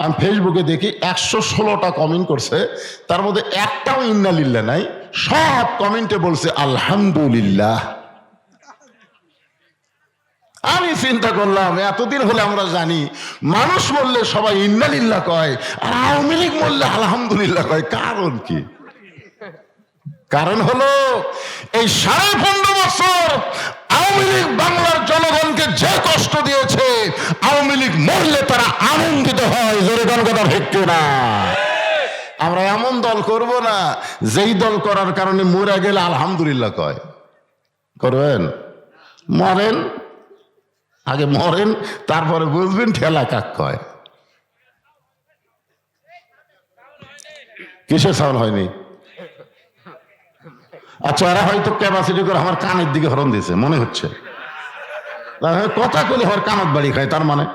আমি ফেসবুকে দেখি 116টা কমেন্ট করছে, তার মধ্যে একটাও ইন্নালিল্লাহ নাই, সব কমেন্টে বলছে আলহামদুলিল্লাহ। আমি চিন্তা করলাম, এতদিন হলে আমরা জানি মানুষ বললে সবাই ইন্নালিল্লাহ কয়, আর আওয়ামী লীগ বললে আলহামদুলিল্লাহ কয়। কারণ কি? কারণ হলো এই 15.5 বছর আওয়ামী লীগ বাংলার জনগণকে যে কষ্ট দিয়েছে, আওয়ামী লীগ মরলে তারা আনন্দিত হয়। জোরে গান কথা ভেটে না। আমরা এমন দল করব না যেই দল করার কারণে মরে গেলে আলহামদুলিল্লাহ কয়। করবেন? মরেন, আগে মরেন, তারপরে বুঝবেন ঠেলা কাক কয়। কিসের সাউন্ড হয়নি? আচ্ছা, এরা হয়তো ক্যাপাসিটি করে আমার কানের দিকে হরণ দিয়েছে মনে হচ্ছে, কথা কইলে আমার কানত বাড়ি খায়, তার মানে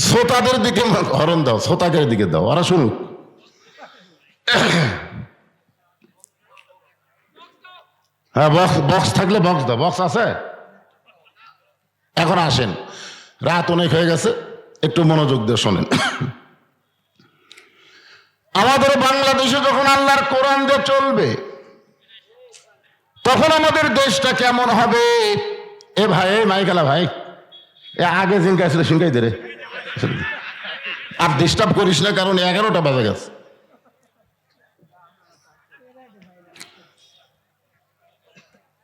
শ্রোতাদের দিকে হরণ দাও, শ্রোতাদের দিকে দাও, ওরা শুনুক। হ্যাঁ, বক্স থাকলে বক্স দাও। বক্স আছে? এখন আসেন, রাত অনেক হয়ে গেছে, একটু মনোযোগ দিয়ে শোনেন। আমাদের বাংলাদেশে যখন আল্লাহর কোরআন দিয়ে চলবে, তখন আমাদের দেশটা কেমন হবে? এ ভাই, এই মাইকালা ভাই, এ আগে জিনকা ছিল শুনকাই দে রে, আর ডিস্টার্ব করিস না, কারণ 11টা বাজে গেছে।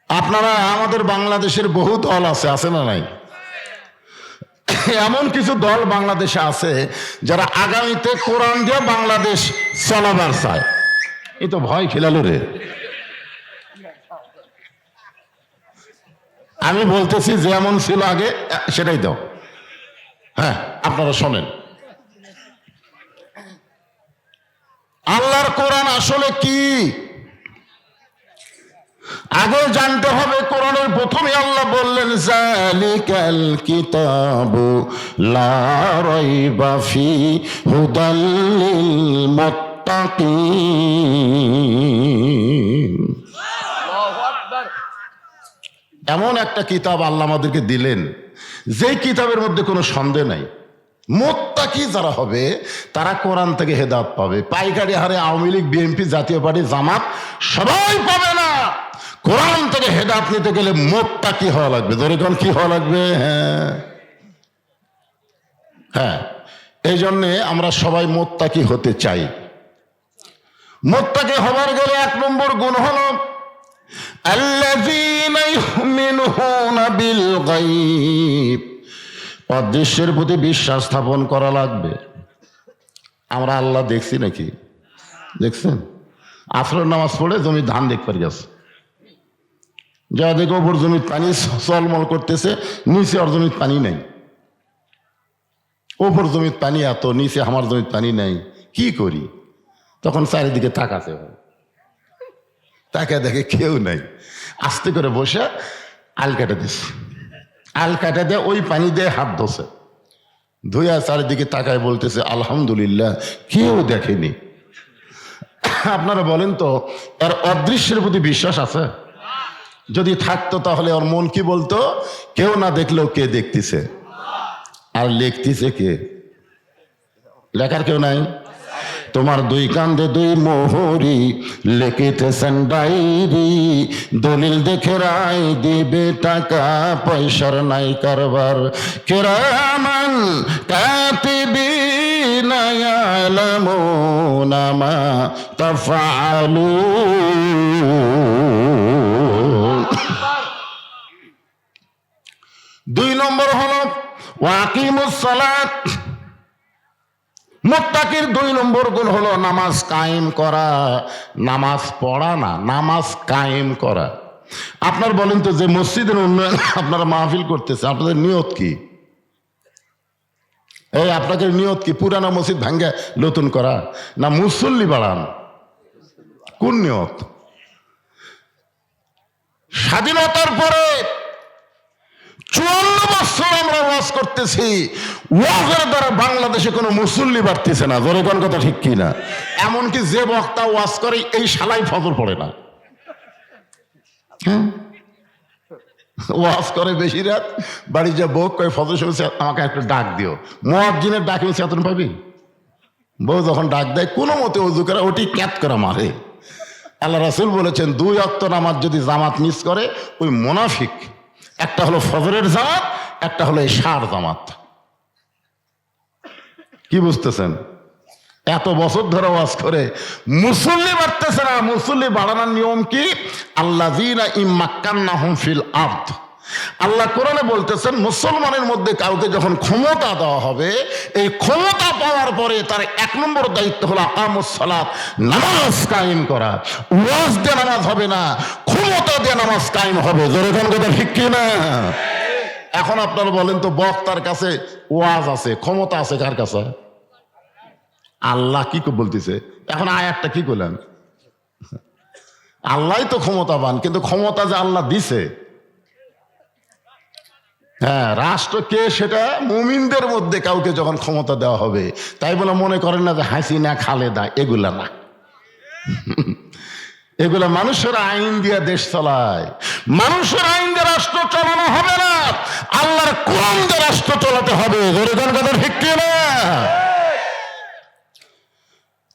আপনারা, আমাদের বাংলাদেশের বহু দল আছে না নাই? এমন কিছু দল বাংলাদেশে আছে যারা আগামীতে কোরআন দিয়ে বাংলাদেশ চালাবার চায়। এই তো ভয় খেলালো রে। আমি বলতেছি যেমন ছিল আগে সেটাই দাও। হ্যাঁ, আপনারা শোনেন, আল্লাহর কোরআন আসলে কি আগে জানতে হবে। কোরআনের প্রথমে আল্লাহ বললেন, যালিকাল কিতাবু লা রাইবা ফিহি হুদাল লিল মুত্তাকিন। এমন একটা কিতাব আল্লাহ আমাদেরকে দিলেন, যেই কিতাবের মধ্যে কোনো সন্দেহ নাই। মুত্তাকি যারা হবে তারা কোরআন থেকে হেদায়েত পাবে। পাইকারি হারে আওয়ামী লীগ, বিএনপি, জাতীয় পার্টি, জামাত সবাই পাবে না। কোরআন থেকে হেদায়েত নিতে গেলে মুত্তাকি হওয়া লাগবে। দরিদ্র কি হওয়া লাগবে? হ্যাঁ, এই জন্যে আমরা সবাই মুত্তাকি হতে চাই। মুত্তাকি হবার গেলে 1 নম্বর গুণ হলো আল্লাযীনা ইউমিনুনা বিল গায়ব। অদৃশ্যের প্রতি বিশ্বাস স্থাপন করা লাগবে। আমরা আল্লাহ দেখছি নাকি? দেখছেন? আসরের নামাজ পড়ে জমি ধান দেখতে গেছে, যা দেখে ওপর জমির পানি চলমল করতেছে, নিচে ওর জমির পানি নাই। ওপর জমির পানি এত, নিচে আমার জমির পানি নাই, কি করি? তখন চারিদিকে তাকাতে হয়, তাকে দেখে কেউ নাই, আস্তে করে বসে আল কাটা দিচ্ছে। আল কাটা দিয়ে ওই পানি দিয়ে হাত ধোছে, ধুইয়া চারিদিকে তাকায় বলতেছে আলহামদুলিল্লাহ, কেউ দেখেনি। আপনারা বলেন তো, এর অদৃশ্যের প্রতি বিশ্বাস আছে? যদি থাকতো তাহলে ওর মন কি বলতো? কেউ না দেখলেও কে দেখতেছে, আর লিখতেছে কে? লেখার কেউ নাই। তোমার 2 কান্দে 2 মোহরি, লিখিতেছেন ডায়েরি, দলিল দেখে রায় দিবে, টাকা পয়সার নাই কারবার। কিরামান কাতিবিনা ইয়ালামুনা মা তাফআলুন। 2 নম্বর হলো ওয়াকিমুস সালাত। মুত্তাকির 2 নম্বর গুণ হলো নামাজ কায়েম করা। নামাজ পড়া না, নামাজ কায়েম করা। আপনার বলেন তো, যে মসজিদের উন্নয়ন আপনারা মাহফিল করতেছে, আপনাদের নিয়ত কি? এই আপনাদের নিয়ত কি? পুরানা মসজিদ ভাঙ্গে নতুন করা, না মুসল্লি বাড়ান? কোন নিয়ত? স্বাধীনতার পরে 54 বছর আমরা ওয়াজ করতেছি, ওয়াজের দ্বারা বাংলাদেশে কোনো মুসল্লি বাড়তেছে না। জোরে কোন কথা ঠিক কি না? এমনকি যে বক্তা ওয়াজ করে এই শালাই ফজর পড়ে না। ওয়াজ করে বেশি রাত, বাড়ি যা বউ কয় ফজর সময় আমাকে একটা ডাক দিও, মুয়াজ্জিনের ডাকে চেতন পাবি? বউ যখন ডাক দেয় কোনো মতে উজু করে ওটি ক্যাত করে মারে। আল্লাহ রাসূল বলেছেন 2 ওয়াক্ত নামাজ যদি জামাত মিস করে ওই মুনাফিক, একটা হলো ফজরের জামাত, একটা হলো এশার জামাত। কি বুঝতেছেন? এত বছর ধরে ওয়াজ করে মুসল্লি বাড়তেছে না। মুসল্লি বাড়ানোর নিয়ম কি? আল্লাযীনা ইম্মাক্কান্নাহুম ফিল আরদ, আল্লাহ কোরআনে বলতেছেন মুসলমানের মধ্যে কাউকে যখন ক্ষমতা দেওয়া হবে, এই ক্ষমতা পাওয়ার পরে তার 1 নম্বর দায়িত্ব হলো আকামুস সালাত, নামাজ কায়েম করা। ওয়াজ দিয়ে নামাজ হবে না, ক্ষমতা দিয়ে নামাজ কায়েম হবে। জোরে কোন কথা ঠিক কি না? এখন আপনারা বলেন তো, বক্তার কাছে ওয়াজ আছে, ক্ষমতা আছে কার কাছে? আল্লাহ কি বলতেছে এখন? আয়াতটা কি করলেন? আল্লাহই তো ক্ষমতাবান, কিন্তু ক্ষমতা যে আল্লাহ দিছে, হ্যাঁ, রাষ্ট্র কে সেটা মুমিনদের মধ্যে কাউকে যখন ক্ষমতা দেওয়া হবে, তাই বলে মনে করেন না যে হাসিনা খালেদা এগুলা না। এগুলা মানুষের আইন দিয়ে দেশ চালায়। মানুষের আইন দিয়ে রাষ্ট্র চালানো হবে না, আল্লাহর কোরআন দিয়ে রাষ্ট্র চালাতে হবে। কথা ঠিক কিনা?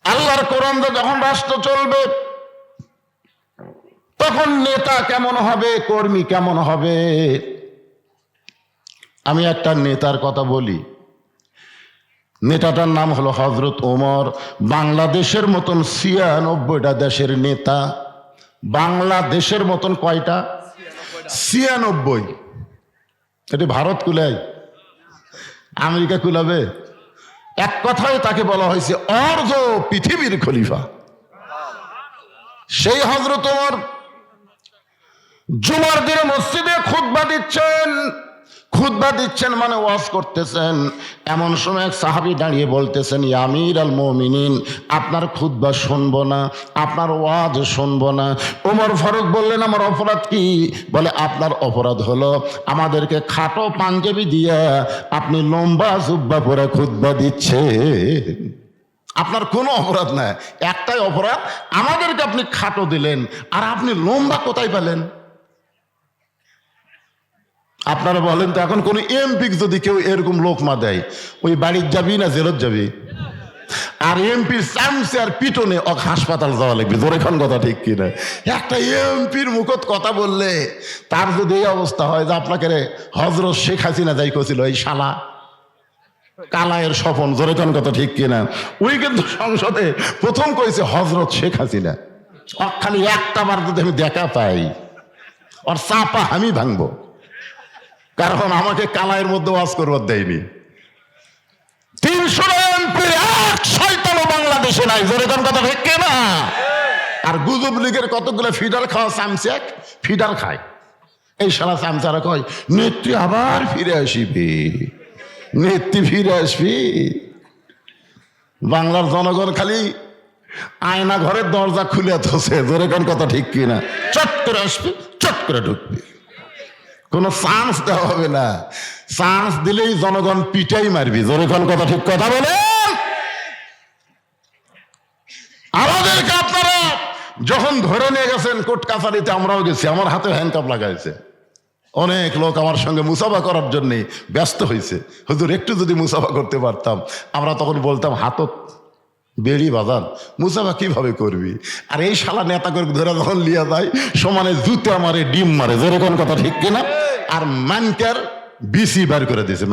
আল্লাহর কোরআন দিয়ে যখন রাষ্ট্র চলবে, তখন নেতা কেমন হবে, কর্মী কেমন হবে? আমি একটা নেতার কথা বলি। নেতাটার নাম হলো হযরত ওমর। বাংলাদেশের মতন ৯৬টা দেশের নেতা। বাংলাদেশের মতন কয়টা? ৯৬। এটি ভারত কুলায়, আমেরিকা কুলাবে? এক কথায় তাকে বলা হয়েছে অর্ধ পৃথিবীর খলিফা। সেই হযরত ওমর জুমার দিনে মসজিদে খুতবা দিচ্ছেন। খুতবা দিচ্ছেন মানে ওয়াজ করতেছেন। এমন সময় এক সাহাবী দাঁড়িয়ে বলতেছেন, ইয়া আমিরুল মুমিনিন, আপনার খুতবা শুনবো না, আপনার ওয়াজ শুনবো না। ওমর ফারুক বললেন, আমার অপরাধ কি? বলে, আপনার অপরাধ হলো আমাদেরকে খাটো পাঞ্জাবি দিয়ে আপনি লম্বা জুব্বা পরে খুতবা দিচ্ছে। আপনার কোনো অপরাধ নাই, একটাই অপরাধ, আমাদেরকে আপনি খাটো দিলেন, আর আপনি লম্বা কোথায় পেলেন? আপনারা বলেন তো, এখন কোন এমপি যদি কেউ এরকম লোকমা দেয়, ওই বাড়ির যাবি না জেলত যাবি? আর এমপির চামচে আর পিটনে হাসপাতাল যাওয়া লাগবে। জোরে খান কথা ঠিক কিনা? একটা এমপির মুখত কথা বললে তার যদি এই অবস্থা হয় যে আপনাকে হযরত শেখ হাসিনা যাই করছিল, এই শালা কালায়ের স্বপন। জোরে খান কথা ঠিক কিনা? ওই কিন্তু সংসদে প্রথম কইছে হযরত শেখ হাসিনা। খালি একটা বার যদি আমি দেখা পাই, আর চাপা আমি ভাঙবো, কারণ আমাকে কালায়ের মধ্যে ওয়াজ করবার দেয়নি। ৩০০ এমপি এক শয়তানও বাংলাদেশে নাই। জোরে কোন কথা ঠিক কিনা? আর গুজব লীগের কতগুলো ফিডার খাওয়া চামচে এক ফিডার খায়। এই শালা চামচারা কয় নেত্রী আবার ফিরে আসবি, নেত্রী ফিরে আসবি। বাংলার জনগণ খালি আয়না ঘরের দরজা খুলে ধসে। জোরে কোন কথা ঠিক কিনা? চট করে আসবি, চট করে ঢুকবি, কোনো চান্স দেওয়া হবে না। চান্স দিলেই জনগণ পিটাই মারবি। জোরে কোন কথা ঠিক কথা বলে? আমাদেরকে আপনারা যখন ধরে নিয়ে গেছেন কোর্ট কাছারিতে, আমরাও গেছি, আমার হাতে হ্যান্ডকাপ লাগাইছে। অনেক লোক আমার সঙ্গে মুসাফা করার জন্য ব্যস্ত হয়েছে। হুজুর একটু যদি মুসাফা করতে পারতাম, আমরা তখন বলতাম হাতত বেড়ি বাজান, মুসাফা কিভাবে করবি? আর এই শালা নেতা করে ধরে যখন লিয়া যায়, সমানে জুতে মারে, ডিম মারে। যেরকম কথা ঠিক কিনা? আর মানকার বিসি বার করে দিয়েছে।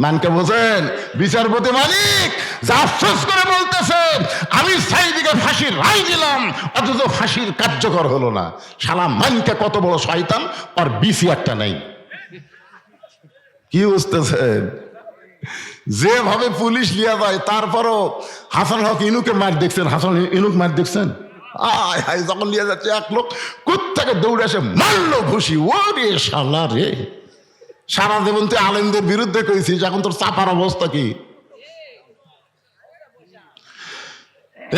মানকে বোঝেন? বিচারপতি মালিক যা আফসোস করে বলতেছে, আমি সাইদিকে ফাঁসির রায় দিলাম, অথচ ফাঁসির কার্যকর হলো না। শালা মানকে কত বড় শয়তান, আর বিসি একটা নাই। কি বুঝতেছেন? যেভাবে পুলিশ লিয়া যায়, তারপরও হাসান হক ইনুকে মার দেখছেন? হাসান ইনুক মার দেখছেন? যখন লিয়ে যাচ্ছে এক লোক কোত্থেকে দৌড়ে আসে মারলো ঘুষি। ওরে শালা রে, সারা জীবন তুই আলেমদের বিরুদ্ধে কইছিস, এখন তোর চাপার অবস্থা কি?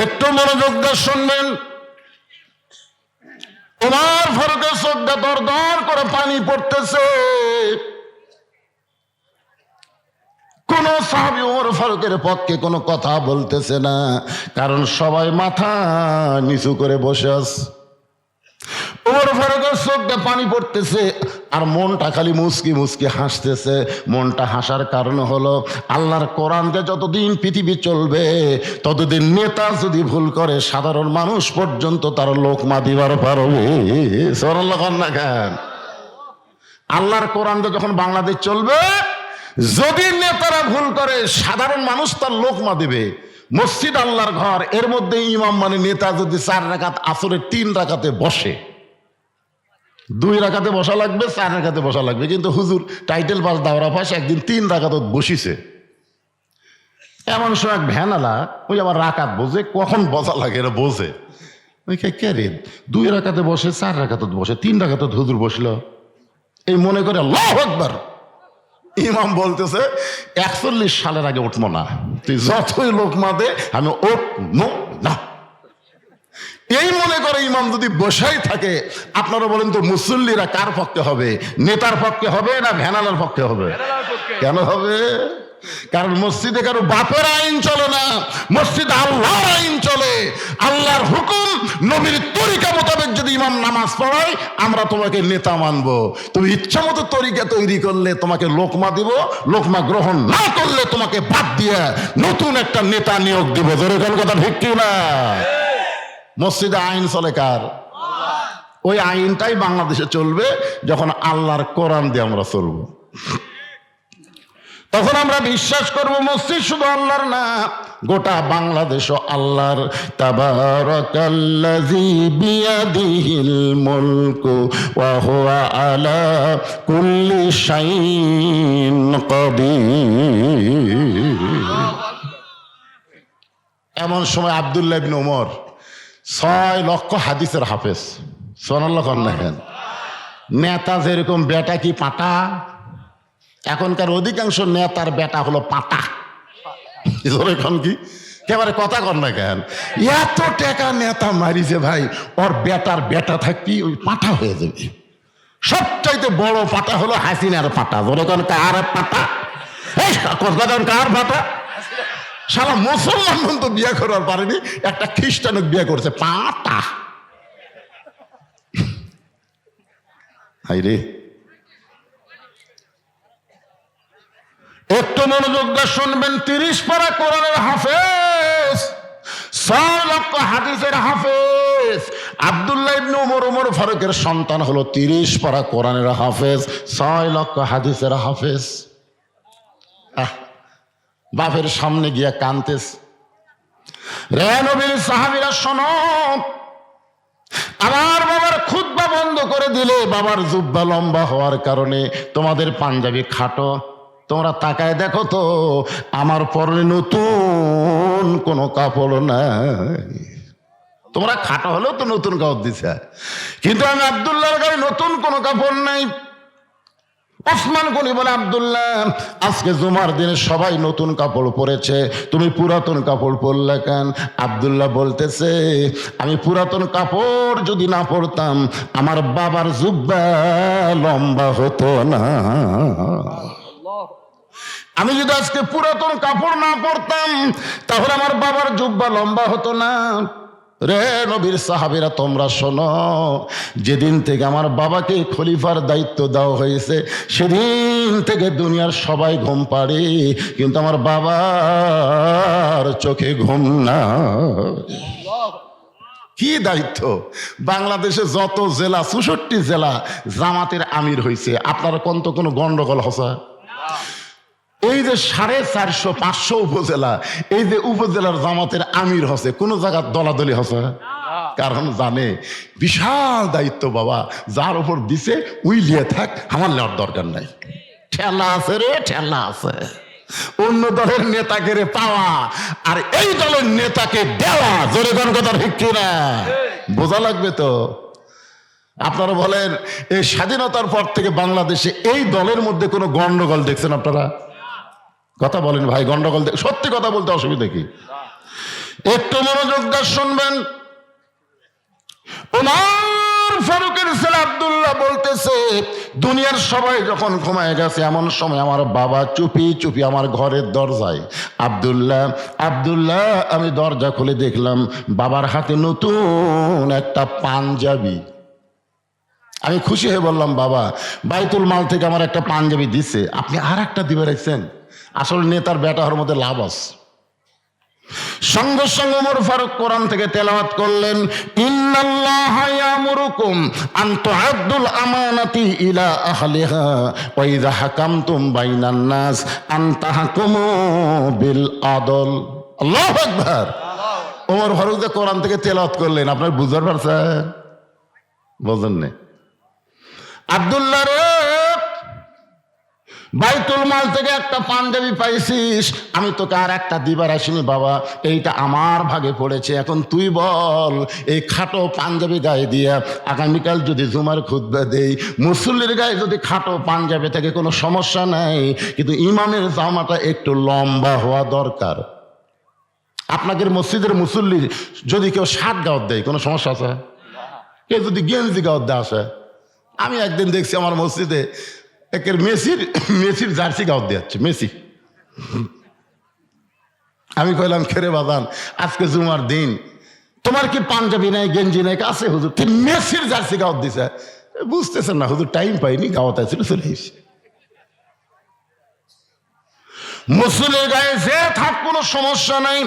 একটু মনোযোগ দিয়ে শুনবেন। ওমর ফারুকের চোখটা দর দর করে পানি পড়তেছে। কোন সাহাবী ওমর ফারুকের পক্ষে কোনো কথা বলতেছে না, কারণ সবাই মাথা নিচু করে বসে আছে। ওমর ফারুকের চোখটা পানি পড়তেছে, আর মনটা খালি মুচকি মুচকি হাসতেছে। মনটা হাসার কারণ হলো আল্লাহর কোরআন দিয়ে যতদিন পৃথিবী চলবে ততদিন নেতা যদি ভুল করে সাধারণ মানুষ পর্যন্ত তার লোকমা দিবার পারবে। সুবহানাল্লাহ না কেন? আল্লাহর কোরআন দিয়ে যখন বাংলাদেশ চলবে, যদি নেতারা ভুল করে সাধারণ মানুষ তার লোকমা দিবে। মসজিদ আল্লাহর ঘর, এর মধ্যে ইমাম মানে নেতা যদি 4 রাকাত আসরের 3 রাকাতে বসে, 2 রাকাতে বসা লাগবে, 4 রাকাতে বসা লাগবে, কিন্তু হুজুর টাইটেল পাস দাওরা পাস একদিন 3 রাকাত বসিছে। এমন সময় এক ভ্যানালা, ওই আবার রাকাত বোঝে, কখন বসা লাগে এরা বোঝে। ওই কে রে 2 রাকাতে বসে, 4 রাকাত বসে, 3 রাকাত হুজুর বসলো, এই মনে করে আল্লাহু আকবার। ইমাম বলতেছে 41 সালের আগে উঠবো না, তুই যতই লোকমা দে আমি উঠবো না। এই মনে করে ইমাম যদি বসাই থাকে, আপনারা বলেন তো মুসল্লিরা কার পক্ষে হবে? নেতার পক্ষে হবে না ভ্যানালার পক্ষে হবে? কেন হবে? কারণ মসজিদে কারো বাপের আইন চলে না, মসজিদ আল্লাহর আইন চলে। আল্লাহর হুকুম নবীর তরিকা মোতাবেক যদি ইমাম নামাজ পড়ায়, আমরা তোমাকে নেতা মানবো। তুমি ইচ্ছা মতো তরিকা তৈরি করলে তোমাকে লোকমা দিব, লোকমা গ্রহণ না করলে তোমাকে বাদ দিয়ে নতুন একটা নেতা নিয়োগ দিব। জোরে কোন কথা ঠিক কি না? মসজিদে আইন চলে কার? ওই আইনটাই বাংলাদেশে চলবে যখন আল্লাহর কোরআন দিয়ে আমরা চলবো। তখন আমরা বিশ্বাস করব মসজিদ শুধু আল্লাহর না, গোটা বাংলাদেশও আল্লাহর। তাবারাকাল্লাযী বিয়াদিহিল মুলকু ওয়া হুয়া আলা কুল্লি শাইইন কাদির। এমন সময় আব্দুল্লাহ ইবনে ওমর 6 লক্ষ হাদিসের হাফেজ, সুবহানাল্লাহ কন্যা। নেতা যেরকম বেটা কি পাটা, এখনকার অধিকাংশ নেতার বেটা হলো পাটা। এখন কি একেবারে কথা কর না কেন? এত টাকা নেতা মারিছে ভাই, ওর বেটার বেটা থাকবি ওই পাটা হয়ে যাবে। সবচাইতে বড় পাটা হলো হাসিনার পাটা। ধরে কোন কার পাটা? কার পাটা? শালা মুসলমান তো বিয়ে করার পারেনি, একটা খ্রিস্টান বিয়ে করছে পাটা। হাই রে, একটু মনোযোগ দিয়ে শুনবেন। 30 পারা কোরআনের হাফেজ, 6 লক্ষ হাদিসের হাফেজ আব্দুল্লাহ ইবনে ওমর ফারুকের সন্তান হলো 30 পারা কোরআনের হাফেজ, 6 লক্ষ হাদিসের হাফেজ। বাপের সামনে গিয়া কানতেস, রে নবীর সাহাবীরা শোনো, আমার বাবার খুতবা বন্ধ করে দিলে, বাবার জুব্বা লম্বা হওয়ার কারণে তোমাদের পাঞ্জাবি খাটো। তোমরা তাকায় দেখো তো আমার পরনে নতুন কোনো কাপড় নাই। তোমরা খাটো হলেও তো নতুন কাপড় দিছে, কিন্তু আমি আব্দুল্লাহর গায়ে নতুন কোনো কাপড় নাই। ওসমান গনি বলে, আব্দুল্লাহ আজকে জুমার দিনে সবাই নতুন কাপড় পরেছে, তুমি পুরাতন কাপড় পরলে কেন? আব্দুল্লাহ বলতেছে, আমি পুরাতন কাপড় যদি না পরতাম আমার বাবার জুব্বা লম্বা হতো না। আমি যদি আজকে পুরাতন কাপড় না পরতাম তাহলে আমার বাবার জুব্বা লম্বা হতো না। রে নবীর সাহাবীরা তোমরা শোনো, যেদিন থেকে আমার বাবাকে খলিফার দায়িত্ব দেওয়া হয়েছে সেদিন থেকে দুনিয়ার সবাই ঘুম পাড়ে, কিন্তু আমার বাবার চোখে ঘুম না। কি দায়িত্ব! বাংলাদেশে যত জেলা, 64 জেলা জামাতের আমির হয়েছে, আপনারা কোন তো কোনো গন্ডগোল হসা? এই যে 450-500 উপজেলা, এই যে উপজেলার জামাতের আমির হসে, কোন জায়গার দলাদলি হসে? কারণ জানে বিশাল দায়িত্ব বাবা, যার উপর দিছে উই লিয়ে থাক, আমার নেওয়ার দরকার নাই। ঠেলা আছে রে, ঠেলা আছে। অন্য দলের নেতাকে রে পাওয়া আর এই দলের নেতাকে দেওয়া, জোরে কোন কথা ঠিক কিনা? বোঝা লাগবে তো। আপনারা বলেন, এই স্বাধীনতার পর থেকে বাংলাদেশে এই দলের মধ্যে কোনো গন্ডগোল দেখছেন আপনারা? কথা বলেন ভাই, গন্ডগোল সত্যি কথা বলতে অসুবিধা কি? একটু মনোযোগ দিয়ে শুনবেন। ওমর ফারুকের ছেলে আব্দুল্লাহ বলতেছে, দুনিয়ার সবাই যখন ঘুমায় গেছে এমন সময় আমার বাবা চুপি চুপি আমার ঘরের দরজায়, আব্দুল্লাহ আব্দুল্লাহ, আমি দরজা খুলে দেখলাম বাবার হাতে নতুন একটা পাঞ্জাবি। আমি খুশি হয়ে বললাম, বাবা বাইতুল মাল থেকে আমার একটা পাঞ্জাবি দিছে, আপনি আর একটা দিবে রাখছেন। আসলে নেতার বেটা হওয়ার মধ্যে লাভ আছে। সঙ্গে সঙ্গে ওমর ফারুক কোরআন থেকে তেলাওয়াত করলেন, ইন্নাল্লাহা ইয়ামুরুকুম আন তুআদ্দুল আমানাতি ইলা আহলিহা ওয়া ইযা হাকামতুম বাইনান নাস আন তাহকুমু বিল আদল। আল্লাহু আকবার। ওমর ফারুক যে কোরআন থেকে তেলাওয়াত করলেন, আপনার বুঝতে পারছেন? বুঝেন না? আব্দুল্লাহ রে, বাইতুল মাল থেকে একটা পাঞ্জাবি পাইছিস, আমি তোকে আর একটা দিবার আসিনি বাবা, এইটা আমার ভাগে পড়েছে। এখন তুই বল, এই খাটো পাঞ্জাবি গায়ে দিয়া আগামীকাল যদি জুমার খুতবা দেই, মুসল্লির গায়ে যদি খাটো পাঞ্জাবি থেকে কোনো সমস্যা নাই, কিন্তু ইমামের জামাটা একটু লম্বা হওয়া দরকার। আপনাদের মসজিদের মুসল্লি যদি কেউ শার্ট গাওয়াত দেয়, কোনো সমস্যা আছে? কেউ যদি গেঞ্জি গাওয়াত দেয় আসে, আমি একদিন দেখছি আমার মসজিদে একের মেসির জার্সি গাওয়াত দিচ্ছে, মেসি। আমি কইলাম, খেরে বাদান, আজকে জুমার দিন, তোমার কি পাঞ্জাবি নাই, গেঞ্জি নাই? আছে হুজুর, তুই মেসির জার্সি গাওয়াত দিছে। বুঝতেছেন না হুজুর, টাইম পাইনি, গাওয়াত আছিল, চলে এসে। মুসলিমের গায়ে যে থাক কোনো সমস্যা নাই,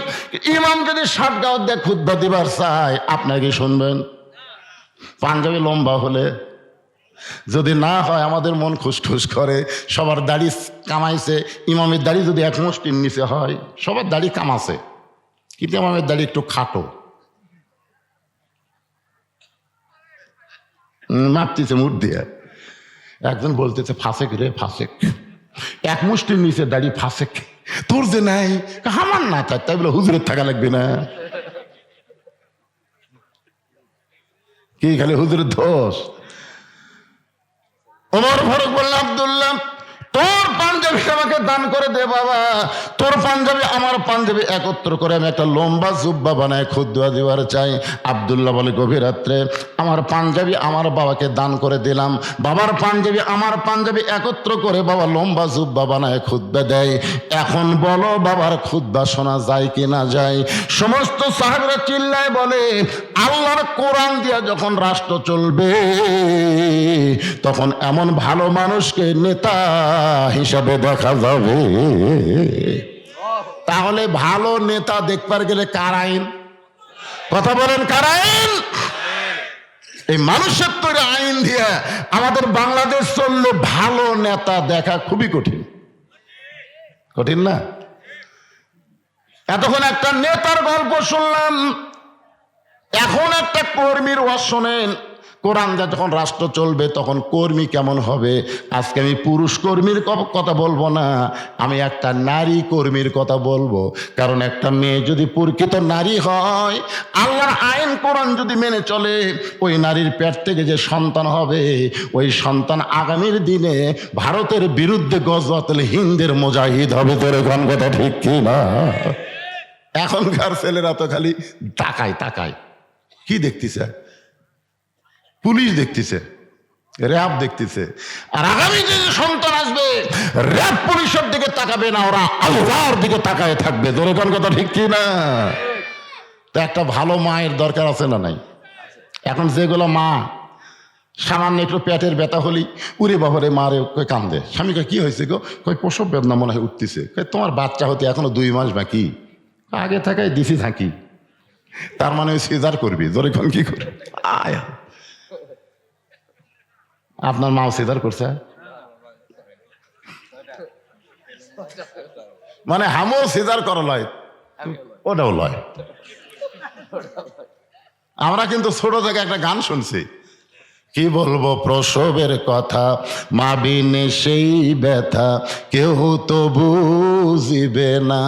ইমাম যদি শার্ট গাওয়াত দিয়ে খুতবা দিবার চায়, আপনার কি শুনবেন? পাঞ্জাবি লম্বা হলে, যদি না হয় আমাদের মন খুশখুশ করে। সবার দাড়ি কামাইছে, ইমামের দাড়ি যদি এক মুষ্টির নিচে হয়, সবার দাড়ি কামাছে, কিন্তু ইমামের দাড়ি একটু খাটো, মাপতেছে মুঠ দিয়ে। একজন বলতেছে, ফাঁসেক রে ফাঁসেক, এক মুষ্টির নিচে দাড়ি ফাঁসেক। তোর যে নাই, আমার না থাক, তাই বলে হুজুরের থাকা লাগবে না? কি খালি হুজুরের দোষ? ওমর ফারুক বললেন, আব্দুল্লাহ তোর পাঞ্জাবি আমাকে দান করে দে বাবা, তোর পাঞ্জাবি আমার পাঞ্জাবি একত্র করে আমি একটা লম্বা জুব্বা বানায় খুতবা দিবার চাই। আব্দুল্লাহ বলে, গভীর রাত্রে আমার পাঞ্জাবি আমার বাবাকে দান করে দিলাম, বাবার পাঞ্জাবি আমার পাঞ্জাবি একত্র করে বাবা লম্বা জুব্বা বানায় খুতবা দেয়। এখন বলো বাবার খুতবা শোনা যায় কি না যায়? সমস্ত সাহাবীরা চিল্লায় বলে, আল্লাহর কোরআন দিয়া যখন রাষ্ট্র চলবে, তখন এমন ভালো মানুষকে নেতা হিসাবে দেখা যাবে। তাহলে ভালো নেতা দেখবার গেলে কার আইন? কথা বলেন, কার আইন? এই মানুষের তৈরি আইন দিয়ে আমাদের বাংলাদেশ চললে ভালো নেতা দেখা খুবই কঠিন। কঠিন না? এতক্ষণ একটা নেতার গল্প শুনলাম, এখন একটা কর্মীর ওয়াজ শোনেন। কোরআন যখন রাষ্ট্র চলবে তখন কর্মী কেমন হবে? আজকে আমি পুরুষ কর্মীর কথা বলবো না, আমি একটা নারী কর্মীর কথা বলবো। কারণ একটা মেয়ে যদি প্রকৃত নারী হয়, আল্লাহর আইন কোরআন যদি মেনে চলে, ওই নারীর পেট থেকে যে সন্তান হবে, ওই সন্তান আগামীর দিনে ভারতের বিরুদ্ধে গজওয়াতুল হিন্দের মুজাহিদ হবে। তোর কোন কথা ঠিক কি না? এখনকার ছেলেরা তো খালি তাকায় তাকায়, কি দেখতেছে? পুলিশ দেখতেছে, র্যাব দেখতেছে। আর আগামী যে সন্তান আসবে, র্যাব পুলিশের দিকে তাকাবে না, ওরা আল্লাহর দিকে তাকায় থাকবে। তোর কোন কথা ঠিক কি না? তো একটা ভালো মায়ের দরকার আছে না নাই? এখন যেগুলো মা সামান্য একটু পেটের ব্যথা হলি, উরে বাবারে মারে কই কান্দে, স্বামী কয় কি হয়েছে গো? কই প্রসব বেদনা মনে হয় উঠতেছে। তোমার বাচ্চা হতে এখনো 2 মাস বাকি, আগে থাকায় দিছি থাকি, তার মানে ওই সিজার করবি। জোরে কোন কি করবি? আয়, আপনার মাও সিজার করছে? মানে হামও সিজার করা লয়, ওটাও লয়। আমরা কিন্তু ছোট থেকে একটা গান শুনছি, কি বলবো প্রসবের কথা, মা বিনে সেই ব্যথা কেউ তো বুঝিবে না।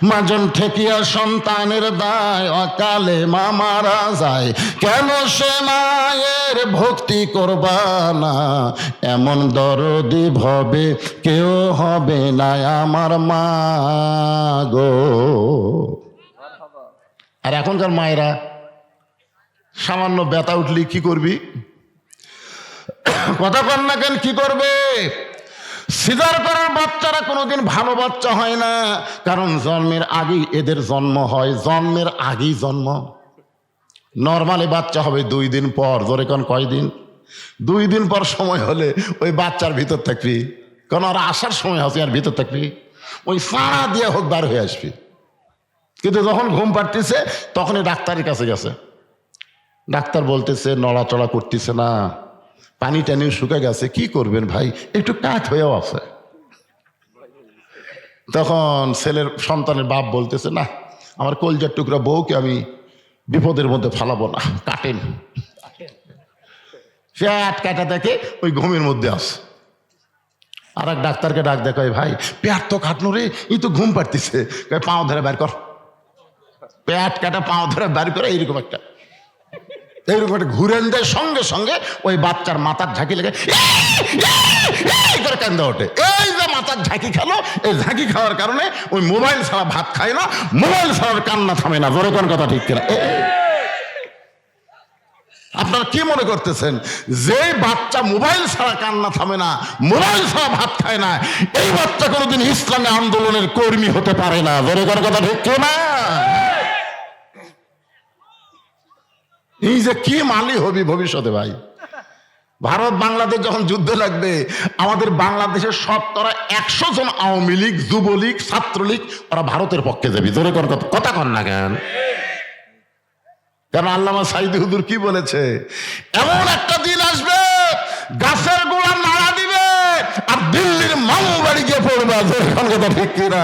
মাজন ঠেকিয়া সন্তানের দায়, অকালে মা মারা যায়, কেন সে মায়ের ভক্তি করবা না? এমন দরদি ভবে কেউ হবে না আমার মা গো। আর এখনকার মায়েরা সামান্য ব্যথা উঠলি কি করবি? কথা কন না কেন? কি করবে? সিজার করার বাচ্চারা কোনোদিন ভালো বাচ্চা হয় না, কারণ জন্মের আগেই এদের জন্ম হয়, জন্মের আগেই জন্ম। নর্মালি বাচ্চা হবে 2 দিন পর। জোরে কোন কয়দিন? 2 দিন পর সময় হলে ওই বাচ্চার ভিতর থাকবি, কারণ ওরা আসার সময় হচ্ছে আর ভিতর থাকবি, ওই সাড়া দিয়ে হোক বার হয়ে আসবি। কিন্তু যখন ঘুম পাড়তেছে তখনই ডাক্তারের কাছে গেছে, ডাক্তার বলতেছে নড়াচড়া করতেছে না, পানি টানি শুকে গেছে, কি করবেন ভাই, একটু কাঠ হয়েও আছে। তখন ছেলের সন্তানের বাপ বলতেছে, না আমার কলজার টুকরা বউকে আমি বিপদের মধ্যে ফালাবো না, কাটেন। সে কাটা দেখে ওই ঘুমের মধ্যে আছে। আর এক ডাক্তারকে ডাক দেখায়, ভাই পেট তো কাটনো রে, ই তো ঘুম পাড়তেছে, পাও ধরে বের কর, পেট কাটা পাও ধরে বের করে এইরকম একটা ঘুরেন দেয়, সঙ্গে সঙ্গে ওই বাচ্চার মাথার ঝাঁকি লেগে করে কান্দা ওঠে। এই যে মাথার ঝাঁকি খেলো, এই ঝাঁকি খাওয়ার কারণে ওই মোবাইল ছাড়া ভাত খায় না, মোবাইল ছাড়ার কান্না থামে না। জোরে কোন কথা ঠিক কিনা? আপনারা কি মনে করতেছেন যে বাচ্চা মোবাইল ছাড়া কান্না থামে না, মোবাইল ছাড়া ভাত খায় না, এই বাচ্চা কোনোদিন ইসলামী আন্দোলনের কর্মী হতে পারে না? জোরে কোন কথা ঠিক কিনা? এই যে কি মালি হবি ভবিষ্যতে ভাই। ভারত বাংলাদেশ যখন যুদ্ধ লাগবে, আমাদের বাংলাদেশের 100 জন আওয়ামী লীগ, যুবলীগ, ছাত্রলীগ ওরা ভারতের পক্ষে যাবে। জোরে কথা কন না কেন? কারণ আল্লামা সাইদি হুজুর কি বলেছে, এমন একটা দিন আসবে গাছের গোড়া নাড়া দিবে আর দিল্লির মামু বাড়ি গিয়ে পড়বে। জোরে কথা ঠিক কিনা?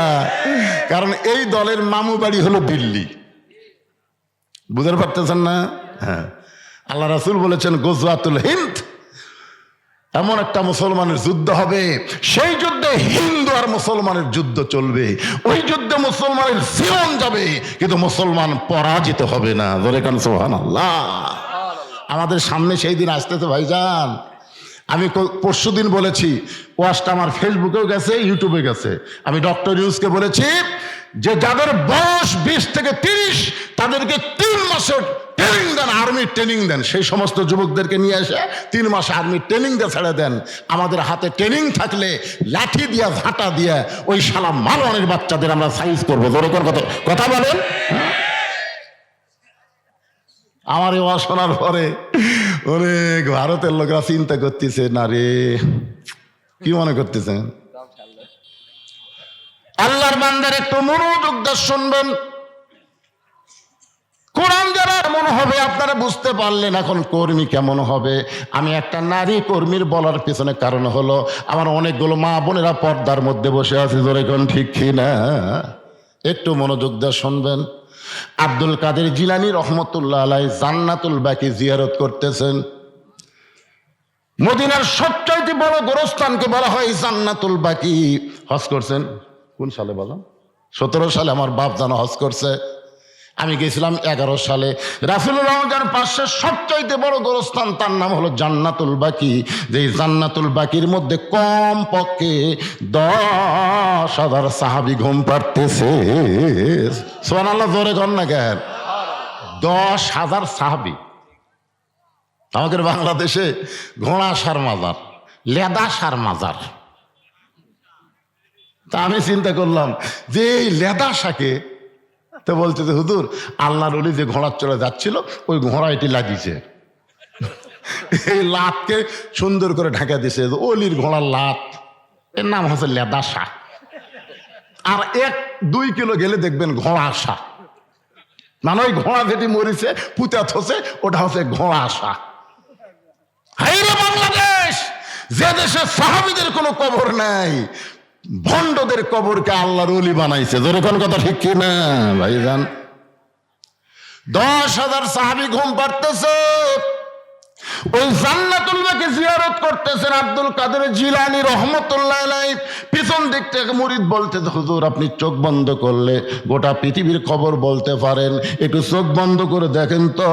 কারণ এই দলের মামু বাড়ি হলো দিল্লি। বুঝতে পারতেছেন না? হ্যাঁ, আল্লাহ রাসূল বলেছেন গজওয়াতুল হিন্দ, এমন একটা মুসলমানের যুদ্ধ হবে, সেই যুদ্ধে হিন্দু আর মুসলমানের যুদ্ধ চলবে, ওই যুদ্ধে মুসলমানের জীবন যাবে কিন্তু মুসলমান পরাজিত হবে না। জোরে কান সুবহানাল্লাহ। আমাদের সামনে সেই দিন আসতেছে ভাইজান। আমি পরশুদিন বলেছি, ওয়াজটা আমার ফেসবুকেও গেছে, ইউটিউবে গেছে। আমি ডক্টর ইউনুসকে বলেছি যে যাদের বয়স 20 থেকে 30 তাদেরকে 3 মাসের ট্রেনিং দেন, আর্মির ট্রেনিং দেন। সেই সমস্ত যুবকদেরকে নিয়ে এসে 3 মাস আর্মির ট্রেনিং দিয়ে ছেড়ে দেন। আমাদের হাতে ট্রেনিং থাকলে লাঠি দিয়া ঝাঁটা দিয়া ওই শালা মারওয়ানের বাচ্চাদের আমরা সাইজ করবো। জোরে কথা বলেন। আমার এই ওয়াজ শোনার পরে অনেক ভারতের লোকরা চিন্তা করতেছে, না রে কি মনে করতেছেন? আল্লাহর বান্দার একটু মনোযোগ দিয়ে শুনবেন। কোরআন যারা এমন হবে আপনারা বুঝতে পারলেন এখন কর্মী কেমন হবে। আমি একটা নারী কর্মীর বলার পিছনে কারণ হলো আমার অনেকগুলো মা বোনেরা পর্দার মধ্যে বসে আছে। জোরে কোন ঠিক কিনা? একটু মনোযোগ দিয়ে শুনবেন। আব্দুল কাদের জিলানী রহমতুল্লাহ আলাইহি জান্নাতুল বাকি জিয়ারত করতেছেন। মদিনার সবচাইতে বড় গোরস্থানকে বলা হয় জান্নাতুল বাকি। হজ করছেন কোন সালে বলেন? 17 সালে আমার বাপ জানা হজ করছে। আমি গেছিলাম 11 সালে। রাসূলুল্লাহ পাশে সবচাইতে বড় গোরস্থান, তার নাম হলো জান্নাতুল বাকি। যে জান্নাতুল বাকির মধ্যে কম পক্ষে 10,000 সাহাবী ঘুম পাড়তেছে। সুবহানাল্লাহ, জোরে কর না কেন? 10,000 সাহাবী। আমাদের বাংলাদেশে ঘোড়া সার মাজার, লেদা সার মাজার। তা আমি চিন্তা করলাম যে এই লেদা শাকে তো বলছে যে হুজুর আল্লাহর ওলি যে ঘোড়ার চড়ে যাচ্ছিল ওই ঘোড়া এটি লাগিয়েছে, এই লাতকে সুন্দর করে ঢাকা দিছে। অলির ঘোড়ার লাত, এর নাম হচ্ছে লেদা শাক। আর 1-2 কিলো গেলে দেখবেন ঘোড়া শাক, মানে ওই ঘোড়া যেটি মরিছে পুঁতে থসে ওটা হচ্ছে ঘোড়া শাক। হাইরে বাংলাদেশ, যে দেশে সাহাবীদের কোনো কবর নাই, ভণ্ডদের কবরকে আল্লাহর ওলি বানাইছে। জোরে কোন কথা ঠিক কি না ভাইজান? 10,000 সাহাবী ঘুম পাড়তেছে, ওই জান্নাতুল বাকি জিয়ারত করতেছেন আব্দুল কাদের জিলানী রহমতুল্লাহ আলাইহি। পিছন দিক থেকে মুরিদ বলতে, হুজুর আপনি চোখ বন্ধ করলে গোটা পৃথিবীর খবর বলতে পারেন, একটু চোখ বন্ধ করে দেখেন তো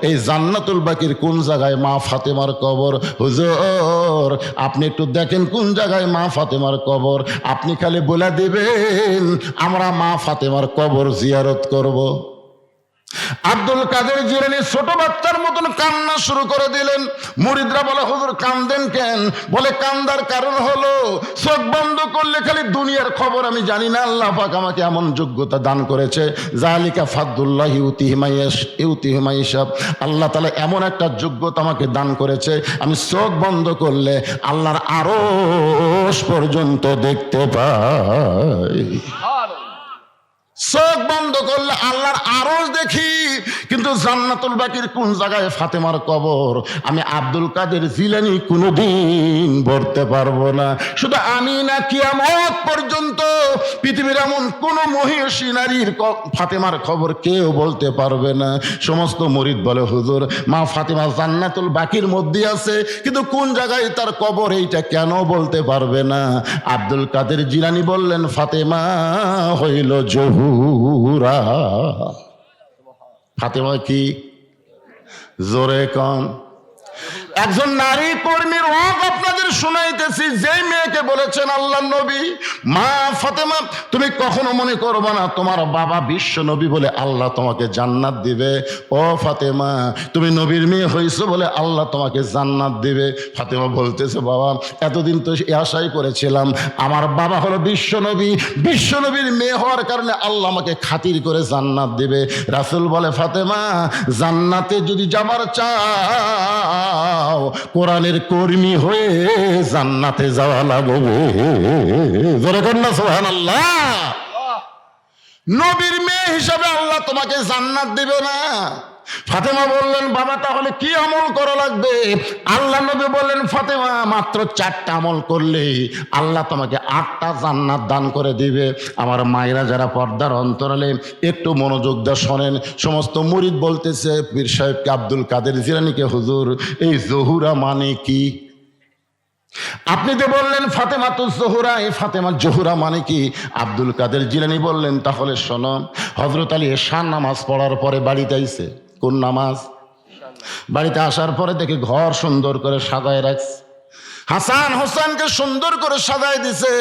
এই জান্নাতুল বাকির কোন জায়গায় মা ফাতেমার কবর। হুজুর আপনি একটু দেখেন কোন জায়গায় মা ফাতেমার কবর, আপনি খালি বলে দিবেন আমরা মা ফাতেমার কবর জিয়ারত করব। আব্দুল কাদের জিলানী ছোট বাচ্চার মতন কান্না শুরু করে দিলেন। মুরিদরা বলে, হুজুর কান্দেন কেন? বলে, কান্দার কারণ হলো চোখ বন্ধ করলে খালি দুনিয়ার খবর আমি জানি না, আল্লাহ পাক আমাকে এমন যোগ্যতা দান করেছে, জালিকা ফাদলুল্লাহি ইউতিহি মান ইয়াশা, আল্লাহ তাআলা এমন একটা যোগ্যতা আমাকে দান করেছে, আমি চোখ বন্ধ করলে আল্লাহর আরশ পর্যন্ত দেখতে পাই। চোখ বন্ধ করলে আল্লাহর আরশ দেখি, কিন্তু জান্নাতুল বাকির কোন জায়গায় ফাতেমার কবর আমি আব্দুল কাদের জিলানী কোনোদিন বলতে পারবো না। শুধু আমি না, কিয়ামত পর্যন্ত পৃথিবীর এমন কোন মহিষী নারীর ফাতেমার খবর কেউ বলতে পারবে না। সমস্ত মুরিদ বলে, হুজুর মা ফাতেমা জান্নাতুল বাকির মধ্যে আছে, কিন্তু কোন জায়গায় তার কবর এইটা কেন বলতে পারবে না? আব্দুল কাদের জিলানী বললেন, ফাতেমা হইল জহুরা। ফাতেমা কি? জোরে কন। একজন নারী কর্মীর হক আপনাদের শোনাইতেছি, যেই মেয়েকে বলেছেন আল্লাহর নবী, মা ফাতেমা তুমি কখনো মনে করবে না তোমার বাবা বিশ্ব নবী বলে আল্লাহ তোমাকে জান্নাত দিবে। ও ফাতেমা, তুমি নবীর মেয়ে হয়েছো বলে আল্লাহ তোমাকে জান্নাত দিবে। ফাতেমা বলতেছে, বাবা এতদিন তো আশাই করেছিলাম আমার বাবা হলো বিশ্ব নবী, বিশ্ব নবীর মেয়ে হওয়ার কারণে আল্লাহ আমাকে খাতির করে জান্নাত দিবে। রাসূল বলে, ফাতেমা জান্নাতে যদি যাবার চাও কোরআনের কর্মী হয়ে জান্নাতে যাওয়া লাগবে। জোরে কর না সুবহানাল্লাহ। নবীর মেয়ে হিসাবে আল্লাহ তোমাকে জান্নাত দিবে না। ফাতেমা বললেন, বাবা তাহলে কি আমল করা লাগবে? আল্লাহ নবী বললেন, ফাতেমা মাত্র 4টা আমল করলে আল্লাহ তোমাকে 8টা জান্নাত দান করে দিবে। আমার মায়েরা যারা পর্দার অন্তরালে একটু মনোযোগ দিয়ে শোনেন। সমস্ত মুরিদ বলতেছে পীর সাহেবকে, আব্দুল কাদের জিলানীকে, হুজুর এই জহুরা মানে কি? আপনি তো বললেন ফাতেমা তো জহুরা, এই ফাতেমা জহুরা মানে কি? আব্দুল কাদের জিলানী বললেন, তাহলে শোনো, হযরত আলী এশার নামাজ পড়ার পরে বাড়িতে আইছে। কোন নামাজ? বাড়িতে আসার পরে দেখে ঘর সুন্দর করে সাজায় রাখছে, হাসান হোসেনকে সুন্দর করে সাজায় দিছে,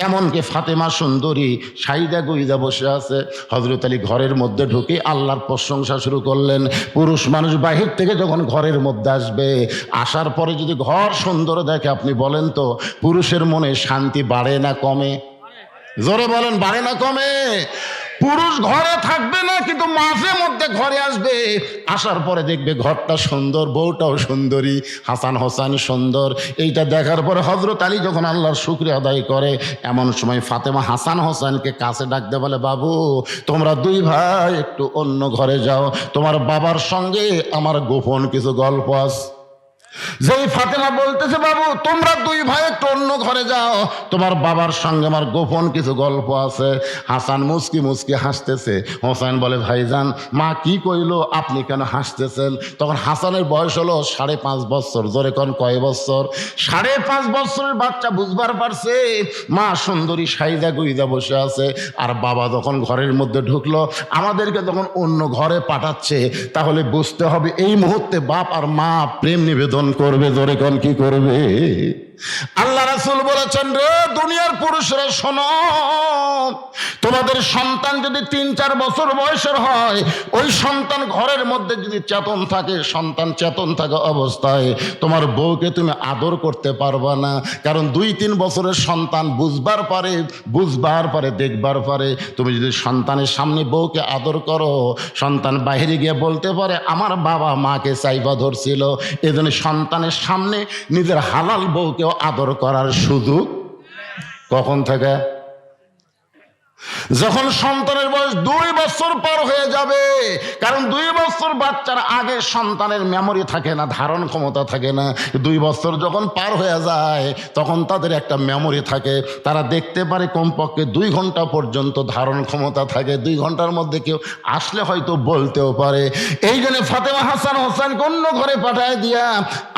এমনকি ফাতেমা সুন্দরী সাইদা গুইদা বসে আছে। হযরত আলী ঘরের মধ্যে ঢুকে আল্লাহর প্রশংসা শুরু করলেন। পুরুষ মানুষ বাহির থেকে যখন ঘরের মধ্যে আসবে, আসার পরে যদি ঘর সুন্দর দেখে, আপনি বলেন তো পুরুষের মনে শান্তি বাড়ে না কমে? জোরে বলেন, বাড়ে না কমে? পুরুষ ঘরে থাকবে না, কিন্তু মাঝে মধ্যে ঘরে আসবে, আসার পরে দেখবে ঘরটা সুন্দর, বউটাও সুন্দরী, হাসান হোসেন সুন্দর। এইটা দেখার পরে হযরত আলী যখন আল্লাহর শুকরিয়া আদায় করে, এমন সময় ফাতেমা হাসান হোসেনকে কাছে ডাকতে বলে, বাবু তোমরা 2 ভাই একটু অন্য ঘরে যাও, তোমার বাবার সঙ্গে আমার গোপন কিছু গল্প আছে। যেই ফাতেমা বলতেছে, বাবু তোমরা 2 ভাই একটু অন্য ঘরে যাও, তোমার বাবার সঙ্গে আমার গোপন কিছু গল্প আছে, হাসান মুস্কি মুস্কি হাসতেছে। হোসেন বলে, ভাইজান মা কি কইলো, আপনি কেন হাসতেছেন? তখন হাসানের বয়স হলো 5.5 বছর। জোরে কোন কয় বছর? 5.5 বছরের বাচ্চা বুঝবার পারছে মা সুন্দরী সাইদা গুইদা বসে আছে, আর বাবা যখন ঘরের মধ্যে ঢুকলো, আমাদেরকে যখন অন্য ঘরে পাঠাচ্ছে, তাহলে বুঝতে হবে এই মুহূর্তে বাপ আর মা প্রেম নিবেদন করবে। জোরে কোন কি করবে? আল্লাহ রাসূল বলেছেন, রে দুনিয়ার পুরুষরা শোনো, তোমাদের সন্তান যদি 3-4 বছর বয়সের হয়, ওই সন্তান ঘরের মধ্যে যদি চেতন থাকে, সন্তান চেতন থাকা অবস্থায় তোমার বউকে তুমি আদর করতে পারবা না। কারণ 2-3 বছরের সন্তান বুঝবার পারে, দেখবার পারে। তুমি যদি সন্তানের সামনে বউকে আদর করো, সন্তান বাইরে গিয়ে বলতে পারে আমার বাবা মাকে চাইবা ধরছিল। এজন্য সন্তানের সামনে নিজের হালাল বউকেও আদর করার সুযোগ কখন থেকে? যখন সন্তানের বয়স 2 বছর পার হয়ে যাবে। কারণ 2 বছর বাচ্চার আগে সন্তানের মেমোরি থাকে না, ধারণ ক্ষমতা থাকে না। 2 বছর যখন পার হয়ে যায়, তখন তাদের একটা মেমোরি থাকে, তারা দেখতে পারে, কমপক্ষে 2 ঘন্টা পর্যন্ত ধারণ ক্ষমতা থাকে। 2 ঘন্টার মধ্যে কেউ আসলে হয়তো বলতেও পারে। এই জন্য ফাতেমা হাসান হোসেনকে অন্য ঘরে পাঠায় দিয়া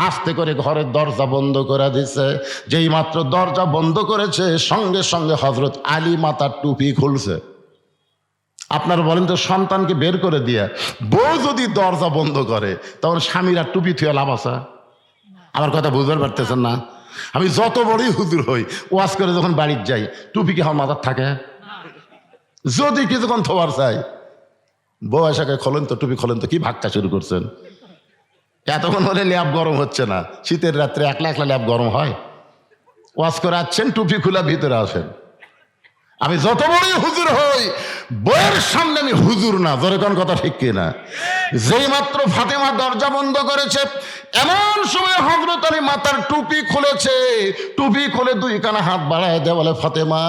আস্তে করে ঘরের দরজা বন্ধ করে দিছে। যেই মাত্র দরজা বন্ধ করেছে, সঙ্গে সঙ্গে হযরত আলী মাথার টুপি খুলছে। আপনারা বলেন তো, সন্তানকে বের করে দিয়া বউ যদি দরজা বন্ধ করে, তখন স্বামীরা টুপি থুয়ে লাভ আছে? আমার কথা বুঝতে পারতেছেন না? আমি যত বড়ই হুজুর হই, ওয়াজ করে যখন বাড়ির যাই, টুপি কি আমার মাথার থাকে? যদি কিছুক্ষণ থোয়ার চাই, বউ আশাকে খোলেন তো, টুপি খোলেন তো, কি ভাগটা শুরু করছেন? এতক্ষণ হলে ল্যাব গরম হচ্ছে না? শীতের রাত্রে একলা একলা ল্যাব গরম হয়? ওয়াজ করে আসছেন, টুপি খুলে ভিতরে আসেন। আমি যত বড়ই হুজুর হই, বইয়ের সামনে আমি হুজুর না। জোরে কোন কথা ঠিক কিনা? যেই মাত্র ফাতেমা দরজা বন্ধ করেছে, এমন সময় হযরত আলী মাথার টুপি খুলেছে। টুপি খুলে দুই কানা হাত বাড়ায় দেয়, বলে ফাতেমা,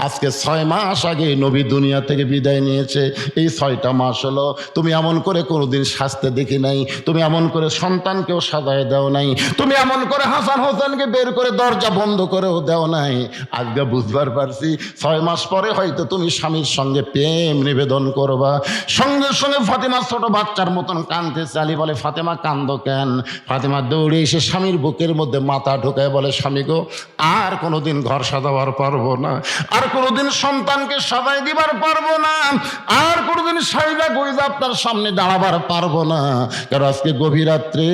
আজকে 6 মাস আগে নবী দুনিয়া থেকে বিদায় নিয়েছে। এই 6টা মাস হলো তুমি এমন করে কোনোদিন সাজতে দেখি নাই, তুমি এমন করে সন্তানকেও সাজায় দাও নাই, তুমি এমন করে হাসান হোসেনকে বের করে দরজা বন্ধ করেও দাও নাই। আজকে বুঝবার পারছি 6 মাস পরে হয়তো তুমি স্বামীর সঙ্গে প্রেম নিবেদন করবা। সঙ্গে সঙ্গে ফাতেমা ছোট বাচ্চার মতন কাঁদতেছে। আলী বলে, ফাতেমা কান্দো কেন? ফাতেমা দৌড়ে এসে স্বামীর বুকের মধ্যে মাথা ঢোকায় বলে, স্বামী গো, আর কোনোদিন ঘর সাজাবার পারবো না, আর কোনোদিন সন্তানকে সাজাই দিবার পারবো না, আর কোনোদিন সাইজা গইজা আপনার সামনে দাঁড়াবার পারবো না। কারণ আজকে গভীর রাত্রে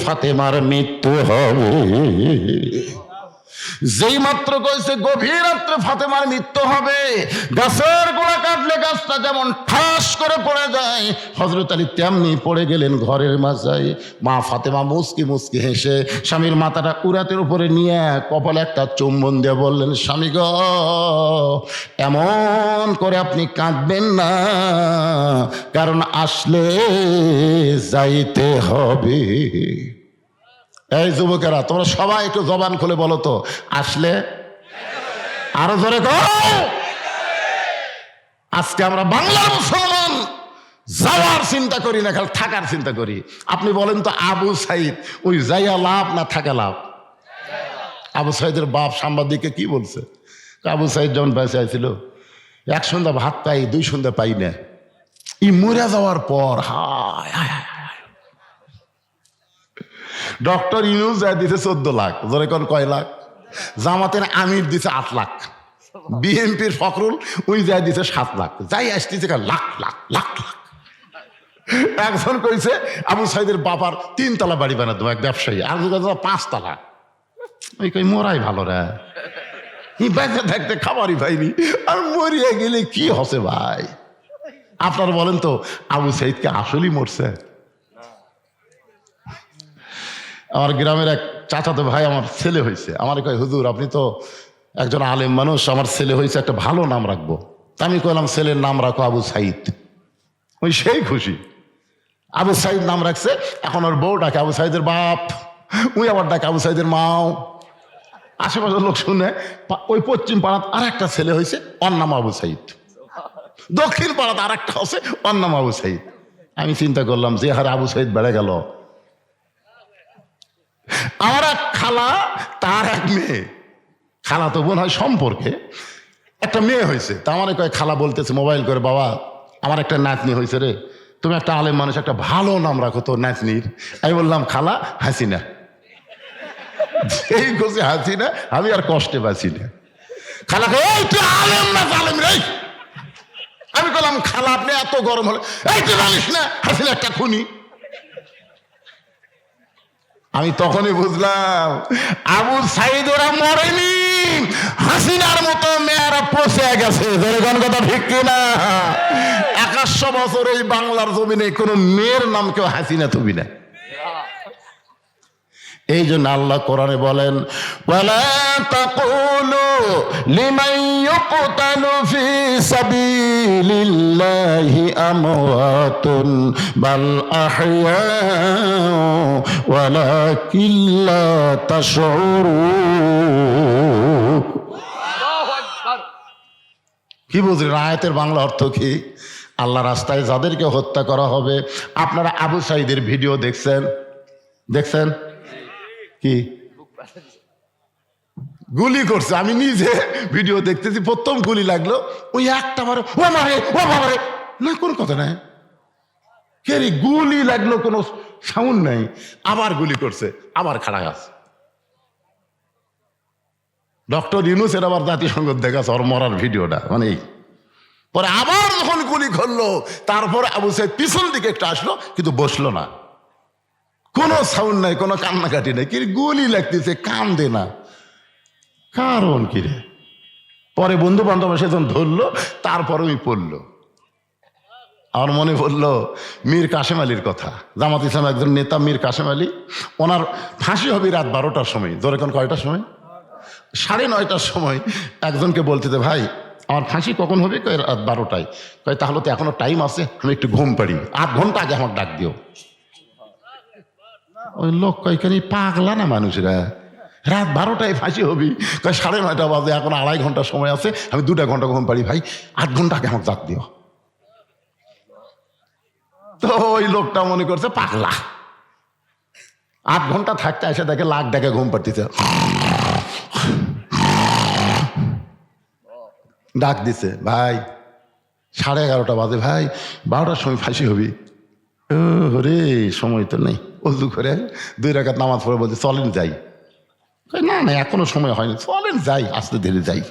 ফাতেমার মৃত্যু হবে। যেই মাত্র কইছে গভীর রাত্রে ফাতেমার মৃত্যু হবে, গাছের গোড়া কাটলে গাছটা যেমন ঠাস করে পড়ে যায়, হযরত আলী তেমনি পড়ে গেলেন ঘরের মাঝায়। মা ফাতেমা মুচকি মুচকি হেসে স্বামীর মাথাটা উরাতের উপরে নিয়ে কপালে একটা চুম্বন দিয়ে বললেন, স্বামী গো, এমন করে আপনি কাঁদবেন না, কারণ আসলে যাইতে হবে। এই যুবকেরা, তোমরা সবাই একটু জবান খুলে বলো তো, আসলে? আরো জোরে কও। আজকে আমরা বাংলার মুসলমান যাওয়ার চিন্তা করি না, খালি থাকার চিন্তা করি। আপনি বলেন তো, আবু সাইদ ওই যাইয়া লাভ না থাকা লাভ? আবু সাইদের বাপ সাংবাদিককে কি বলছে? আবু সাইদ যখন বেঁচে আইছিল, 1 সন্ধ্যা ভাত পাই, 2 সন্ধ্যা পাই না। ই মরে যাওয়ার পর হায় হায় হায়, ডক্টর ইউনূস যা দিছে 14 লাখ। ধরে কোন কয় লাখ? জামাতের আমির দিছে 8 লাখ, বিএনপির ফখরুল ওই যা দিছে 7 লাখ, যাই আসতেছে লাখ লাখ লাখ লাখ। একজন কইছে আবু সাইদের বাবার 3 তলা বাড়ি বানাতো এক ব্যবসায়ী, আর 5 তলা। ওই কই মোরাই ভালো রে, বেঁচে থাকতে খাবারই পাইনি, আর মরিয়া গেলে কি হসে ভাই? আপনারা বলেন তো, আবু সাইদকে আসলেই মরছে? আমার গ্রামের এক চাচাতো ভাই, আমার ছেলে হয়েছে, আমার কয়, হুজুর আপনি তো একজন আলেম মানুষ, আমার ছেলে হয়েছে, একটা ভালো নাম রাখবো। তা আমি কইলাম, ছেলের নাম রাখো আবু সাইদ। ওই সেই খুশি, আবু সাইদ নাম রাখছে। এখন ওর বউ ডাকে আবু সাইদের বাপ, ওই আবার ডাকে আবু সাইদের মাও। আশেপাশের লোক শুনে, ওই পশ্চিম পাড়াত আর একটা ছেলে হয়েছে, ওর নাম আবু সাইদ। দক্ষিণ পাড়াত আর একটা হচ্ছে, ওর নাম আবু সাইদ। আমি চিন্তা করলাম, যে হারে আবু সাইদ বেড়ে গেল। আমার এক খালা, তার এক মেয়ে, খালা তো বোন হয় সম্পর্কে, একটা মেয়ে হয়েছে। তা আমার কয়, খালা বলতেছে মোবাইল করে, বাবা আমার একটা নাতনি হয়েছে রে, তুমি একটা আলেম মানুষ, একটা ভালো নাম রাখো তো নাতনির। আমি বললাম, খালা হাসিনা। এই করছে হাসিনা, আমি আর কষ্টে বাঁচি না। খালাকে, এই তুই আলেম না জালেম রে? আমি বললাম, খালা আপনি এত গরম হলে, এই তুই জানিস না হাসিনা একটা খুনি? আমি তখনই বুঝলাম, আবু সাইদ ওরা মরেনি, হাসিনার মতো মেয়েরা পচে গেছে। কোন কথা ঠিক কিনা? 100 বছর এই বাংলার জমিনে কোনো মেয়ের নাম কেউ হাসিনা থবি না। এই জন্য আল্লাহ কোরআনে বলেন, ওয়ালা তাকুলু লিমান ইউকতালু ফি সাবিলিল্লাহি আমওয়াতুন বাল আহইয়া ওয়ালাকিন লা তাশউরুন। কি বুঝলেন আয়াতের বাংলা অর্থ কি? আল্লাহ রাস্তায় যাদেরকে হত্যা করা হবে, আপনারা আবু সাইদের ভিডিও দেখছেন? দেখছেন কি গুলি করছে? আমি নিজে ভিডিও দেখতেছি, প্রথম গুলি লাগলো, ওই একটা বারে ও মারে ও বাবারে, না কোন কথা নাই, কে রে গুলি লাগলো, কোনো সাউন্ড নাই, আবার গুলি করছে, আবার খাড়া গাছ। ডক্টর ইউনূসের আবার জাতিসংঘ দেখাচ্ছে ওর মরার ভিডিওটা, মানে পরে আবার যখন গুলি করলো, তারপরে আবু সাইদ পিছন দিকে একটু আসলো, কিন্তু বসলো না, কোনো সাউন্ড নাই, কোনো কান্নাকাটি নাই, কি গুলি লাগতেছে, কান্দে না, কারণ কি রে? পরে বন্ধু বান্ধব সেজন ধরলো, তারপরে ওই পড়লো। আমার মনে পড়লো মীর কাশেম আলীর কথা। জামাত ইসলাম একজন নেতা মীর কাশেম আলী, ওনার ফাঁসি হবে রাত 12টার সময়। ধরে কোন কয়টার সময়? 9:30টার সময় একজনকে বলতে ভাই আমার ফাঁসি কখন হবে? কয় রাত 12টায়। কয় তাহলে তো এখনো টাইম আছে, আমি একটু ঘুম পাড়ি, 8 ঘন্টা আগে আমার ডাক দিও। ওই লোক কয়খানি পাগলা না মানুষরা, রাত 12টায় ফাঁসি হবি, কয় 9:30 বাজে, এখন 2.5 ঘন্টা সময় আছে, আমি 2 ঘন্টা ঘুম পাড়ি, ভাই 8 ঘন্টা আগে আমার ডাক দিও। তো ওই লোকটা মনে করছে পাগলা, 8 ঘন্টা থাকতে এসে দেখে লাখ টাকা ঘুম পাড়তেছে, ডাক দিছে ভাই 11:30 বাজে, ভাই 12টার সময় ফাঁসি হবি। রে সময় তো নেই। অজু করে 2 রাকাত নামাজ পড়ে বলছে চলেন যাই। না না এখনো সময় হয়নি, চলেন যাই, আস্তে ধীরে যাই।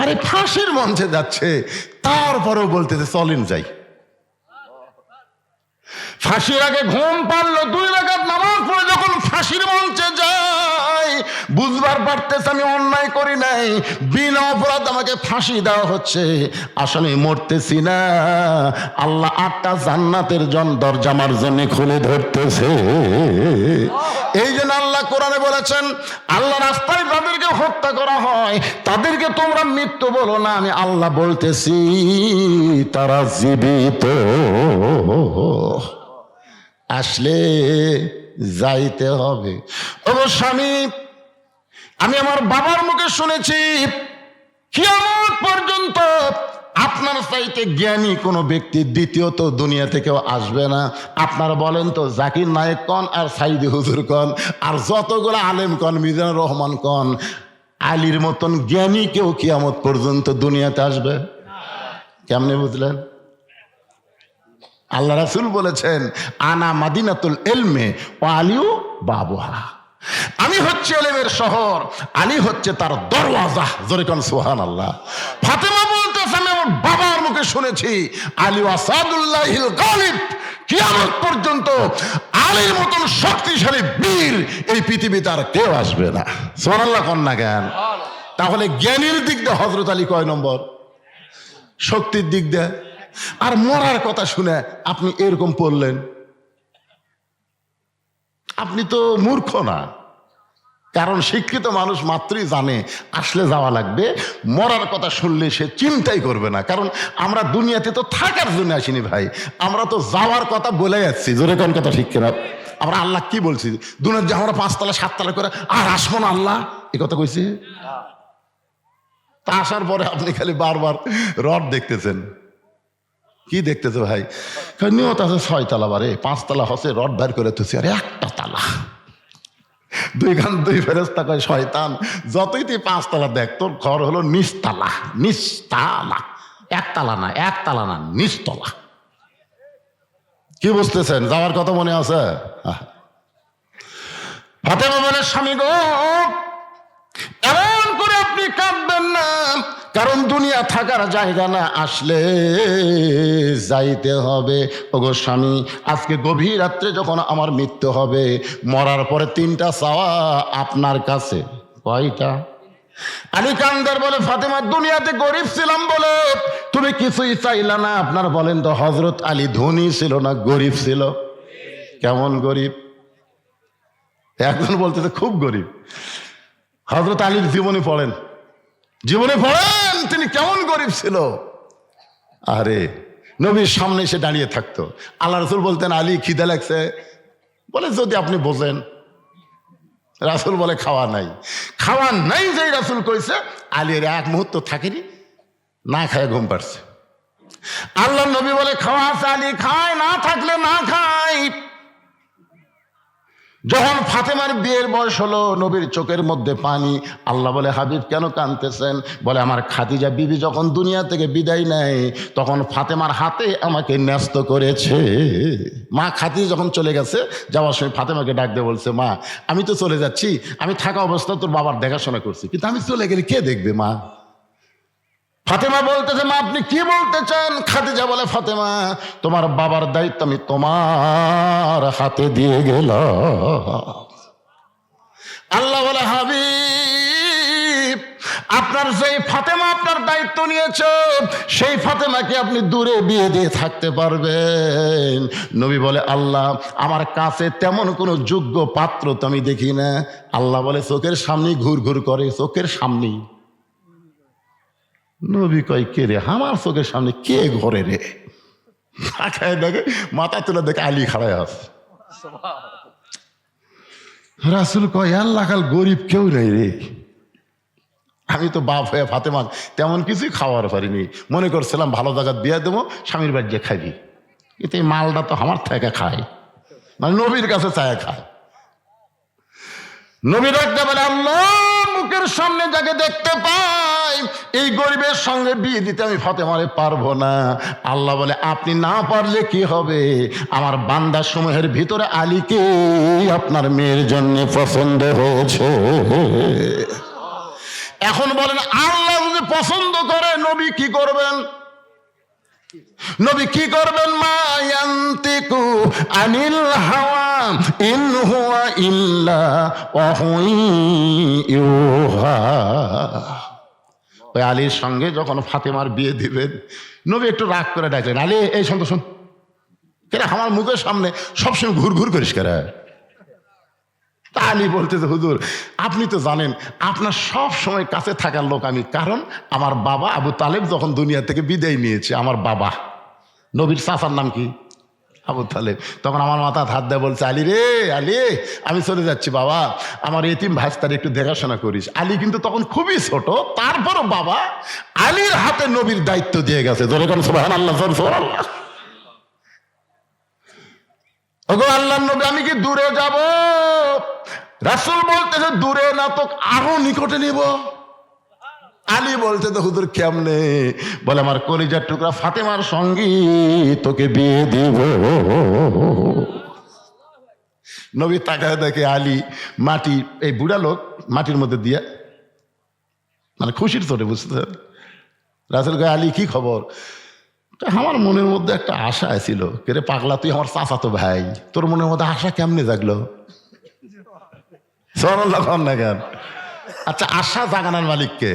আরে ফাঁসির মঞ্চে যাচ্ছে, তারপরেও বলতেছে চলেন যাই। ফাঁসির আগে ঘুম পারলো, 2 রাকাত নামাজ পড়ে যখন ফাঁসির মঞ্চে যায়, বুঝবার পারতেছে আমি অন্যায় করি নাই, বিনা অপরাধ আমাকে ফাঁসি দেওয়া হচ্ছে, আসলে মরতেছি না, আল্লাহ 8টা জান্নাতের দরজা আমার জন্য খুলে ধরতেছে। এই জন্য আল্লাহ কোরআনে বলেছেন, আল্লাহ রাস্তায় যাদেরকে হত্যা করা হয় তাদেরকে তোমরা মৃত্যু বলো না, আমি আল্লাহ বলতেছি তারা জীবিত। আসলে যাইতে হবে। ও স্বামী, আমি আমার বাবার মুখে শুনেছি কিয়ামত পর্যন্ত আপনার চাইতে জ্ঞানী কোনো ব্যক্তি দ্বিতীয়ত দুনিয়াতে কেউ আসবে না। আপনারা বলেন তো, জাকির নায়েক কন আর সাইদি হুজুর কন আর যতগুলো আলেম কন, মিজানুর রহমান কন, আলীর মতন জ্ঞানী কেউ কিয়ামত পর্যন্ত দুনিয়াতে আসবে? কেমনে বুঝলেন? আল্লাহ রাসূল বলেছেন, আনা মাদিনাতুল ইলমে ওয়া আলিউ বাবুহা, আমি হচ্ছে ইলমের শহর, আলী হচ্ছে তার দরওয়াজা। জোরে কোন সুবহানাল্লাহ। ফাতেমা বলতেছে, আমি আমার বাবার মুখে শুনেছি আলী আসাদুল্লাহিল গালিব, কিয়ামত পর্যন্ত আলীর মতন শক্তিশালী বীর এই পৃথিবীতে আর কেউ আসবে না। সুবহানাল্লাহ কোন না কেন? তাহলে জ্ঞানীর দিক দিয়ে হযরত আলী কয় নম্বর? শক্তির দিক দিয়ে। আর মরার কথা শুনে আপনি এরকম পড়লেন, আপনি তো মূর্খ না। কারণ শিক্ষিত মানুষ মাত্রই জানে আসলে যাওয়া লাগবে, মরার কথা শুনলে সে চিন্তাই করবে না। কারণ আমরা দুনিয়াতে তো থাকার জন্য আসিনি ভাই, আমরা তো যাওয়ার কথা বলে যাচ্ছি। জোরে কোন কথা ঠিক কিনা? আমরা আল্লাহ কি বলছি, দুনিয়ার যে আমরা 5 তলা 7 তলা করে আর আসবো না, আল্লাহ এ কথা কইছি। তা আসার পরে আপনি খালি বারবার রড দেখতেছেন। কি দেখতেছে ভাই? নিয়ত আছে 6 তলা, বারে 5 তলা হচ্ছে, রড বের করে তুছি আরে 1টা তালা। 2 ফেরেশতা কয় শয়তান, যতই তুই 5 তলা দেখ, তোর ঘর হলো নিচতলা। নিচতলা, 1 তলা না, 1 তলা না, নিচতলা। কি বুঝতেছেন? যাওয়ার কথা মনে আছে? ফাতেমা বলে, স্বামী গো, এমন করে আপনি কাঁদবেন না, কারণ দুনিয়া থাকার জায়গা না, আসলে যাইতে হবে। ওগো স্বামী, আজকে গভীর রাত্রে যখন আমার মৃত্যু হবে, মরার পরে 3টা চাওয়া আপনার কাছে। কয়টা? আলী কান্দার বলে, ফাতেমা দুনিয়াতে গরিব ছিলাম বলে তুমি কিছুই চাইলা না। আপনার বলেন তো, হযরত আলী ধনী ছিল না গরিব ছিল? কেমন গরিব? একজন বলতেছে খুব গরিব। হযরত আলীর জীবনে পড়েন, জীবনে পড়েন তিনি কেমন গরিব ছিল। আরে নবীর সামনে এসে দাঁড়িয়ে থাকতো, আল্লাহ রাসূল বলতেন, আলী খিদে লাগছে, বলে যদি আপনি বোঝেন। রাসূল বলে খাওয়া নাই। খাওয়া নাই যেই রাসূল কইছে, আলীর 1 মুহূর্ত থাকেনি, না খায় ঘুম পাড়ছে। আল্লাহ নবী বলে খাওয়া আছে, আলী খায়, না থাকলে না খায়। যখন ফাতেমার বিয়ের বয়স হলো, নবীর চোখের মধ্যে পানি। আল্লাহ বলে, হাবিব কেন কাঁদতেছেন? বলে, আমার খাদিজা বিবি যখন দুনিয়া থেকে বিদায় নেয়, তখন ফাতেমার হাতে আমাকে ন্যস্ত করেছে। মা খাদিজা যখন চলে গেছে, যাওয়ার সময় ফাতেমাকে ডাক দিয়ে বলছে, মা আমি তো চলে যাচ্ছি, আমি থাকা অবস্থা তোর বাবার দেখাশোনা করছি, কিন্তু আমি চলে গেলে কে দেখবে মা? ফাতেমা বলতেছে, মা আপনি কি বলতে চান? খাদিজা বলে, ফাতেমা তোমার বাবার দায়িত্ব আমি তোমার হাতে দিয়ে গেলাম। আল্লাহ বলে, হাবিব আপনার যেই ফাতেমা আপনার দায়িত্ব নিয়েছে সেই ফাতেমাকে আপনি দূরে বিয়ে দিয়ে থাকতে পারবেন? নবী বলে, আল্লাহ আমার কাছে তেমন কোনো যোগ্য পাত্র তো আমি দেখি না। আল্লাহ বলে, চোখের সামনেই ঘুর ঘুর করে, চোখের সামনেই। নবী কয়, কে রে আমার চোখের সামনে কে ঘরে রে? তাকায় দেখে, মাথা তুলে দেখে আলী খাড়ায় আছে। রাসূল কয়, আল্লাহ কাল গরিব কেউ নেই রে। আমি তো বাপ হয়ে ফাতেমা তেমন কিছুই খাওয়ার পারিনি, মনে করছিলাম ভালো জায়গা দিয়ে দেবো, স্বামীর বাড়িতে খাবি, কিন্তু এই মালটা তো আমার থেকে খায়, মানে নবীর কাছে চায় খায়। নবীর একটা বলে, আল্লাহ মুখের সামনে যাকে দেখতে পাই এই গরিবের সঙ্গে বিয়ে দিতে আমি ফাতেমারে পারবো না। আল্লাহ বলে, আপনি না পারলে কি হবে, আমার বান্দা সমূহের ভিতরে আলীকে আপনার মেয়ের জন্য পছন্দ হয়েছে। এখন বলেন, আল্লাহ যদি পছন্দ করে নবী কি করবেন? নবী কি করবেন? মা ইয়ান্তিকু আনিল হাওয়া ইন হুয়া ইল্লা ওয়াহয়ুন ইউহা। ওই আলীর সঙ্গে যখন ফাতেমার বিয়ে দিবেন, নবী একটু রাগ করে ডাকলেন, আলী এই শোন তো শোন, কেন আমার মুখের সামনে সবসময় ঘুর ঘুর করিস কেন? তা আলী বলতেছে, হুজুর আপনি তো জানেন আপনার সব সময় কাছে থাকার লোক আমি, কারণ আমার বাবা আবু তালেব যখন দুনিয়া থেকে বিদায় নিয়েছে, আমার বাবা নবীর চাচার নাম কি? আবু তালেব। তখন আমার মাথা হাত দেয়, বলছে, আলী রে আলী আমি চলে যাচ্ছি বাবা, আমার এতিম ভাস্তার একটু দেখাশোনা করিস। আলী কিন্তু তখন খুবই ছোট, তারপরও বাবা আলীর হাতে নবীর দায়িত্ব দিয়ে গেছে। ধরে কোন সুবহানাল্লাহ, সুবহানাল্লাহ। ওগো আল্লাহর নবী আমি কি দূরে যাব? রাসূল বলতেছে, দূরে না তো আরো নিকটে নিব। আলী বলতে, তো হুজুর কেমনে? বলে, আমার কলিজার টুকরা ফাতেমার সঙ্গে তোকে বিয়ে দিব। নবী তাকায় দেখে আলী মাটি, এই বুড়া লোক মাটির মধ্যে দিয়া, মানে খুশির চোটে, বুঝতে। রাসূল কয়, আলী কি খবর? আমার মনের মধ্যে একটা আশা ছিল। কে পাগলা, তুই আমার চাচাতো ভাই, তোর মনের মধ্যে আশা কেমনে জাগলো? না কেন? আচ্ছা, আশা জাগানোর মালিককে?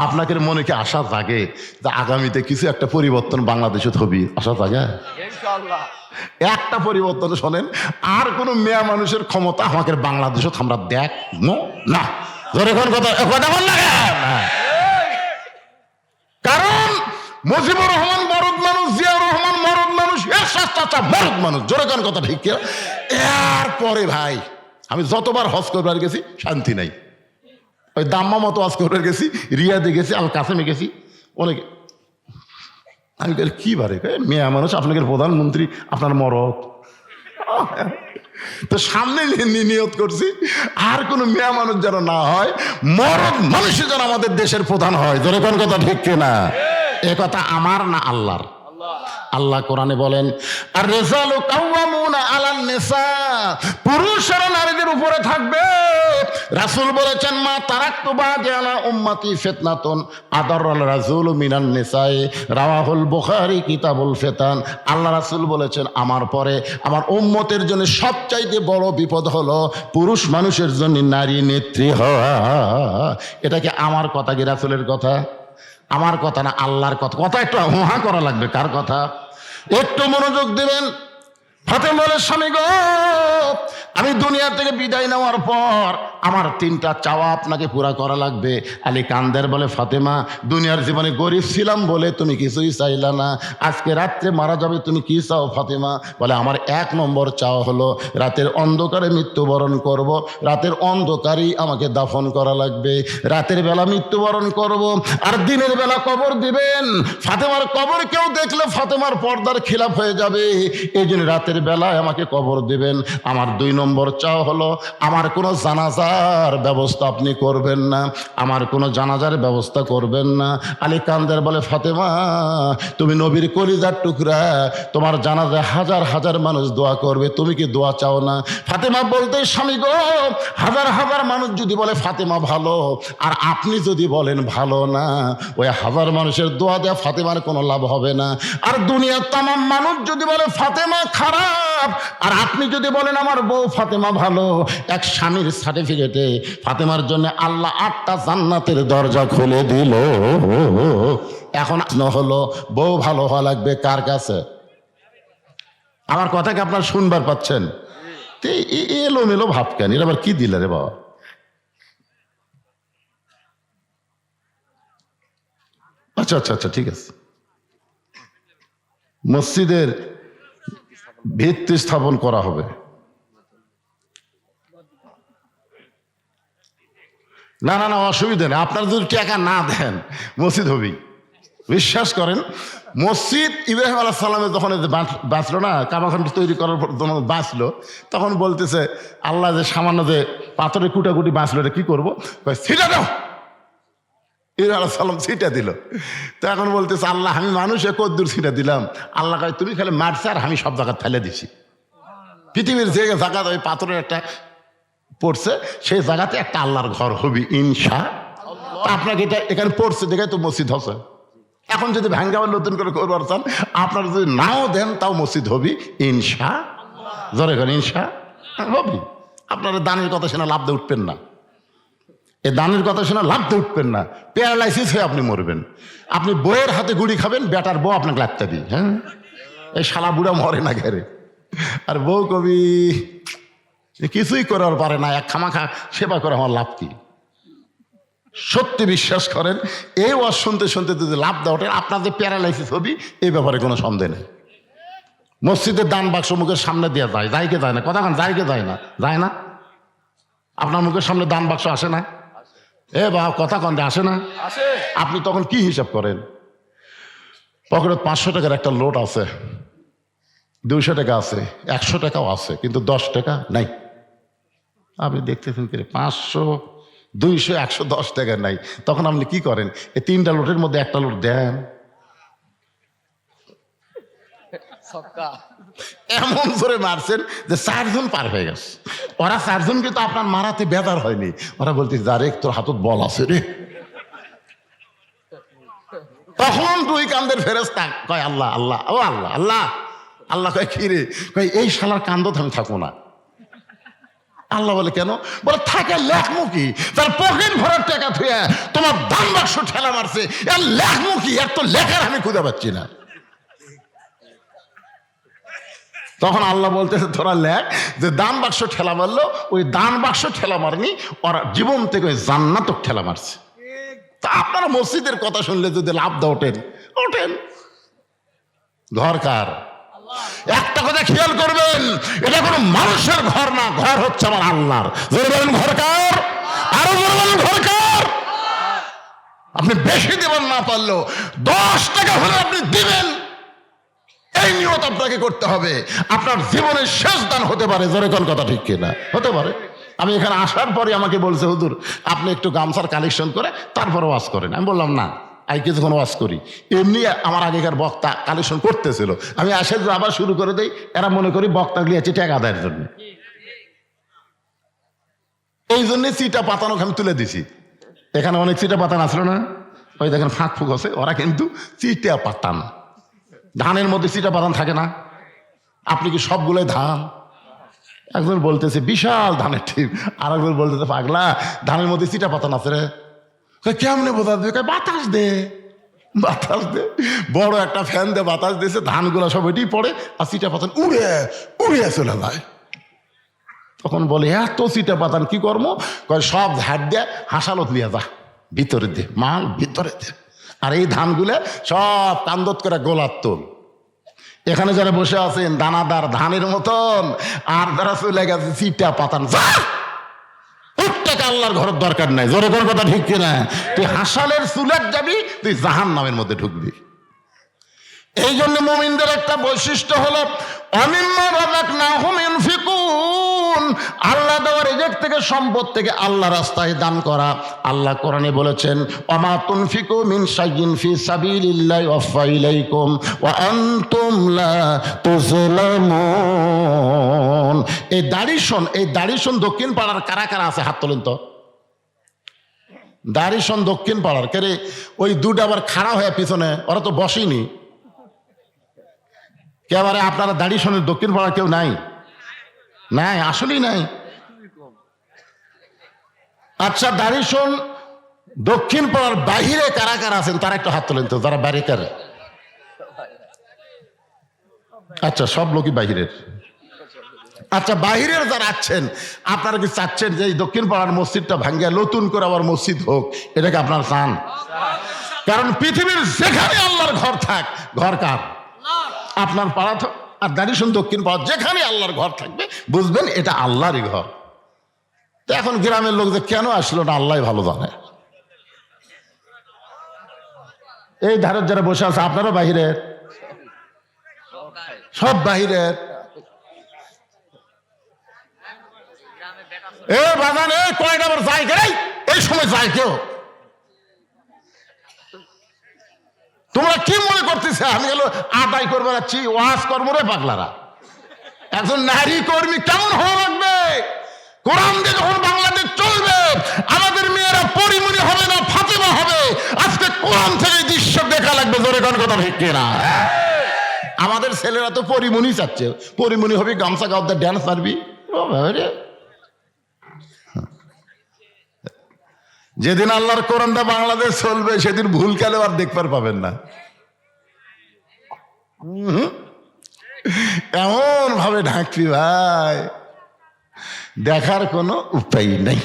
আপনাকে মনে কি আশা জাগে যে আগামীতে কিছু একটা পরিবর্তন বাংলাদেশে হবে? আশা জাগে একটা পরিবর্তন। শোনেন, আর কোন মেয়া মানুষের ক্ষমতা আমাকে বাংলাদেশে আমরা দেখ না। কথা বল না, কারণ মুজিবুর রহমান মরদ মানুষ, জিয়াউর রহমান মরদ মানুষ, এরশাদ চাচা মরদ মানুষ। জোরে কোন কথা ঠিক? এরপরে ভাই আমি যতবার হজ করবার গেছি শান্তি নাই। ওই দাম্মা মতো হজ করবার গেছি, রিয়াদে গেছি, আল কাসেমে গেছি, অনেকে। আমি কি বারে মেয়া মানুষ, আপনাকে প্রধানমন্ত্রী, আপনার মরদ। তো সামনে নিয়ত করছি আর কোন মেয়া মানুষ যেন না হয়, মরদ মানুষ যেন আমাদের দেশের প্রধান হয়। জোরে কোন কথা ঠিক কিনা? এ কথা আমার না আল্লাহর। আল্লাহ কোরআনে বলেন, আর রিজালু কাওয়ামুনা আলান নিসা, পুরুষেরা নারীদের উপরে থাকবে। রাসূল বলেছেন, মা তারাকতু বাদি আলা উম্মতি ফিতনাতুন আদাররাল রাসূলু মিনান নিসাই, রাওয়াহুল বুখারী কিতাবুল ফিতান। আল্লাহ রাসূল বলেছেন, আমার পরে আমার উম্মতের জন্য সবচাইতে বড় বিপদ হলো পুরুষ মানুষের জন্য নারী নেত্রী হওয়া। এটা কি আমার কথা কি রাসূলের কথা? আমার কথা না, আল্লাহর কথা। কথা একটু হুহা করা লাগবে। কার কথা? একটু মনোযোগ দিবেন। ফাতেমা বলে, স্বামী গো, আমি দুনিয়া থেকে বিদায় নেওয়ার পর আমার 3টা চাওয়া আপনাকে পুরা করা লাগবে। আলী কান্দের বলে, ফাতেমা দুনিয়ার জীবনে গরিব ছিলাম বলে তুমি কিছুই চাইলা না, আজকে রাত্রে মারা যাবে, তুমি কি চাও ফাতেমা? বলে, আমার 1 নম্বর চাওয়া হলো রাতের অন্ধকারে মৃত্যুবরণ করব, রাতের অন্ধকারেই আমাকে দাফন করা লাগবে, রাতের বেলা মৃত্যুবরণ করব, আর দিনের বেলা কবর দিবেন। ফাতেমার কবর কেউ দেখলে ফাতেমার পর্দার খিলাফ হয়ে যাবে, এই জন্য রাতের বেলায় আমাকে কবর দিবেন। আমার 2 নম্বর চাওয়া হলো আমার কোনো জানাজার ব্যবস্থা আপনি করবেন না, আমার কোনো জানাজার ব্যবস্থা করবেন না। আলী কান্দের বলে, ফাতেমা তুমি নবীর কলিজার টুকরা, তোমার জানাজায় হাজার হাজার মানুষ দোয়া করবে, তুমি কি দোয়া চাও না? ফাতেমা বলতে, স্বামী গো, হাজার হাজার মানুষ যদি বলে ফাতেমা ভালো, আর আপনি যদি বলেন ভালো না, ওই হাজার মানুষের দোয়া দেওয়া ফাতেমার কোনো লাভ হবে না। আর দুনিয়ার তামাম মানুষ যদি বলে ফাতেমা খারাপ, খারাপ। আর আপনি যদি বলেন আমার বউ ফাতেমা ভালো, এক স্বামীর সার্টিফিকেটে ফাতেমার জন্য আল্লাহ 8টা জান্নাতের দরজা খুলে দিল। এখন হলো বউ ভালো হওয়া লাগবে কার কাছে? আমার কথা কি আপনার শুনবার পাচ্ছেন? এলোমেলো ভাব কেন? এর আবার কি দিলে রে বাবা? আচ্ছা আচ্ছা আচ্ছা, ঠিক আছে। মসজিদের ভিত্তি স্থাপন করা হবে। না না না, অসুবিধা নেই। আপনারা যদি টাকা না দেন মসজিদ হবেই, বিশ্বাস করেন। মসজিদ ইব্রাহিম আলাইহিস সালামের যখন বাঁচলো না, কাবাখানটা তৈরি করার পর যখন বাঁচলো, তখন বলতেছে আল্লাহ যে সামান্য যে পাথরের কুটাকুটি বাঁচলো, এটা কি করবো? ছিটা দাও। ইব্রাহিম আলাইহিস সালাম ছিটা দিল। তো এখন বলতেছে আল্লাহ আমি মানুষে কদ্দুর ছিটা দিলাম। আল্লাহ কয় তুমি খালি মারছে আর আমি সব জায়গা ফেলে দিছি। পৃথিবীর যে জায়গা ওই পাথরের একটা পড়ছে সেই জায়গাতে একটা আল্লাহর ঘর হবি ইনশাআল্লাহ। আপনাকে এটা এখানে পড়ছে দেখে তো মসজিদ হচ্ছে। এখন যদি ভাঙ্গা নতুন করে করবার চান, আপনারা যদি নাও দেন তাও মসজিদ হবি ইনশাআল্লাহ। জোরে করেন ইনশাআল্লাহ হবি। আপনারা দানের কথা শুনে লাভ দিয়ে উঠবেন না। এই দানের কথা শুনে লাভ দিয়ে উঠবেন না। প্যারালাইসিস হয়ে আপনি মরবেন। আপনি বইয়ের হাতে গুড়ি খাবেন, বেটার বউ আপনাকে লাগতে দিই। হ্যাঁ, এই শালা বুড়া মরে না ঘেরে। আর বউ কবি কিছুই করার পারে না, এক খামাখা সেবা করে আমার লাভ কি? সত্যি বিশ্বাস করেন, এই ওয়াজ শুনতে শুনতে যদি লাভ দেওয়া আপনার যে প্যারালাইসিস হবি এই ব্যাপারে কোনো সন্দেহ নেই। মসজিদের দান বাক্স মুখের সামনে দেওয়া যায়, যাইকে যায় না? কথা কান যাইকে যায় না? যায় না? আপনার মুখের সামনে দান বাক্স আসে না? এ বা কথা কন্দে আসে না? আপনি তখন কি হিসাব করেন? পকেটে 500 টাকার একটা লোট আছে, 200 টাকা আছে, 100 টাকাও আছে, কিন্তু 10 টাকা নাই। আপনি দেখতেছেন কি 500, 200, 110 টাকা নাই। তখন আপনি কি করেন? এই 3টা লোটের মধ্যে একটা লোট দেন। এমন জোরে মারছেন যে 4 জন পার হয়ে গেছে। ওরা 4 জন কিন্তু আপনার মারাতে বেদার হয়নি। ওরা বলতেছে যারে তোর হাতত বল আছে রে। তখন 2 কান্দের ফেরেশতা কয় আল্লাহ আল্লাহ, ও আল্লাহ আল্লাহ। আল্লাহ কয় কি রে? কয় এই শালার কান্দত আমি থাকবো না। আল্লাহ বলে কেন? বলে থাকে লেখমুখী, তার পকেট ভরার টাকা থুয়ে তোমার দান বাক্স ঠেলা মারছে, এর লেখমুখী, এর তো লেখার আমি খুঁজে পাচ্ছি না। তখন আল্লাহ বলতেছে তোরা লেখ যে দান বাক্স ঠেলা মারলো, ওই দান বাক্স ঠেলা মারেনি, ওরা জীবন থেকে ওই জান্নাতক ঠেলা মারছে। তা আপনারা মসজিদের কথা শুনলে যদি লাভ দা ওঠেন, ওঠেন। ঘর কার? একটা কথা খেয়াল করবেন, এটা কোনো মানুষের ঘর না, ঘর হচ্ছে আমার আল্লাহর। জোরে বলেন ঘর কার? আরো জোরে বলেন ঘর কার? আপনি বেশি দেবেন না পারলেও 10 টাকা হলে আপনি দিবেন, এই নিয়ত আপনাকে করতে হবে। আপনার জীবনের শেষ দান হতে পারে। জোরে কোন কথা ঠিক কিনা? হতে পারে। আমি এখানে আসার পরে আমাকে বলছে হুজুর আপনি একটু গামছার কালেকশন করে তারপরে ওয়াজ করেন। আমি বললাম না, আমি কিছুক্ষণ ওয়াজ করি। এমনি আমার আগেকার বক্তা কালেকশন করতেছিল, আমি আসে আবার শুরু করে দেই। এরা মনে করি বক্তা গিয়েছে টাকা আদায়ের জন্য। এই জন্য চিটা পাতানো আমি তুলে দিছি। এখানে অনেক চিটা পাতান আসলো না, ওই দেখেন ফাঁক ফুক আছে, ওরা কিন্তু চিটা পাতান। ধানের মধ্যে চিটা পাতান থাকে না? আপনি কি সবগুলোই ধান? একজন বলতেছে বিশাল ধানের ঠিক, আর একজন বলতেছে পাগলা ধানের মধ্যে চিটা পাতান আছে রে। কেমনে বোঝা দেবে? বাতাস দে, বাতাস দে। বড় একটা ফ্যান দে, বাতাস দিয়েছে, ধানগুলা সব এটি পড়ে আর চিটা পাতান উড়ে উড়ে চলে যায়। তখন বলে এত চিটা পাতান কি কর্ম? কয় সব ঝাড় দিয়ে হাসালত নিয়ে যা, ভিতরে দে, মাল ভিতরে দে। আর এই ধানগুলো সব কান্দত করে গোলার তোল। এখানে যারা বসে আছেন দানাদার ধানের মতন, আর যারা চলে গেছে চিটা পাতান, যা টাকা আল্লাহর ঘরের দরকার নাই। জোরে কোনো কথা ঠিক কিনা? তুই হাসালের চুলের যাবি, তুই জাহান্নামের মধ্যে ঢুকবি। এই জন্য মুমিনদের একটা বৈশিষ্ট্য হলো আল্লাহ দেওয়া রিজিক থেকে, সম্পদ থেকে আল্লাহ রাস্তায় দান করা। আল্লাহ কোরআনে বলেছেন ওয়ামা তুনফিকু মিন শাইইন ফি সাবিলিল্লাহি ওয়াফা ইলাইকুম ওয়া আনতুম লা তুযলামুন। এই দাড়িশন দক্ষিণ পাড়ার কারা কারা আছে হাত তোলেন তো। দাড়িশন দক্ষিণ পাড়ার কেরে ওই দুটো আবার খাড়া হয়ে পিছনে, ওরা তো বসেনি। একেবারে আপনারা দাড়ি শোনেন দক্ষিণ পাড়া কেউ নাই? নাই, আসলেই নাই। আচ্ছা, দাড়ি শোন দক্ষিণ পাড়ার বাহিরে কারা কারা আছেন তারা একটু হাত তোলেন তো, যারা বাইরে কারে। আচ্ছা, সব লোকই বাহিরের। আচ্ছা, বাহিরের যারা আছেন, আপনারা কি চাচ্ছেন যে এই দক্ষিণ পাড়ার মসজিদটা ভাঙ্গিয়া নতুন করে আবার মসজিদ হোক? এটাকে আপনারা চান? কারণ পৃথিবীর যেখানে আল্লাহর ঘর থাক, ঘর কার? আপনার পাড়া আর দাড়িশন দক্ষিণ পাড়া যেখানে আল্লাহর ঘর থাকবে বুঝবেন এটা আল্লাহরই ঘর। তো এখন গ্রামের লোক যে কেন আসলো না আল্লাহ ভালো জানে। এই ধারের যারা বসে আছে আপনারও বাহিরের, সব বাহিরের। এ বাগান এই কয়টা আবার যায় কে? এই সময় যায় কেউ? তোমরা কি মনে করতেছে আমি গেল আদায় করবো যাচ্ছি? ওয়াজ কর্ম রে পাগলারা। একজন নারী কর্মী কেমন হওয়া লাগবে? কোরআন দিয়ে যখন বাংলাদেশ চলবে, আমাদের মেয়েরা পরিমণি হবে না, ফাতেমা হবে। আজকে কোরআন থেকে দৃশ্য দেখা লাগবে। জোরে কোন কথা ঠিক কিনা? আমাদের ছেলেরা তো পরিমণি চাচ্ছে। পরিমণি হবে গামছা গাওয়ার ড্যান্স পারবি। যেদিন আল্লাহর কোরআনটা বাংলাদেশ চলবে সেদিন ভুল খেলেও আর দেখবার পাবেন না। এমন ভাবে ঢাকবি ভাই, দেখার কোনো উপায় নেই।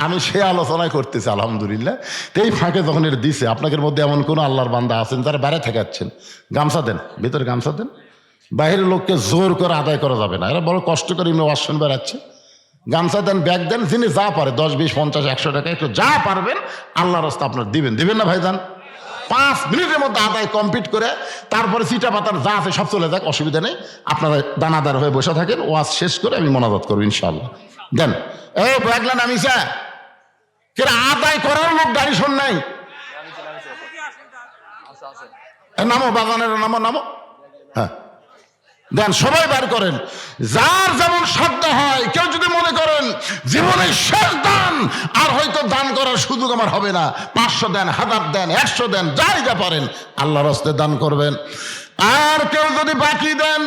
আমি সে আলোচনায় করতেছি আলহামদুলিল্লাহ। তো এই ফাঁকে যখন এটা দিছে, আপনাদের মধ্যে এমন কোনো আল্লাহর বান্দা আছেন যারা বাইরে থাকাচ্ছেন, গামছা দেন, ভিতরে গামছা দেন। বাইরের লোককে জোর করে আদায় করা যাবে না, এরা বড় কষ্ট করে ইনোভেশন বেড়াচ্ছে। গামছা দেন, ব্যাগ দেন, যিনি যা পারে 10, 20, 50, 100 টাকা একটু যা পারবেন আল্লাহর রাস্তা আপনার দিবেন। দিবেন না ভাইজান? 5 মিনিটের মধ্যে আদায় কমপ্লিট করে তারপরে চিটা পাতার যা আছে সব চলে যাক, অসুবিধা নেই। আপনারা দানাদার হয়ে বসে থাকেন, ওয়াজ শেষ করে আমি মোনাজাত করবো ইনশাআল্লাহ। দেন এই ব্যাগলা নামিসা কেন? আদায় করার লোক গাড়ি শোন নাই। নামো বাগানের, নামো নামো। হ্যাঁ দেন, সবাই বার করেন। যার যেমন সাধ্য হয়। কেউ যদি মনে করেন জীবনের শেষ দান আর হয়তো দান করার সুযোগ আমার হবে না, 500 দেন, 1000 দেন, 100 দেন, যাই যা পারেন আল্লাহর রাস্তায় দান করবেন। আর কেউ যদি বাকি দেন,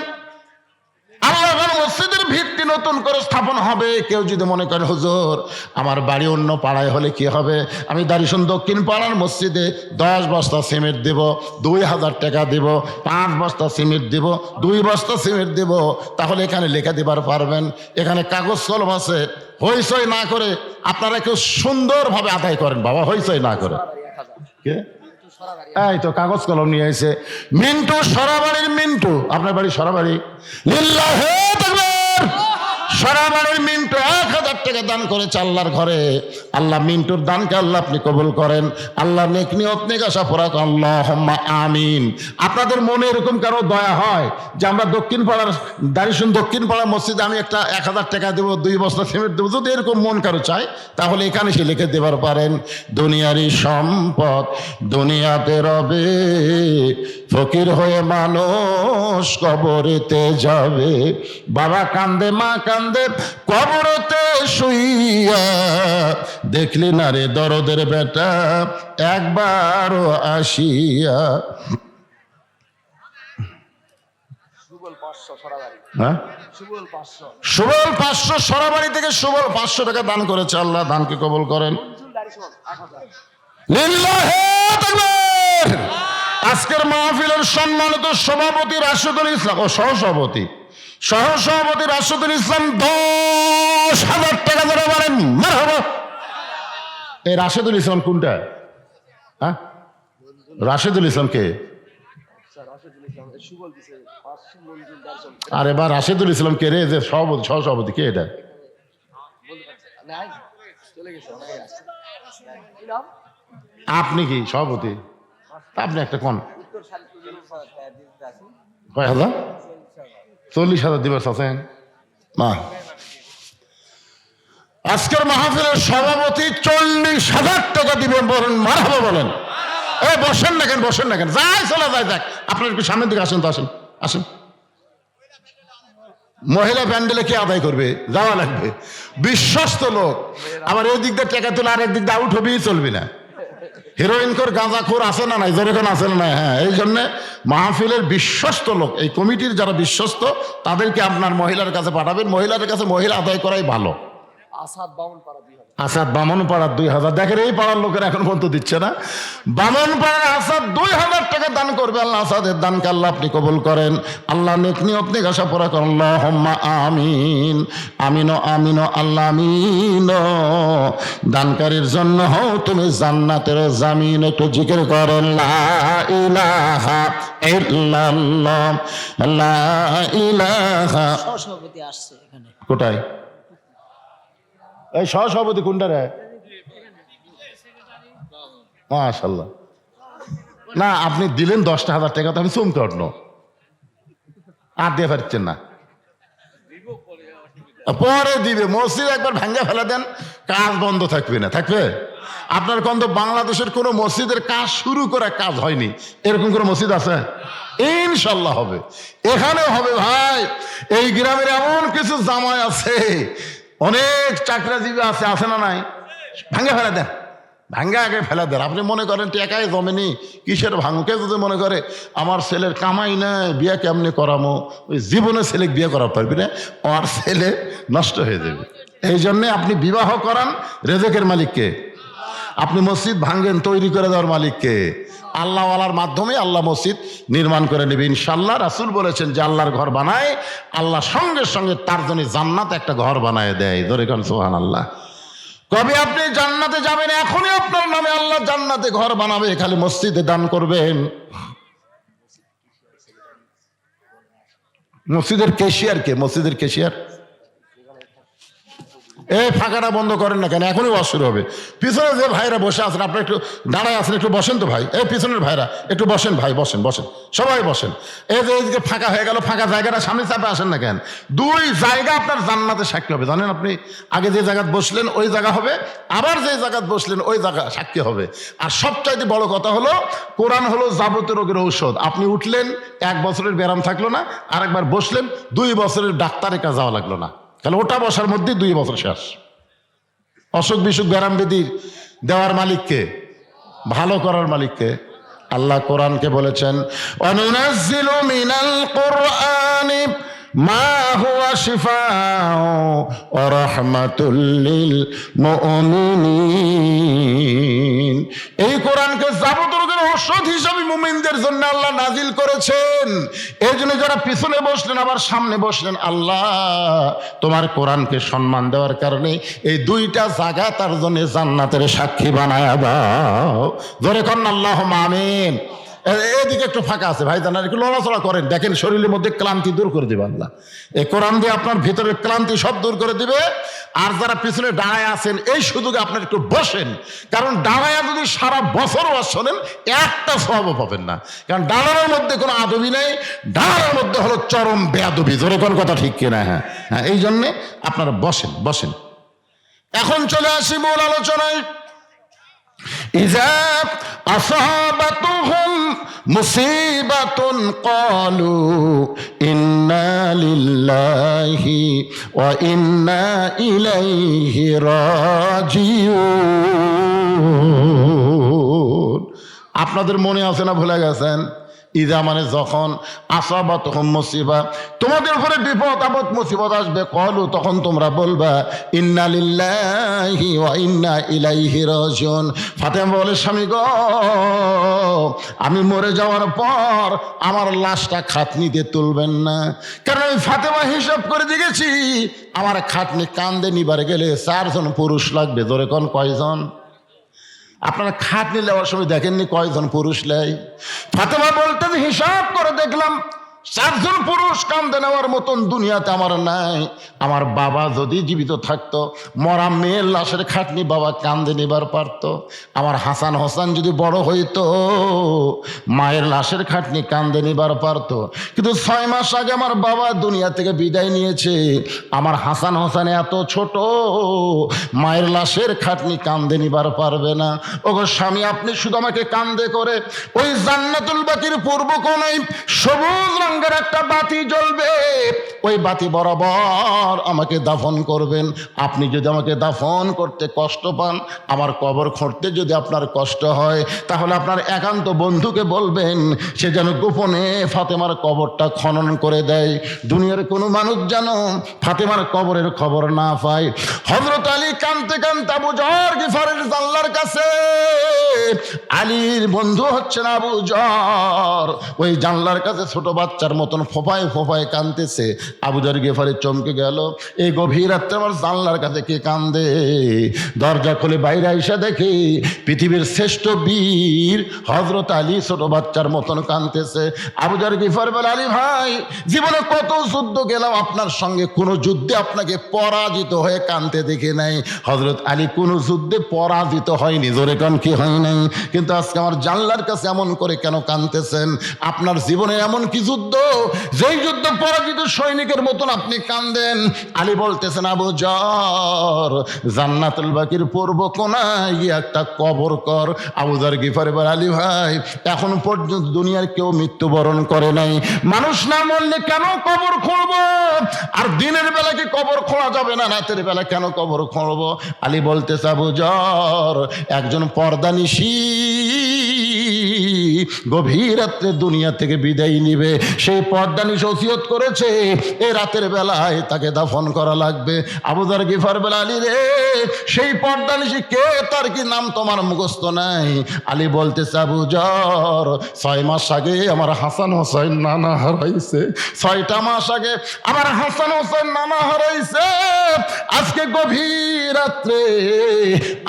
আল্লাহর মসজিদের ভিত্তি নতুন করে স্থাপন হবে। কেউ যদি মনে করে হুজুর আমার বাড়ি অন্য পাড়ায় হলে কি হবে, আমি দাড়িশন দক্ষিণ পাড়ার মসজিদে 10 বস্তা সিমেন্ট দেব, 2000 টাকা দেব, 5 বস্তা সিমেন্ট দেব, 2 বস্তা সিমেন্ট দেব, তাহলে এখানে লেখা দিবার পারবেন। এখানে কাগজ কলম আছে। হইচই না করে আপনারা কেউ সুন্দরভাবে আদায় করেন বাবা, হইচই না করে। কে? এই তো কাগজ কলম নিয়ে এসে মিন্টু, সরাবাড়ির মিন্টু। আপনার বাড়ি সরাবাড়ি? লিল্লাহে তাকবীর। সরাবাড়ির মিন্টু 1000 টাকা দান করেছে আল্লাহর ঘরে। আল্লাহ মিন্টুর দানকে আল্লাহ আপনি কবুল করেন। আল্লাহ নেক নিয়ত নেক আশা পুরা করেন। আল্লাহুম্মা আমিন। আপনাদের মনে এরকম কারো দয়া হয় যে আমরা দক্ষিণ পাড়ার দাড়িশন দক্ষিণ পাড়ার মসজিদে আমি একটা 1000 টাকা দেবো, 2 বস্তা সিমেন্ট দেবো, যদি এরকম মন কারো চায় তাহলে এখানে সে লিখে দেবার পারেন। দুনিয়ারই সম্পদ দুনিয়াতে রবে, ফকির হয়ে মানুষ কবরেতে যাবে। বাবা কান্দে, মা কান্দে কবরতে শুইয়া, দেখলি না রে দরদের বেটা একবারও আসিয়া। হ্যাঁ, সুবল 500 সরাবাড়ি থেকে সুবল 500 টাকা দান করেছে। আল্লাহ দানকে কবুল করেন। লিল্লাহে তাকবীর। আজকের মাহফিলের সম্মানিত সভাপতি রাশেদুল ইসলাম ও সহসভাপতি রাশেদুল ইসলাম 10,000 টাকা ধরে বলেন মারহাবা। এই রাশেদুল ইসলাম কোনটা? হ্যাঁ, রাশেদুল ইসলাম কে? আরে বা রাশেদুল ইসলাম কে রে? যে সভাপতি, সহসভাপতি কে এটা? আপনি কি সভাপতি? আপনি একটা কোন কয় হাজার? 40,000 দিবস আছেন মা। আজকের মাহফিলের সভাপতি 40,000 টাকা দিবেন। বলেন মারহাবা বলেন। এই বসেন না কেন, বসেন না কেন, যাই চলে যায় যাক। আপনার একটু সামনের দিকে আসেন তো, আসেন আসেন। মহিলা প্যান্ডেলে কে আদায় করবে? যাওয়া লাগবে। বিশ্বস্ত লোক। আবার এই দিক দিয়ে টাকা তুলে আর এক দিক দিয়ে আউট হবেই চলবে না। হিরোইনখোর গাঁজাখোর আছে না নাই, যেরকম আছে না নাই? হ্যাঁ, এই জন্যে মাহফিলের বিশ্বস্ত লোক, এই কমিটির যারা বিশ্বস্ত তাদেরকে আপনার মহিলার কাছে পাঠাবেন। মহিলার কাছে মহিলা আদায় করাই ভালো। আসাদ বামনপাড়ার 2000, দেখেন এই পাড়ার লোকের এখন পর্যন্ত দিচ্ছে না। বামনপাড়ার আসাদ 2000 টাকা দান করবে। আল্লাহ আসাদের দানকে আল্লাহ আপনি কবুল করেন। আল্লাহ নেক নিয়ত নেক আশা পড়া করেন। আল্লাহুম্মা আমিন। আমিনো আমিনো আল্লাহ আমিন। দানকারীর জন্য হও তুমি জান্নাতের জামিন। একটু জিকির করেন লা ইলাহা ইল্লাল্লাহ, লা ইলাহা। সহসভাপতি আসছে এখানে। কোথায় এই সহসভাপতি কোনটা রে? মাশাআল্লাহ। না, আপনি দিলেন 10,000 টাকা, তো আমি চমকে উঠল। আর দিয়ে পারছেন না, পরে দিবে। মসজিদ একবার ভাঙ্গা ফেলে দেন, কাজ বন্ধ থাকবে না? থাকবে? আপনার কিন্তু বাংলাদেশের কোনো মসজিদের কাজ শুরু করে কাজ হয়নি, এরকম কোনো মসজিদ আছে? ইনশাল্লাহ হবে, এখানেও হবে ভাই। এই গ্রামের এমন কিছু জামাই আছে, অনেক চাকরাজীবী আছে, আছে না নাই? ভাঙ্গা ফেলে দেন, ভাঙ্গা আগে ফেলে দেন। আপনি মনে করেন টেকায় জমেনি, কিসের ভাঙকে? যদি মনে করে আমার ছেলের কামাই নাই, বিয়ে কেমনে করামো, ওই জীবনে ছেলে বিয়ে করা পারবি না, আমার ছেলে নষ্ট হয়ে যাবে। এই জন্যে আপনি বিবাহ করান, রেজেকের মালিককে। আপনি মসজিদ ভাঙ্গেন, তৈরি করে দেওয়ার মালিককে। আল্লাহওয়ালার মাধ্যমে আল্লাহ মসজিদ নির্মাণ করে নেবে ইনশাল্লাহ। রাসূল বলেছেন যে আল্লাহর ঘর বানায়, আল্লাহ সঙ্গে সঙ্গে তার জন্য জান্নাত একটা ঘর বানায় দেয়। ধরে কোন সুবহানাল্লাহ। কবে আপনি জান্নাতে যাবেন? এখনই আপনার নামে আল্লাহ জান্নাতে ঘর বানাবে, খালি মসজিদে দান করবেন। মসজিদের ক্যাশিয়ার কে? মসজিদের ক্যাশিয়ার এই ফাঁকাটা বন্ধ করেন না কেন? এখনই ওয়াজ শুরু হবে। পিছনে যে ভাইরা বসে আছেন, আপনারা একটু দাঁড়ায় আছেন, একটু বসেন তো ভাই। এই পিছনের ভাইরা একটু বসেন ভাই, বসেন বসেন, সবাই বসেন। এই যে এইদিকে ফাঁকা হয়ে গেল, ফাঁকা জায়গাটা সামনে চাপে আসেন না কেন? দুই জায়গা আপনার জান্নাতে সাক্ষী হবে, জানেন? আপনি আগে যে জায়গায় বসলেন ওই জায়গা হবে, আবার যে জায়গায় বসলেন ওই জায়গা সাক্ষী হবে। আর সবচাইতে বড় কথা হলো, কোরআন হলো যাবতীয় রোগের ঔষধ। আপনি উঠলেন, 1 বছরের ব্যায়াম থাকলো না, আরেকবার বসলেন, 2 বছরের ডাক্তারের কাছে যাওয়া লাগলো না। তাহলে ওটা বসার মধ্যে 2 বছর শেষ। অসুখ বিসুখ ব্যারাম বেদির দেওয়ার মালিককে, ভালো করার মালিককে। আল্লাহ কোরআনকে বলেছেন, অনুনাজ্জিলু মিনাল কুরআনি মা হুয়া শিফাউ ওয়া রাহমাতুল লিল মুমিনিন। এই কোরআনকে যাবতীয় রোগের ঔষধ হিসাবে মুমিনদের জন্য আল্লাহ নাজিল করেছেন। এই জন্য যারা পিছনে বসলেন আবার সামনে বসলেন, আল্লাহ তোমার কোরআনকে সম্মান দেওয়ার কারণে এই 2টা জায়গা তার জন্য জান্নাতের সাক্ষী বানায় দাও। জোরে করেন আল্লাহুম্মা আমিন। এদিকে একটু ফাঁকা আছে ভাই, জানার একটু লড়াচড়া করেন, দেখেন শরীরের মধ্যে ক্লান্তি দূর করে দিবে আল্লাহ। এই কোরআন দিয়ে আপনার ভিতরের ক্লান্তি সব দূর করে দিবে। আর যারা পিছনে দাঁড়ায় আছেন, এই সুযোগে আপনার একটু বসেন, কারণ দাঁড়ায় যদি সারা বছর ওয়াজ শোনেন একটা সওয়াবও পাবেন না। কারণ দাঁড়ানোর মধ্যে কোনো আদবি নেই, দাঁড়ানোর মধ্যে হলো চরম বেয়াদবি। জোরে কোন কথা ঠিক কিনা? হ্যাঁ হ্যাঁ, এই জন্যে আপনারা বসেন বসেন। এখন চলে আসি মূল আলোচনায়। ইযা আসাবাতুহুম মুসিবাতুন ক্বালু ইন্না লিল্লাহি ওয়া ইন্না ইলাইহি রাজিউন। আপনাদের মনে আছে না ভুলে গেছেন? ইজা মানে যখন, আসাবাতুহুম মুসিবা তোমাদের উপরে বিপদ আপদ মুসিবত আসবে, ক্বালু তখন তোমরা বলবা ইন্না লিল্লাহি ওয়া ইন্না ইলাইহি রাজিউন। ফাতেমা বলে, স্বামী গো, আমি মরে যাওয়ার পর আমার লাশটা খাটনিতে তুলবেন না, কারণ আমি ফাতেমা হিসাব করে দেখেছি আমার খাটনি কান্দে নিবার গেলে 4 জন পুরুষ লাগবে। ধরে কোন কয়জন? আপনারা খাটনি নেওয়ার সময় দেখেননি কয়জন পুরুষ নেয়? ফাতেমা বলতেন, হিসাব করে দেখলাম 4 জন পুরুষ কান্দে নেওয়ার মতন দুনিয়াতে আমার নাই। আমার বাবা যদি জীবিত থাকতো, মরা মেয়ের লাশের খাটনি বাবা কান্দে নিবার পারতো। আমার হাসান হোসেন যদি বড় হইতো, মায়ের লাশের খাটনি কান্দে নিবার পারতো। কিন্তু 6 মাস আগে আমার বাবা দুনিয়া থেকে বিদায় নিয়েছে। আমার হাসান হোসেন এত ছোট, মায়ের লাশের খাটনি কান্দে নিবার পারবে না। ওগো স্বামী, আপনি শুধু আমাকে কান্দে করে ওই জান্নাতুল বাকির পূর্ব কোণায় সবুজ রঙের একটা বাতি জ্বলবে, ওই বাতি বরাবর আমাকে দাফন করবেন। আপনি যদি আমাকে দাফন করতে কষ্ট পান, আমার কবর খুঁড়তে যদি আপনার কষ্ট হয়, তাহলে আপনার একান্ত বন্ধুকে বলবেন সে যেন গোপনে ফাতেমার কবরটা খনন করে দেয়। দুনিয়ার কোনো মানুষ যেন ফাতেমার কবরের খবর না পায়। হযরত আলী কাঁদতে কাঁদতে আবু যর গিফারের জানলার কাছে, আলীর বন্ধু হচ্ছেন আবু যর, ওই জানলার কাছে ছোট বাচ্চার মতন ফোফায় ফোফায় কাঁদতেছে। আবু যর গিফারি চমকে গেল, এই গভীর রাত্রে আমার জানলার কাছে কে কান্দে? দরজা খুলে বাইরে আইসা দেখি পৃথিবীর শ্রেষ্ঠ বীর হযরত আলী ছোট বাচ্চার মতন কাঁদতেছে। আবু যর গিফার বলে, আলী ভাই, জীবনে কত যুদ্ধ গেলাম আপনার সঙ্গে, কোনো যুদ্ধে আপনাকে পরাজিত হয়ে কাঁদতে দেখি নাই। হযরত আলী কোনো যুদ্ধে পরাজিত হয়নি, জোরে কান কি হয় নাই? কিন্তু আজকে আমার জানলার কাছে এমন করে কেন কাঁদতেছেন? আপনার জীবনে এমন কি যুদ্ধ, যেই যুদ্ধ পরাজিত সৈনিকের মতন আপনি কাঁদেন? আলী বলতেছেন, আবু যর, জান্নাতুল বাকির পূর্ব কোনায় গিয়ে একটা কবর কর। আবু যর গিফারি বলে, আলী ভাই, এখন পর্যন্ত দুনিয়ার কেউ মৃত্যুবরণ করে নাই, মানুষ না মরলে কেন কবর খুঁড়ব? আর দিনের বেলা কি কবর খোঁড়া যাবে না? রাতের বেলা কেন কবর খুঁড়ব? আলী বলতেছে, আবু যর, একজন পর্দানিশী গভীর রাত্রে দুনিয়া থেকে বিদায় নিবে, সেই পর্দানিশী ওসিয়ত করেছে এই রাতের বেলায় তাকে দাফন করা লাগবে। আবু যর গিফার বলে, আলী রে, সেই পর্দানিশী কে? তার কি নাম তোমার মুখস্থ নাই? আলী বলতেছে, আবু যর, 6 মাস আগে আমার হাসান হোসেন নানা হারাইছে, 6টা মাস আগে আমার হাসান হোসেন নানা হারাইছে। আজকে গভীর রাত্রে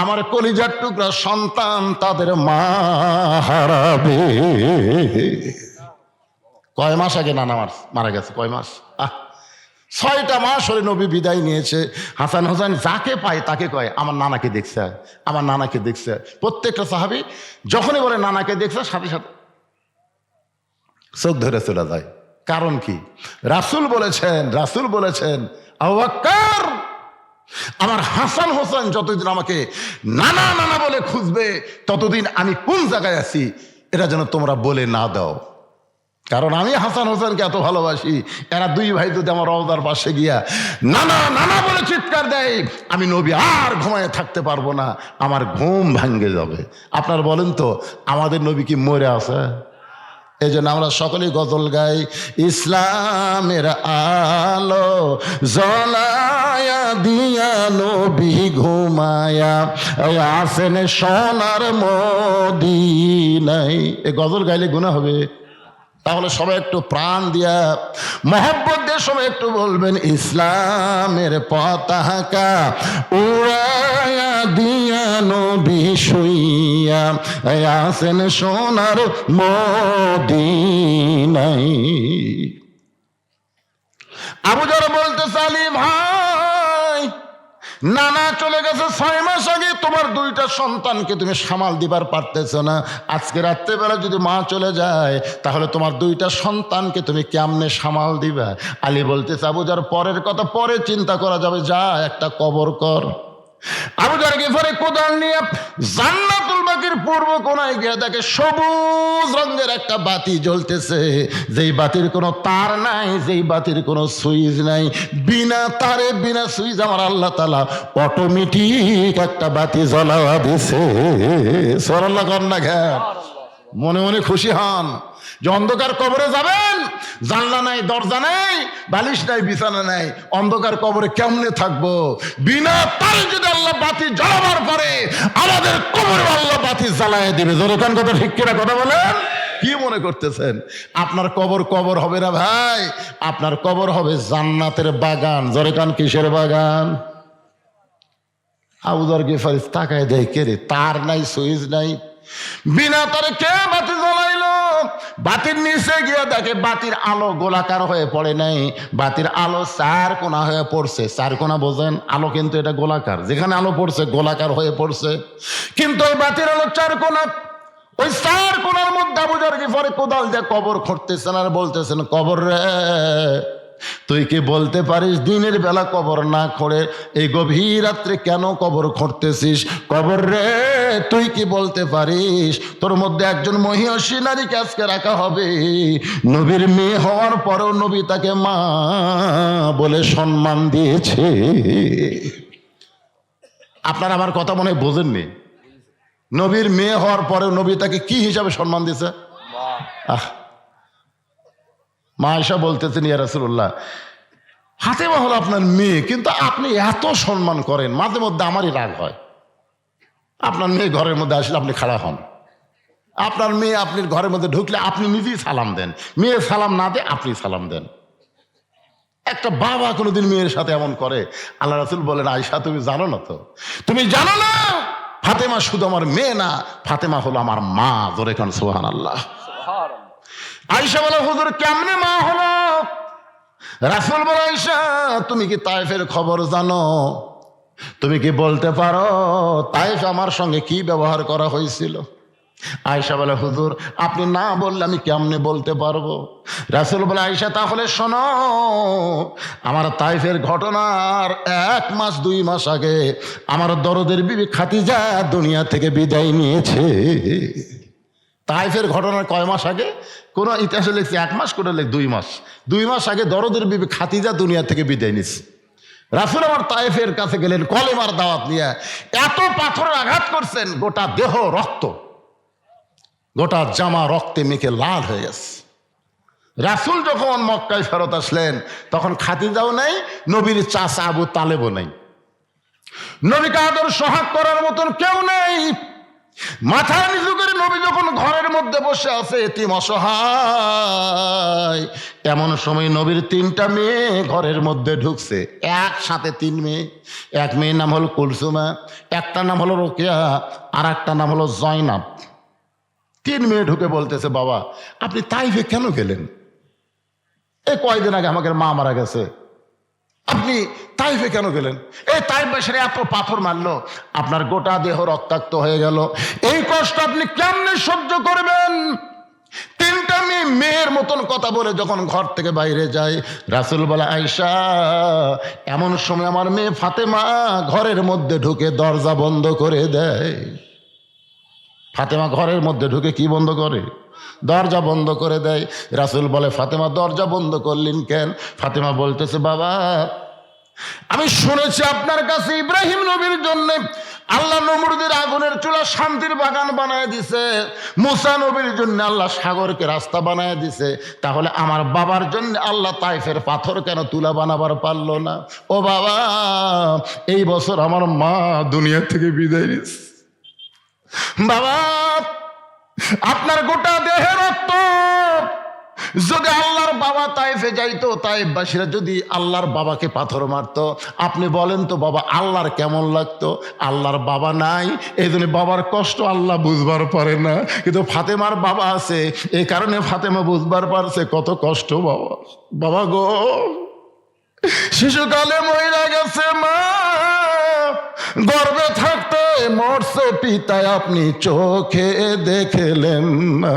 আমার কলিজার টুকরা সন্তান তাদের মা হারাবে। কয় মাস আগে নানা মারা গেছে? কয় মাস? 6টা মাস হলে নবী বিদায় নিয়েছে। হাসান হোসেন যাকে পায় তাকে কয়, আমার নানাকে দেখছে, আমার নানাকে দেখছে। প্রত্যেকটা সাহাবী যখনই বলে নানাকে দেখছে, সাথে সাথে চোখ ধরে চলে যায়। কারণ কি? রাসূল বলেছেন, আবু বকর, আমার হাসান হোসেন যতদিন আমাকে নানা নানা বলে খুঁজবে, ততদিন আমি কোন জায়গায় আছি এটা যেন তোমরা বলে না দাও। কারণ আমি হাসান হোসেনকে এত ভালোবাসি, এরা 2 ভাই যদি আমার রওজার পাশে গিয়া নানা নানা বলে চিৎকার দেয়, আমি নবী আর ঘুমায় থাকতে পারবো না, আমার ঘুম ভাঙ্গে যাবে। আপনার বলেন তো, আমাদের নবী কি মরে আছে? এই জন্য আমরা সকলেই গজল গাই, ইসলামের আলো জ্বলায়া দিয়া নবী ঘুমায়া আসেন সোনার মদিনায়। এই গজল গাইলে গুনাহ হবে? তাহলে সবাই একটু প্রাণ দিয়া মহব্বত দিয়ে সবাই একটু বলবেন, ইসলামের পতাকা উড়ায়া দিয়া নবী শুইয়া আসেন সোনার মদিনায়। আবু যর বলতে, আলী ভাই, নানা চলে গেছে 6 মাস আগে, তোমার 2টা সন্তানকে তুমি সামাল দিবার পারতেছ না। আজকে রাত্রেবেলা যদি মা চলে যায়, তাহলে তোমার 2টা সন্তানকে তুমি কেমনে সামাল দিবা? আলী বলতেছে, আবু যর, পরের কথা পরে চিন্তা করা যাবে, যা একটা কবর কর। আবু যর গিফারি কোদাল নিয়ে জান্নাতুল বাকির পূর্ব কোনায় গিয়ে দেখে সবুজ রঙের একটা বাতি জ্বলতেছে, যেই বাতির কোনো তার নাই, যেই বাতির কোনো সুইচ নাই, বিনা তারে বিনা সুইচ আমার আল্লাহ তাআলা অটোমেটিক একটা বাতি জ্বলাওয়া দিছে। সুবহানাল্লাহ কন্যা ঘর মনে মনে খুশি হন যে অন্ধকার কবরে যাবেন, জানলা নাই, দরজা নাই, বালিশ নাই, বিছানা নাই, অন্ধকার কবরে কেমনে থাকবো? বিনা তারে যদি আল্লাহ বাতি জ্বালাবার পরে আমাদের কবরে আল্লাহ বাতি জ্বালায় দিবে। যখন কথা ঠিক কিনা কথা বলেন? কি মনে করতেছেন আপনার কবর হবে না ভাই? আপনার কবর হবে জান্নাতের বাগান। জোরে কান, কিসের বাগান? আবু যর গিফারি তাকায় দেয়, কে রে? তার নাই, সুইচ নাই, বিনা তারে কে বাতি জ্বলাইলো? বাতির নিচে গিয়ে দেখে বাতির আলো গোলাকার হয়ে পড়ে নাই, বাতির আলো 4 কোণা হয়ে পড়ছে। 4 কোণা বোঝেন? আলো কিন্তু এটা গোলাকার, যেখানে আলো পড়ছে গোলাকার হয়ে পড়ছে, কিন্তু ওই বাতির আলো 4 কোণা। ওই 4 কোণার মধ্যে আবু যর গিফারি কোদাল দিয়ে কবর খুঁড়তেছেন আর বলতেছেন, কবর রে, তুই কি বলতে পারিস দিনের বেলা কবর না খোঁড়ে এই গভীর রাত্রে কেন কবর খুঁড়তেছিস? কবর রে, তুই কি বলতে পারিস তোর মধ্যে একজন মহিষী নারীকে আজকে রাখা হবে, নবীর মেয়ে হওয়ার পরেও নবী তাকে মা বলে সম্মান দিয়েছে। আপনারা আমার কথা মনে হয় বোঝেননি। নবীর মেয়ে হওয়ার পরেও নবী তাকে কি হিসাবে সম্মান দিয়েছে? মা আয়েশা বলতেছেন, ইয়া রাসূলুল্লাহ, ফাতেমা হলো আপনার মেয়ে, কিন্তু আপনি এত সম্মান করেন, মাঝে মধ্যে আমারই রাগ হয়। আপনার মেয়ে ঘরের মধ্যে আসলে আপনি খাড়া হন, আপনার মেয়ে আপনার ঘরের মধ্যে ঢুকলে আপনি নিজেই সালাম দেন, মেয়ে সালাম না দে আপনি সালাম দেন। একটা বাবা কোনোদিন মেয়ের সাথে এমন করে? আল্লাহ রাসূল বলেন, আয়েশা তুমি জানো না তো, তুমি জানো না ফাতেমা শুধু আমার মেয়ে না, ফাতেমা হলো আমার মা। জোরে কান সুবহানাল্লাহ। আয়েশা বলে, হুজুর কেমনে মা হলো? রাসূল বলে, আয়েশা তুমি কি তায়েফের খবর জানো? তুমি কি বলতে পারো তায়েফ আমার সঙ্গে কি ব্যবহার করা হয়েছিল? আয়েশা বলে, হুজুর আপনি না বললে আমি কেমনে বলতে পারবো? রাসূল বলে, আয়েশা তাহলে শোনো, আমার তায়েফের ঘটনার 1 মাস 2 মাস আগে আমার দরদের বিবি খাদিজা দুনিয়া থেকে বিদায় নিয়েছে। তায়েফের ঘটনার কয় মাস আগে? কোন ইতিহাসে লিখছে 1 মাস, কোন লিখ 2 মাস। 2 মাস আগে দরদের বিবি খাদিজা দুনিয়া থেকে বিদায় নিয়েছে। রাসূল আমার তায়েফের কাছে গেলেন কলেমার দাওয়াত নিয়ে, এত পাথরের আঘাত করছেন, গোটা দেহ রক্ত, গোটা জামা রক্তে মেখে লাল হয়ে গেছে। রাসূল যখন মক্কায় ফেরত আসলেন তখন খাদিজাও নাই, নবীর চাচা আবু তালেবও নাই, নবীকে আদর সোহাগ করার মতন কেউ নেই। মাথা নিচু করে নবী যখন ঘরের মধ্যে বসে আছে এতিম অসহায়, এমন সময় নবীর 3টা মেয়ে ঘরের মধ্যে ঢুকছে, একসাথে 3 মেয়ে। এক মেয়ের নাম হলো কুলসুমা, একটা নাম হলো রোকেয়া, আর একটা নাম হলো জয়নাব। 3 মেয়ে ঢুকে বলতেছে, বাবা আপনি তাইফে কেন গেলেন? এই কয়দিন আগে আমাদের মা মারা গেছে, আপনি তাইফে কেন গেলেন? এই তাইফ বাসীরা এত পাথর মারলো, আপনার গোটা দেহ রক্তাক্ত হয়ে গেল, এই কষ্ট আপনি কেমনে সহ্য করবেন? 3টা মেয়ে মেয়ের মতন কথা বলে যখন ঘর থেকে বাইরে যায়, রাসূল বলে, আয়েশা এমন সময় আমার মেয়ে ফাতেমা ঘরের মধ্যে ঢুকে দরজা বন্ধ করে দেয়। ফাতেমা ঘরের মধ্যে ঢুকে কি বন্ধ করে? দরজা বন্ধ করে দেয়। রাসূল বলে, ফাতেমা দরজা বন্ধ করলেন কেন? ফাতেমা বলতেছে, বাবা আমি শুনেছি আপনার কাছে ইব্রাহিম নবীর জন্য আল্লাহ নমরুদের আগুনের চুলা শান্তির বাগান বানায় দিছে, মুসা নবীর জন্য আল্লাহ সাগরকে রাস্তা বানায় দিছে, তাহলে আমার বাবার জন্য আল্লাহ তাইফের পাথর কেন তুলা বানাবার পারলো না? ও বাবা, এই বছর আমার মা দুনিয়া থেকে বিদায় নিছে। বাবা আপনার গোটা দেহের রক্ত যদি আল্লাহর বাবা তাইফে যাইতো, তাইফবাসীরা যদি আল্লাহর বাবাকে পাথর মারতো, আপনি বলেন তো বাবা আল্লাহর কেমন লাগতো? আল্লাহর বাবা নাই, এই জন্য বাবার কষ্ট আল্লাহ বুঝবার পারে না, কিন্তু ফাতেমার বাবা আছে, এই কারণে ফাতেমা বুঝবার পারছে কত কষ্ট। বাবা বাবা গো, শিশুকালে মহিলা গেছে মা, গর্ভে থাকতে মরছে পিতায় আপনি চোখে দেখলেন না,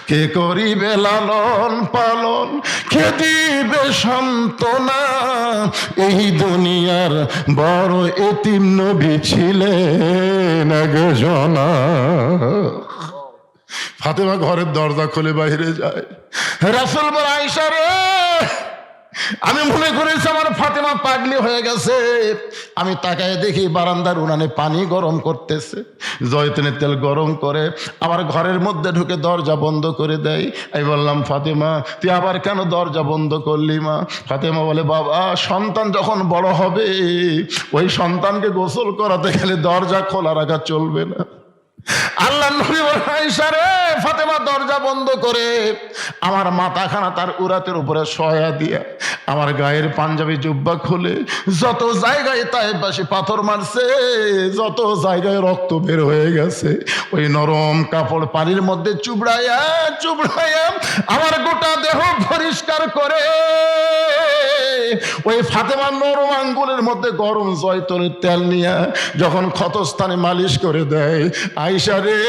কে করিবে লালন পালন, কে দিবে সান্ত্বনা, এই দুনিয়ার বড় এতিম নবী ছিলেন একজনা। ফাতেমা ঘরের দরজা খুলে বাইরে যায়। রাসূল বলে, আয়েশা রে, আমি মনে করেছি আমার ফাতেমা পাগলি হয়ে গেছে। আমি তাকায় দেখি বারান্দার উনানে পানি গরম করতেছে, জয়তুনের তেল গরম করে আবার ঘরের মধ্যে ঢুকে দরজা বন্ধ করে দেয়। আমি বললাম, ফাতেমা তুই আবার কেন দরজা বন্ধ করলি মা? ফাতেমা বলে, বাবা সন্তান যখন বড় হবে ওই সন্তানকে গোসল করাতে গেলে দরজা খোলা রাখা চলবে না। আল্লাহ নবী বলেন, আয়েশা রে, ফাতেমা দরজা বন্ধ করে আমার মাথাখানা তার উরাতের উপরে শয়া দিয়া আমার গায়ের পাঞ্জাবি জুব্বা খুলে যত জায়গায় তাইফবাসী পাথর মারছে, যত জায়গায় রক্ত বের হয়ে গেছে, ওই নরম কাপড় পানির মধ্যে চুবড়াইয়া চুবড়াইয়া আমার গোটা দেহ পরিষ্কার করে ওই ফাতেমার নরম আঙ্গুলের মধ্যে গরম জয়তুনের তেল নিয়ে যখন ক্ষতস্থানে মালিশ করে দেয়, আয়েশা রে,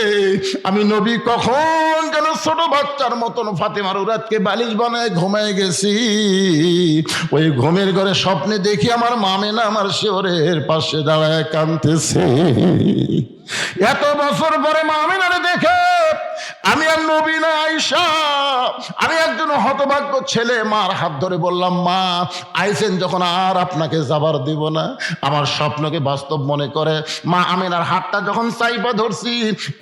আমি নবী কখন যেন ছোট বাচ্চার মতন ফাতেমার উরাতকে বালিশ বানায় ঘুমায় গেছি। ওই ঘুমের ঘরে স্বপ্নে দেখি আমার মামেনা আমার শিওরের পাশে দাঁড়ায় কাঁদতেছে। এত বছর পরে মামেনারে দেখে আমি আর নবী না আয়েশা, আমি একজন হতভাগ্য ছেলে মার হাত ধরে বললাম, মা আইসেন যখন আর আপনাকে যাবার দিব না। আমার স্বপ্নকে বাস্তব মনে করে মা আমিনার হাতটা যখন চাইপা ধরছি,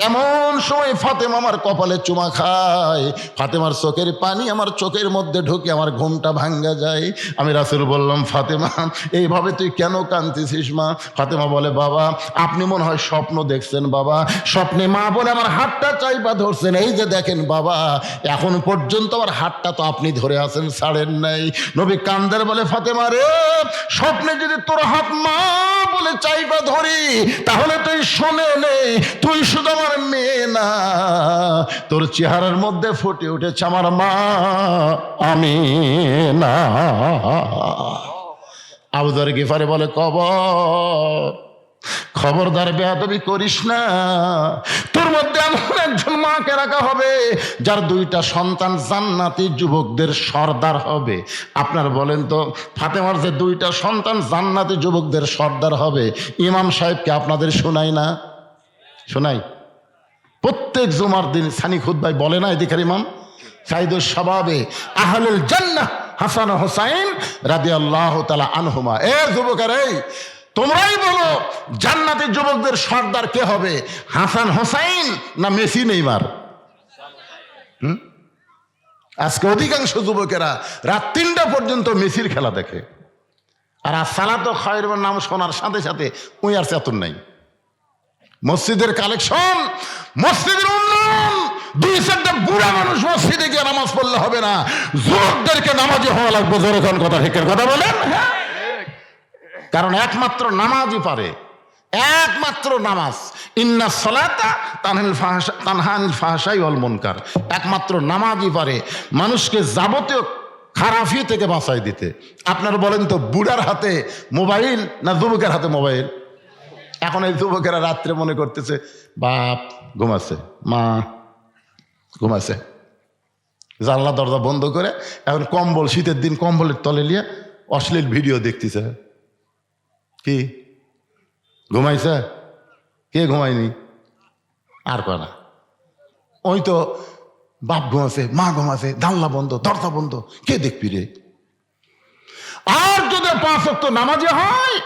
এমন সময় ফাতেমা আমার কপালে চুমা খায়। ফাতেমার চোখের পানি আমার চোখের মধ্যে ঢুকে আমার ঘুমটা ভাঙ্গা যায়। আমি রাসূল বললাম, ফাতেমা এইভাবে তুই কেন কাঁদতেছিস মা? ফাতেমা বলে, বাবা আপনি মনে হয় স্বপ্ন দেখছেন বাবা। স্বপ্নে মা বলে আমার হাতটা চাইপা ধরছেন, এই যে দেখেন বাবা, এখন পর্যন্ত আমার হাতটা তো আপনি ধরে আছেন, ছাড়েন নাই। নবী কান্দার বলে, ফাতেমা রে, স্বপ্নে যদি তোর হাত মা বলে চাইপা ধরি তাহলে তুই শুনে নে, তুই শুধু আমার মেয়ে না, তোর চেহারার মধ্যে ফুটে উঠেছে আমার মা আমিনা। আবু যর গিফারি বলে, খবরদার বেয়াদবি করিস না। তোর মধ্যে এমন একজন মাকে রাখা হবে যার দুইটা সন্তান জান্নাতি যুবকদের সর্দার হবে। আপনার বলেন তো, ফাতেমার যে দুইটা সন্তান জান্নাতি যুবকদের সর্দার হবে, ইমাম সাহেবকে আপনাদের শোনাই না? শোনাই। প্রত্যেক জুমার দিন সানি খুতবায় বলে না এদিকের ইমাম, সাইদুস শাবাবে আহলুল জান্নাহ হাসান ও হুসাইন রাদিয়াল্লাহু তাআলা আনহুমা। এ যুবকের, এই তোমরাই বলো জান্নাতি যুবকদের সর্দার কে হবে, হাসান হোসাইন না মেসি নেইমার? আজকে অধিকাংশ যুবকেরা রাত 3টা পর্যন্ত মেসির খেলা দেখে, আর সালাতো খায়রুন নাম শোনার সাথে সাথে উই আর চেতন নাই। মসজিদের কালেকশন, মসজিদের উন্নয়ন, 2-4টা বুড়া মানুষ মসজিদে গিয়ে নামাজ পড়লে হবে না, যুবকদেরকে নামাজি হওয়া লাগবে। জোরে কোন কথা, ঠিক কথা বলেন? কারণ একমাত্র নামাজই পারে, একমাত্র নামাজ। ইন্না সলাতা তানহা আনিল ফাহশাই ওয়াল মুনকার, একমাত্র নামাজই পারে মানুষকে যাবতীয় খারাপি থেকে বাঁচাই দিতে। আপনার বলেন তো, বুড়ার হাতে মোবাইল না যুবকের হাতে মোবাইল? এখন এই যুবকেরা রাত্রে মনে করতেছে বাপ ঘুমাচ্ছে, মা ঘুমাচ্ছে, জানলা দরজা বন্ধ করে এখন কম্বল, শীতের দিন কম্বলের তলে নিয়ে অশ্লীল ভিডিও দেখতেছে। কি ঘুমাইছে? কে ঘুমায়নি? আর কনা ওই তো বাপ ঘুমাছে, মা ঘুমাছে, জানলা বন্ধ, দরজা বন্ধ, কে দেখবি রে? আর যদি 5 ওয়াক্ত নামাজে হয়,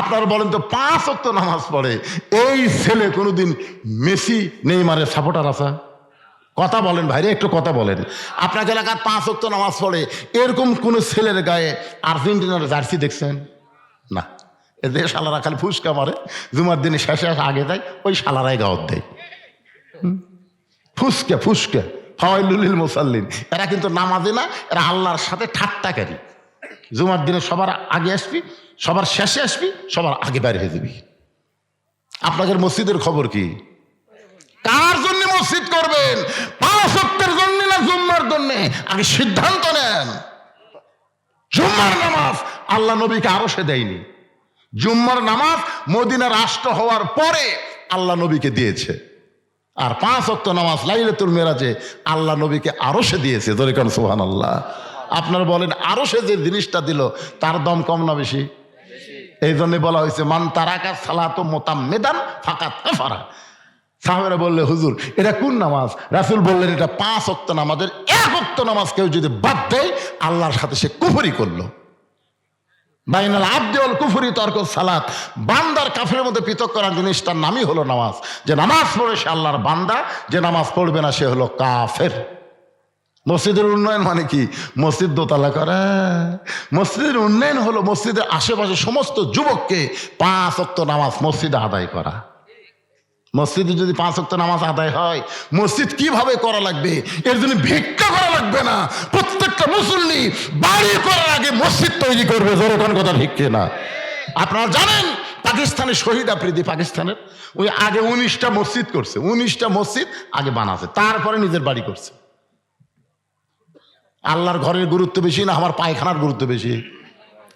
আপনারা বলেন তো 5 ওয়াক্ত নামাজ পড়ে এই ছেলে কোনোদিন মেসি নেইমারের সাপোর্টার আছে? কথা বলেন ভাইরে, একটু কথা বলেন। আপনার এলাকার 5 ওয়াক্ত নামাজ পড়ে এরকম কোন ছেলের গায়ে আর্জেন্টিনার জার্সি দেখছেন? না। এদের শালারা খালি ফুসকা মারে, জুমার দিনে শেষে আগে দেয়, ওই শালারাই গাওয়াত দেয়। ফুসকা ফুসকা ফাওয়াইলুল মুসাল্লিন, এরা কিন্তু নামাজে না, এরা আল্লাহর সাথে ঠাট্টাকারী। জুমার দিনে সবার আগে আসবি, সবার শেষে আসবি, সবার আগে বাইরে হয়ে যাবি। আপনাদের মসজিদের খবর কি? কার জন্য মসজিদ করবেন? 5 ওয়াক্তের জন্য না জুম্মার জন্য? আগে সিদ্ধান্ত নেন। জুম্মার নামাজ আল্লাহ নবীকে আরশে দেয়নি। জুম্মার নামাজ মদিনা রাষ্ট্র হওয়ার পরে আল্লাহ নবীকে দিয়েছে। আর 5 ওয়াক্ত নামাজ লাইলাতুল মেরাজে আল্লাহ নবীকে আরশে দিয়েছে। ধরে কেন সুবহানাল্লাহ। আপনারা বলেন, আরশে যে জিনিসটা দিল তার দাম কম না বেশি? এই জন্য বলা হয়েছে মান তারাকা সালাতু মুতাম্মিদান ফাকাত কাফারা। সাহাবারা বললে, হুজুর এটা কোন নামাজ? রাসূল বললেন, এটা 5 ওয়াক্ত নামাজের 1 ওয়াক্ত নামাজ কেউ যদি বাদ দেয় আল্লাহর সাথে সে কুফরি করলো। বাইনাল আবদি ওয়াল কুফরি তরকুস সালাত, বান্দার কাফেরের মধ্যে পৃথক করার জিনিসটার নামই হলো নামাজ। যে নামাজ পড়ে সে আল্লাহর বান্দা, যে নামাজ পড়বে না সে হলো কাফের। মসজিদের উন্নয়ন মানে কি? মসজিদ দোতলা করা। মসজিদের উন্নয়ন হলো মসজিদের আশেপাশে সমস্ত যুবককে 5 ওয়াক্ত নামাজ মসজিদে আদায় করা। মসজিদে যদি 5 ওয়াক্ত নামাজ আদায় হয়, মসজিদ কিভাবে করা লাগবে এর জন্য ভিক্ষা করা লাগবে না। প্রত্যেকটা মুসল্লি বাড়ি করার আগে মসজিদ তৈরি করবে। জোরে কোন কথা, ঠিক না? আপনারা জানেন পাকিস্তানের শহীদ আফ্রিদি, পাকিস্তানের ওই আগে 19টা মসজিদ করছে, 19টা মসজিদ আগে বানাচ্ছে, তারপরে নিজের বাড়ি করছে। আল্লাহর ঘরের গুরুত্ব বেশি না আমার পায়খানার গুরুত্ব বেশি?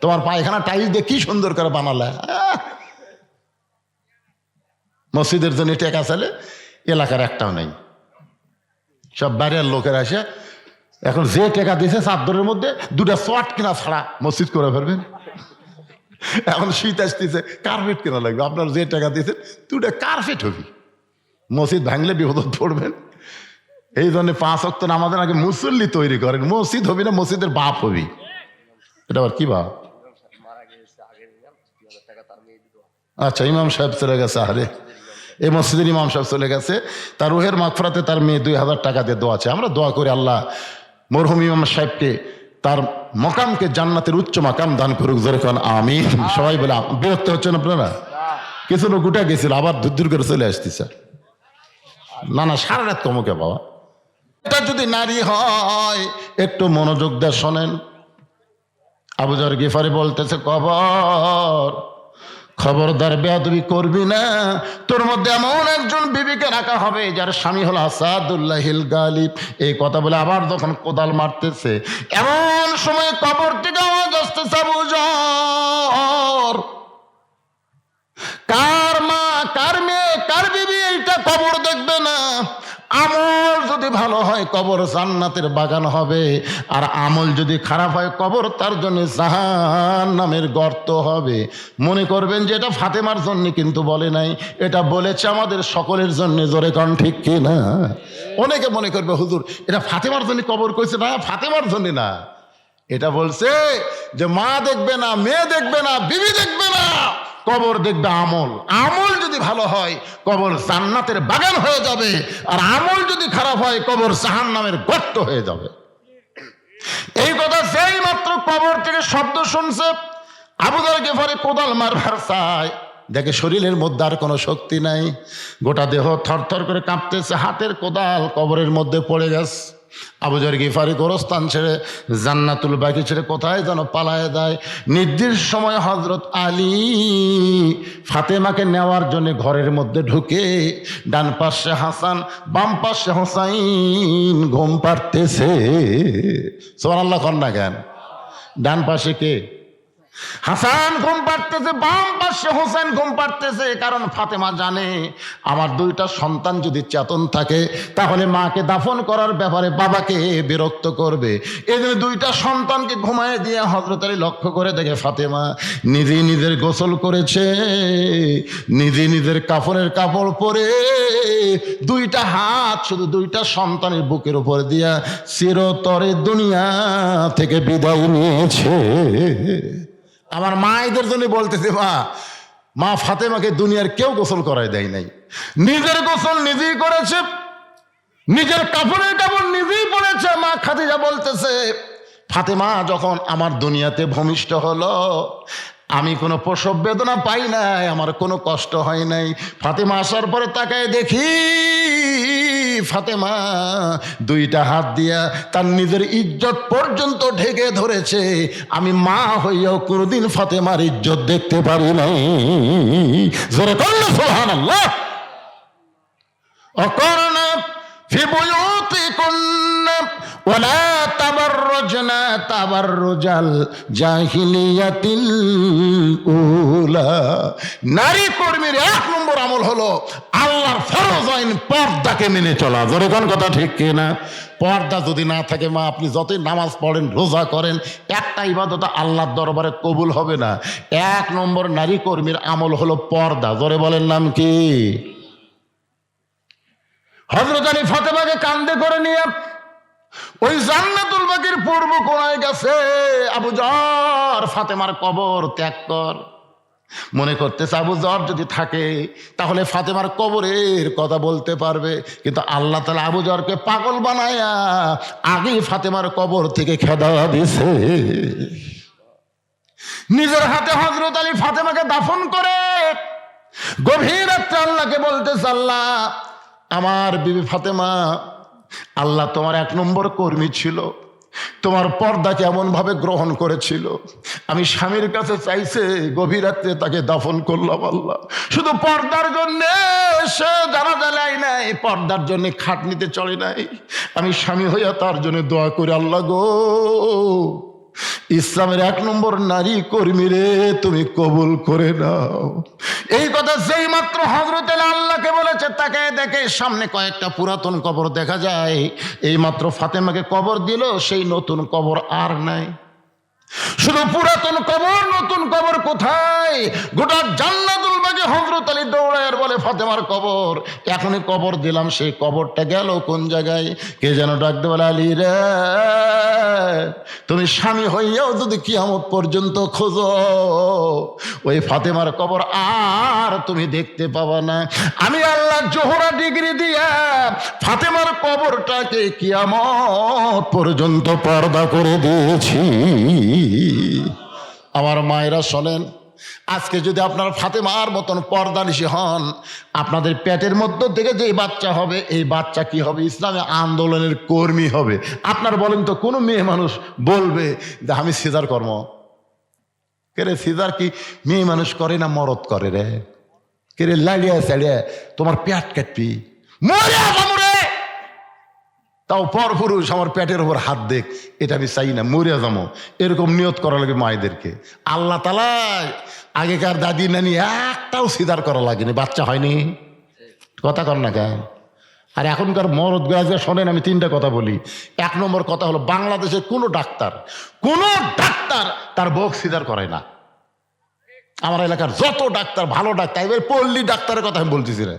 তোমার পায়খানা টাইলস দিয়ে কি সুন্দর করে বানালে। মসজিদের জন্য টেকা চালে এলাকার একটাও নেই, সব বাইরের লোকের আসে। এখন যে টাকা দিয়েছে চাদরের মধ্যে দুটা শর্ট কিনা ছাড়া মসজিদ করে ফেলবেন। এখন শীত আসতেছে, কার্পেট কেনা লাগবে, আপনার যে টাকা দিয়েছেন দুটা কার্পেট হবি, মসজিদ ভাঙলে বিপদ পড়বেন। এই জন্য 5 ওয়াক্ত নামাজের আগে মুসল্লি তৈরি করেন, মসজিদ হবি না মসজিদের বাপ হবি। এটা আবার কি বাপ? আচ্ছা, ইমাম সাহেব চলে গেছে, আরে এই মসজিদের ইমাম সাহেব চলে গেছে, তার রুহের মাগফিরাতে তার মেয়ে 2000 টাকা দিয়ে দোয়া আছে। আমরা দোয়া করি আল্লাহ মরহুম ইমাম সাহেবকে, তার মকামকে জান্নাতের উচ্চ মাকাম দান করুক, জোরে কোন আমিন। সবাই বলে বিরক্ত হচ্ছেন আপনারা? কিছু লোক উঠে গেছিল, আবার দূর করে চলে আসতেছে। না না, সারা রাত কমকে বাবা। এটা যদি নারী হয়, একটু মনোযোগ দিয়ে শোনেন। আবু যর গিফারি বলতেছে, খবরদার বেয়াদবি করবি না, তোর মধ্যে এমন একজন বিবিকে রাখা হবে যার স্বামী হলো আসাদুল্লাহিল গালিব। এই কথা বলে আবার যখন কোদাল মারতেছে, এমন সময় কবর থেকে আওয়াজ আসতেছে, আবু যর, কার মা, কার মেয়ে, কার বিবি এইটা কবর দেখবে না। আমল যদি ভালো হয় কবর জান্নাতের বাগান হবে, আর আমল যদি খারাপ হয় কবর তার জন্য জাহান্নামের গর্ত হবে। মনে করবেন যে এটা ফাতেমার জন্য, কিন্তু বলে নাই, এটা বলেছে আমাদের সকলের জন্য। জোরে কান ঠিক কি না? অনেকে মনে করবে হুজুর এটা ফাতেমার জন্য কবর কইছে, না ফাতেমার জন্য না, এটা বলছে যে মা দেখবে না, মেয়ে দেখবে না, বিবি দেখবে না, কবর দেখবে আমল। আমল যদি ভালো হয় কবর জান্নাতের বাগান হয়ে যাবে, আর আমল যদি খারাপ হয় কবর জাহান্নামের গর্ত হয়ে যাবে। এই কথা সেই মাত্র কবর থেকে শব্দ শুনছে, আবু যর গিফারি কোদাল মারবার চায়, দেখে শরীরের মধ্যে আর কোনো শক্তি নাই, গোটা দেহ থরথর করে কাঁপতেছে, হাতের কোদাল কবরের মধ্যে পড়ে গেছে। আবু যর গিফারি গোরস্থান ছেড়ে, জান্নাতুল বাকি ছেড়ে কোথায় যেন পালায় দেয়। নির্দিষ্ট সময় হযরত আলী ফাতেমাকে নেওয়ার জন্য ঘরের মধ্যে ঢুকে, ডান পাশে হাসান, বাম পাশে হোসাইন ঘুম পাড়তেছে। সুবহানাল্লাহ কন না কেন? ডান পাশে কে? হাসান ঘুম পাড়তেছে, বাম পাশে হোসেন ঘুম পাড়তেছে। কারণ ফাতেমা জানে আমার 2টা সন্তান যদি চেতন থাকে তাহলে মাকে দাফন করার ব্যাপারে বাবাকে বিরক্ত করবে। এই জন্য 2টা সন্তানকে ঘুমায় দিয়ে হযরত আলী লক্ষ্য করে দেখে ফাতেমা নিজে নিজের গোসল করেছে, নিজে নিজের কাফনের কাপড় পরে 2টা হাত শুধু 2টা সন্তানের বুকের উপর দিয়া চিরতরে দুনিয়া থেকে বিদায় নিয়েছে। আমার মা এদের জন্য বলতেছে, মা ফাতেমাকে দুনিয়ার কেউ গোসল করায় দেয় নাই, নিজের গোসল নিজেই করেছে, নিজের কাপড়ের কাপড় নিজেই পরেছে। মা খাদিজা বলতেছে, ফাতেমা যখন আমার দুনিয়াতে ভূমিষ্ঠ হলো আমি কোনো প্রসব বেদনা পাই নাই, আমার কোনো কষ্ট হয় নাই। ফাতেমা আসার পরে তাকায় দেখি ফাতেমা 2টা হাত দিয়া তার নিজের ইজ্জত পর্যন্ত ঢেকে ধরেছে। আমি মা হইয়াও কোনোদিন ফাতেমার ইজ্জত দেখতে পারি নাই। জোরে বলুন সুবহানাল্লাহ। অকরনা ফি বুয়ুতিকুন্না ওয়ালা তাবাররুজনা তাবাররুজাল জাহিলিয়াতিল উলা। নারী কর্মীর 1 নম্বর আমল হলো আল্লাহর ফরজ আইন পর্দাকে মেনে চলা। জোরে কোন কথা ঠিক কি না? পর্দা যদি না থাকে মা, আপনি যতই নামাজ পড়েন, রোজা করেন, একটা ইবাদত আল্লাহর দরবারে কবুল হবে না। 1 নম্বর নারী কর্মীর আমল হলো পর্দা। জোরে বলেন নাম কি? হযরত আলী ফাতেমাকে কাঁধে করে নিয়ে ওই জান্নাতুল বাকির পূর্ব কোণায় গেছে। আবু যর, ফাতেমার কবর ত্যাগ কর। মনে করতেছে আবু যর যদি থাকে তাহলে ফাতেমার কবরের কথা বলতে পারবে, কিন্তু আল্লাহ তাআলা আবু যরকে পাগল বানায়া আগেই ফাতেমার কবর থেকে খেদা দিয়েছে। নিজের হাতে হযরত আলী ফাতেমাকে দাফন করে গভীর রাতে আল্লাহকে বলতেছে, আল্লাহ আমার বিবি ফাতেমা, আল্লাহ তোমার 1 নম্বর কর্মী ছিল, তোমার পর্দাকে এমন ভাবে গ্রহণ করেছিল, আমি স্বামীর কাছে চাইছে গভীর রাতে তাকে দাফন করলাম। আল্লাহ শুধু পর্দার জন্য সে জানাজা নেয় নাই, পর্দার জন্য খাটনিতে চলে নাই, আমি স্বামী হইয়া তার জন্য দোয়া করি, আল্লাহ গো ইসলামের 1 নম্বর নারী কর্মী রে, তুমি কবুল করে নাও। এই কথা যেই মাত্র হযরত আলী আল্লাহকে বলেছে, তাকে দেখে সামনে কয়েকটা পুরাতন কবর দেখা যায়। এই মাত্র ফাতেমাকে কবর দিল, সেই নতুন কবর আর নাই। শুধু পুরাতন কবর, নতুন কবর কোথায়? গোটা জান্নাতুল বাগে হযরত আলী দৌড়ায় আর বলে, ফাতেমার কবর এখনই কবর দিলাম, সেই কবরটা গেল কোন জায়গায়? কে যেন ডাকতে বলে, আলী রে, তুমি স্বামী হইয়াও যদি কিয়ামত পর্যন্ত খোঁজো, ওই ফাতেমার কবর আর তুমি দেখতে পাবা না। আমি আল্লাহ জোহরা ডিগ্রি দিয়া ফাতেমার কবরটাকে কিয়ামত পর্যন্ত পর্দা করে দিয়েছি। আমার মায়েরা শোনেন, আজকে যদি আপনার ফাতেমার মতন পর্দানিশী হন, আপনাদের পেটের মধ্য থেকে যে বাচ্চা হবে, এই বাচ্চা কি হবে? ইসলামী আন্দোলনের কর্মী হবে। আপনার বলেন তো, কোনো মেয়ে মানুষ বলবে যে আমি সিজার কর্ম কে রে? সিজার কি মেয়ে মানুষ করে না মরদ করে রে? কে রে লাড়িয়া চাড়িয়া তোমার পেট কাটবি, মরে যাবো, তাও পর পুরুষ আমার পেটের উপর হাত দেখ, এটা আমি চাই না, মরিয়া যাবো, এরকম নিয়ত করা লাগে মায়েদেরকে। আল্লাহ তাআলা আগেকার দাদি নানি একটাও সিদার করা লাগেনি, বাচ্চা হয়নি। কথা কর না কেন? আর এখনকার মরদ গাজা শোনেন, আমি 3টা কথা বলি। 1 নম্বর কথা হলো, বাংলাদেশের কোনো ডাক্তার তার বউ সিদার করে না। আমার এলাকার যত ডাক্তার, ভালো ডাক্তার, এবার পল্লী ডাক্তারের কথা আমি বলতেছি না,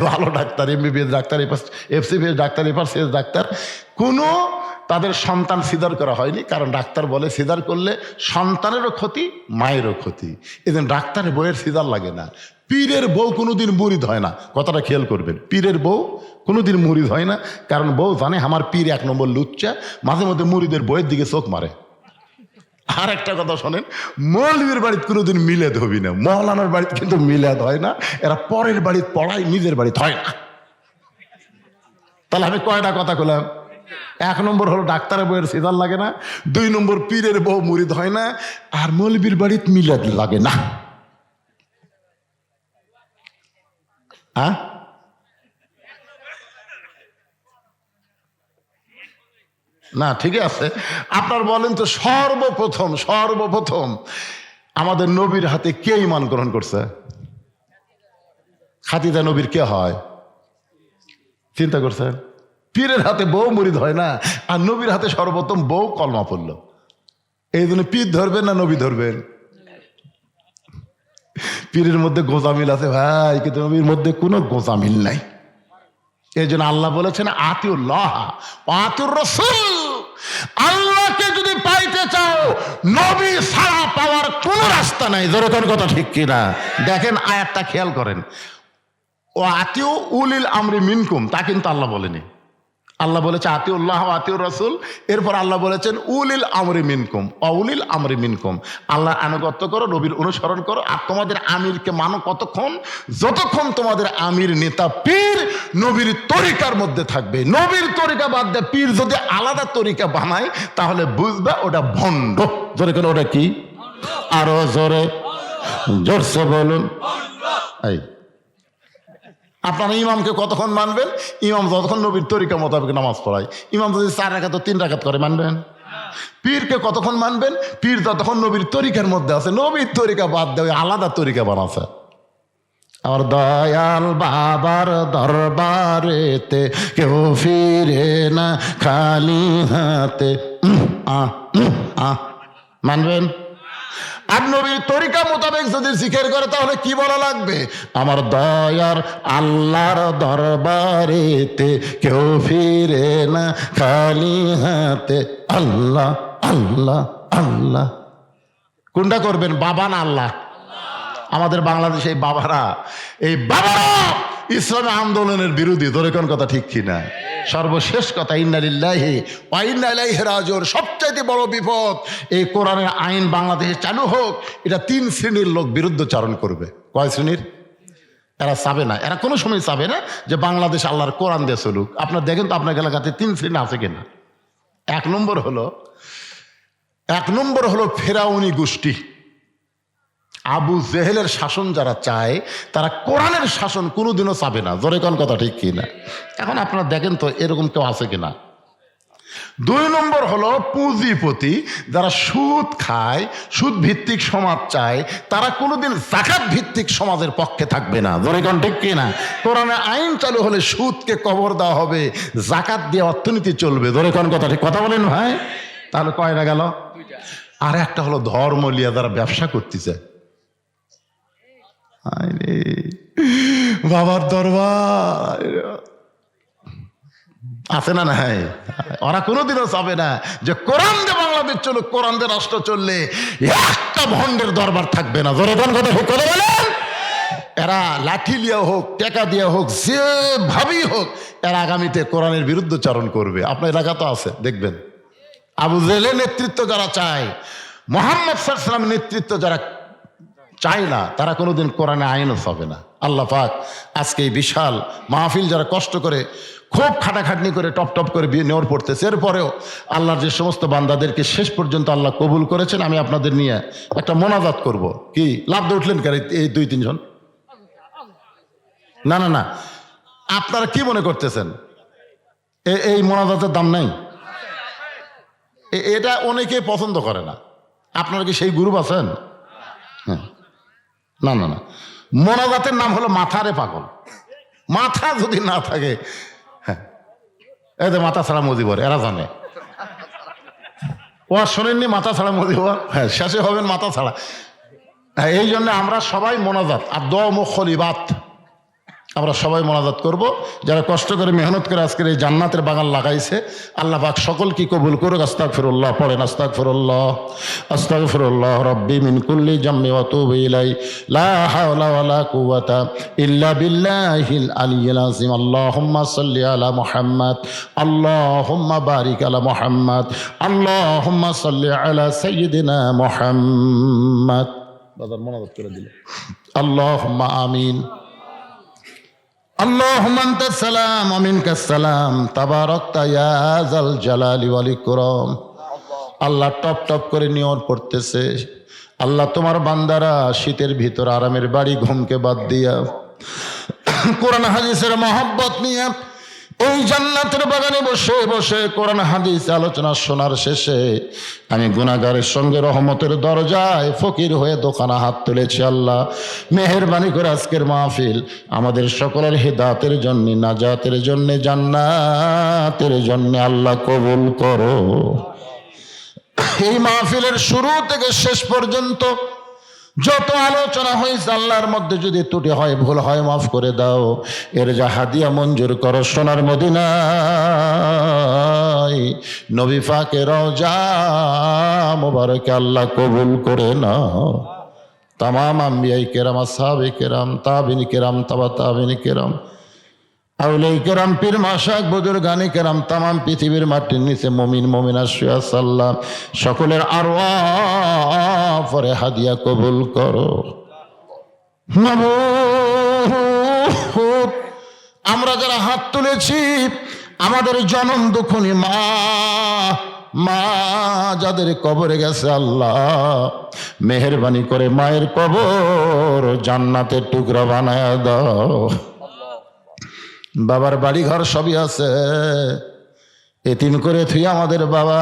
ভালো doctor, MBBS doctor, FCBS doctor, FRCS doctor, কোনো তাদের সন্তান সিজার করা হয়নি। কারণ ডাক্তার বলে সিজার করলে সন্তানেরও ক্ষতি, মায়েরও ক্ষতি। এদিন ডাক্তারের বউয়ের সিজার লাগে না। পীরের বউ কোনোদিন মুরিদ হয় না, কথাটা খেয়াল করবেন। পীরের বউ কোনোদিন মুরিদ হয় না, কারণ বউ জানে আমার পীর 1 নম্বর লুচ্চা, মাঝে মধ্যে মুরিদের বইয়ের দিকে চোখ মারে। আর একটা কথা শোনেন, মৌলবীর বাড়িতে কোনোদিন মিলাদ হবি না, মৌলানার বাড়িতে কিন্তু মিলাদ হয় না। এরা পরের বাড়িতে পড়ায়, নিজের বাড়িতে হয় না। তাহলে আমি কয়টা কথা বললাম? 1 নম্বর হলো ডাক্তারের বউয়ের সিজার লাগে না, 2 নম্বর পীরের বউ মুরিদ হয় না, আর মৌলবীর বাড়িতে মিলাদ লাগে না। না, ঠিক আছে। আপনার বলেন তো, সর্বপ্রথম আমাদের নবীর হাতে কে ঈমান গ্রহণ করছে? খাদিজা নবীর কে হয়? চিন্তা করছেন? পীরের হাতে বউ মুরিদ হয় না, আর নবীর হাতে সর্বপ্রথম বউ কলমা পড়ল। এই জন্য পীর ধরবেন না নবী ধরবেন? পীরের মধ্যে গোজামিল আছে ভাই, কিন্তু নবীর মধ্যে কোনো গোজামিল নাই। এই জন্য আল্লাহ বলেছেন, আতিউল্লাহ আতিউর রাসূল। আল্লাহকে যদি পাইতে চাও, নবী ছাড়া পাওয়ার কোনো রাস্তা নাই। যেরকম কথা ঠিক কিনা? দেখেন আয়াতটা খেয়াল করেন, ও আতিউ উলিল আমরি মিনকুম, তা কিন্তু আল্লাহ বলেনি। আল্লাহ বলেছে আতিউল্লাহ আতিউর রাসূল, এরপর আল্লাহ বলেছেন উলিল আমরি মিনকুম, অউলিল আমরি মিনকুম। আল্লাহর আনুগত্য করো, নবীর অনুসরণ করো, আর তোমাদের আমিরকে মানো কতক্ষণ? যতক্ষণ তোমাদের আমির নেতা পীর নবীর তরিকার মধ্যে থাকবে। নবীর তরিকা বাদ দিয়ে পীর যদি আলাদা তরিকা বানায়, তাহলে বুঝবে ওটা ভণ্ড। জোরে কেন? ওটা কি? আরো জোরসে বলুন। এই আপনারা ইমামকে কতক্ষণ মানবেন? ইমাম যতক্ষণ নবীর তরিকা মোতাবেক নামাজ পড়ায়। ইমাম যদি 4 রাকাত 3 রাকাত করে, মানবেন? পীরকে কতক্ষণ মানবেন? পীর যতক্ষণ নবীর তরিকার মধ্যে আছে। নবীর তরিকা বাদ দেওয়া আলাদা তরিকা বানাচ্ছে। আমার দয়াল বাবার দরবারেতে কেউ ফিরে না খালি হাতে। মানবেন? আর নবীর তরিকা মোতাবেক যদি জিকির করে, তাহলে কি বলা লাগবে? আমার দয়ার আল্লাহর দরবারেতে কেউ ফিরে না খালি হাতে। আল্লাহ আল্লাহ আল্লাহ। কোনটা করবেন, বাবা না আল্লাহ? আমাদের বাংলাদেশে এই বাবারা ইসলামী আন্দোলনের বিরোধী। ধরে কোন কথা ঠিক কিনা? সর্বশেষ কথা, ইন্না লিল্লাহি ওয়া ইন্না ইলাইহি রাজিউন। সবচাইতে বড় বিপদ, এই কোরআনের আইন বাংলাদেশে চালু হোক, এটা 3 শ্রেণীর লোক বিরুদ্ধচারণ করবে। কয় শ্রেণীর? এরা চাবে না, এরা কোনো সময় চাবে না যে বাংলাদেশ আল্লাহর কোরআন দিয়ে চলুক। আপনার দেখেন তো আপনার এলাকাতে 3 শ্রেণী আছে কিনা। 1 নম্বর হলো ফেরাউনি গোষ্ঠী। আবু জেহেলের শাসন যারা চায়, তারা কোরআনের শাসন কোনোদিনও চাবে না। জোরে কোন কথা ঠিক কিনা? এখন আপনারা দেখেন তো এরকম কেউ আছে কিনা। দুই নম্বর হলো পুঁজিপতি, যারা সুদ খায়, সুদ ভিত্তিক সমাজ চায়, তারা কোনোদিন যাকাত ভিত্তিক সমাজের পক্ষে থাকবে না। জোরেগণ ঠিক কিনা? কোরআনে আইন চালু হলে সুদকে কবর দেওয়া হবে, যাকাত দিয়ে অর্থনীতি চলবে। জোরেগণ কথা ঠিক কথা বলেন ভাই? তাহলে কয়টা গেল? আর একটা হলো ধর্ম লিয়া যারা ব্যবসা করতেছে। বাবার দরবার আছে না? নাই, ওরা কোনোদিনও চাবে না যে কোরআন দিয়ে বাংলাদেশ চলুক, কোরআন দিয়ে রাষ্ট্র চললে একটা ভণ্ডের দরবার থাকবে না। জোরেগণ কথা ঠিক কথা বলেন? এরা লাঠি লিয়া হোক, টেকা দিয়া হোক, যেভাবেই হোক, এরা আগামীতে কোরআনের বিরুদ্ধচারণ করবে। আপনার এলাকা তো আছে, দেখবেন আবু জেহেলের নেতৃত্ব যারা চায়, মুহাম্মদ সাল্লাল্লাহু আলাইহি ওয়াসাল্লামের নেতৃত্ব যারা চায় না, তারা কোনোদিন কোরআনে আইনও পাবে না। আল্লাহ পাক আজকে এই বিশাল মাহফিল যারা কষ্ট করে, খুব খাটাখাটনি করে, টপ টপ করে নেওয়ার পড়তেছে, এরপরেও আল্লাহর যে সমস্ত বান্দাদেরকে শেষ পর্যন্ত আল্লাহ কবুল করেছেন, আমি আপনাদের নিয়ে একটা মোনাজাত করব। কি লাভ দিয়ে উঠলেন কেন এই দুই তিনজন? না না না, আপনারা কি মনে করতেছেন এই মোনাজাতের দাম নাই? এটা অনেকে পছন্দ করে না। আপনারা কি সেই গ্রুপ আছেন? হ্যাঁ, না না না, মোনাজাতের নাম হলো মাথারে পাগল। মাথা যদি না থাকে, হ্যাঁ, এদের মাথা ছাড়া মজিবর, এরা জানে। ও আর শোনেননি মাথা ছাড়া মজিবর? হ্যাঁ, শেষে হবেন মাথা ছাড়া। এই জন্য আমরা সবাই মোনাজাত আর দোয়া মুখলিবাত, আমরা সবাই মোনাজাত করব। যারা কষ্ট করে মেহনত করে আজকের এই জান্নাতের বাগান লাগাইছে, আল্লাহ পাক সকলকে কবুল করুক। আস্তাগফিরুল্লাহ পড়েন, আস্তাগফিরুল্লাহ, আস্তাগফিরুল্লাহ রাব্বি মিন কুল্লি জামমি ওয়া তুবু ইলাই, লা হাওলা ওয়ালা কুওয়াতা ইল্লা বিল্লাহিল আলিয়্যিল আযীম। আল্লাহুম্মা সাল্লি আলা মুহাম্মাদ, আল্লাহুম্মা বারিক আলা মুহাম্মাদ, আল্লাহুম্মা সাল্লি আলা সাইয়্যিদিনা মুহাম্মাদ। বাজার মোনাজাত করে দিল। আল্লাহুম্মা আমিন। আল্লাহুম্মা আনতাস সালাম ওয়া মিনকাস সালাম, তাবারাকতা ইয়া যাল জালালি ওয়াল ইকরাম। আল্লাহ টপ টপ করে নিয়ত পড়তেছে। আল্লাহ তোমার বান্দারা শীতের ভিতর আরামের বাড়ি ঘুমকে বাদ দিয়া কোরআন হাদিসের মহব্বত নিয়ে এই জান্নাতের বাগানে বসে বসে কোরআন হাদিস আলোচনা শোনার শেষে আমি গুনাহগারের সঙ্গে রহমতের দরজায় ফকির হয়ে দোকানে হাত তুলেছি। আল্লাহ মেহেরবানি করে আজকের মাহফিল আমাদের সকলের হিদায়াতের জন্য, নাজাতের জন্য, জান্নাতের জন্য আল্লাহ কবুল করো। এই মাহফিলের শুরু থেকে শেষ পর্যন্ত যত আলোচনা হয়েছে, আল্লাহর মধ্যে যদি ত্রুটি হয়, ভুল হয়, মাফ করে দাও। এর যা হাদিয়া মঞ্জুর করো সোনার মদিনায় নবী পাকের রওজা মুবারকে আল্লাহ কবুল করে নাও। তামাম আম্বিয়ায়ে কেরাম, আসহাবে কেরাম, তাবিঈন কেরাম, তাবা তাবিঈন কেরাম, আউলিয়ায়ে কেরাম, পীর মাশায়েখ, বুজুর্গানে কেরাম, তামাম পৃথিবীর মাটির নিচে মুমিন মুমিনাত শুয়ে আছে, আল্লাহ সকলের আরওয়াহ পরে হাদিয়া কবুল করো। মাবুদ, আমরা যারা হাত তুলেছি, আমাদের জনম দুঃখনী মা যাদের কবরে গেছে, আল্লাহ মেহেরবানি করে মায়ের কবর জান্নাতের টুকরা বানায়া দাও। বাবার বাড়ি ঘর সবই আছে, এতিম করে থুই আমাদের বাবা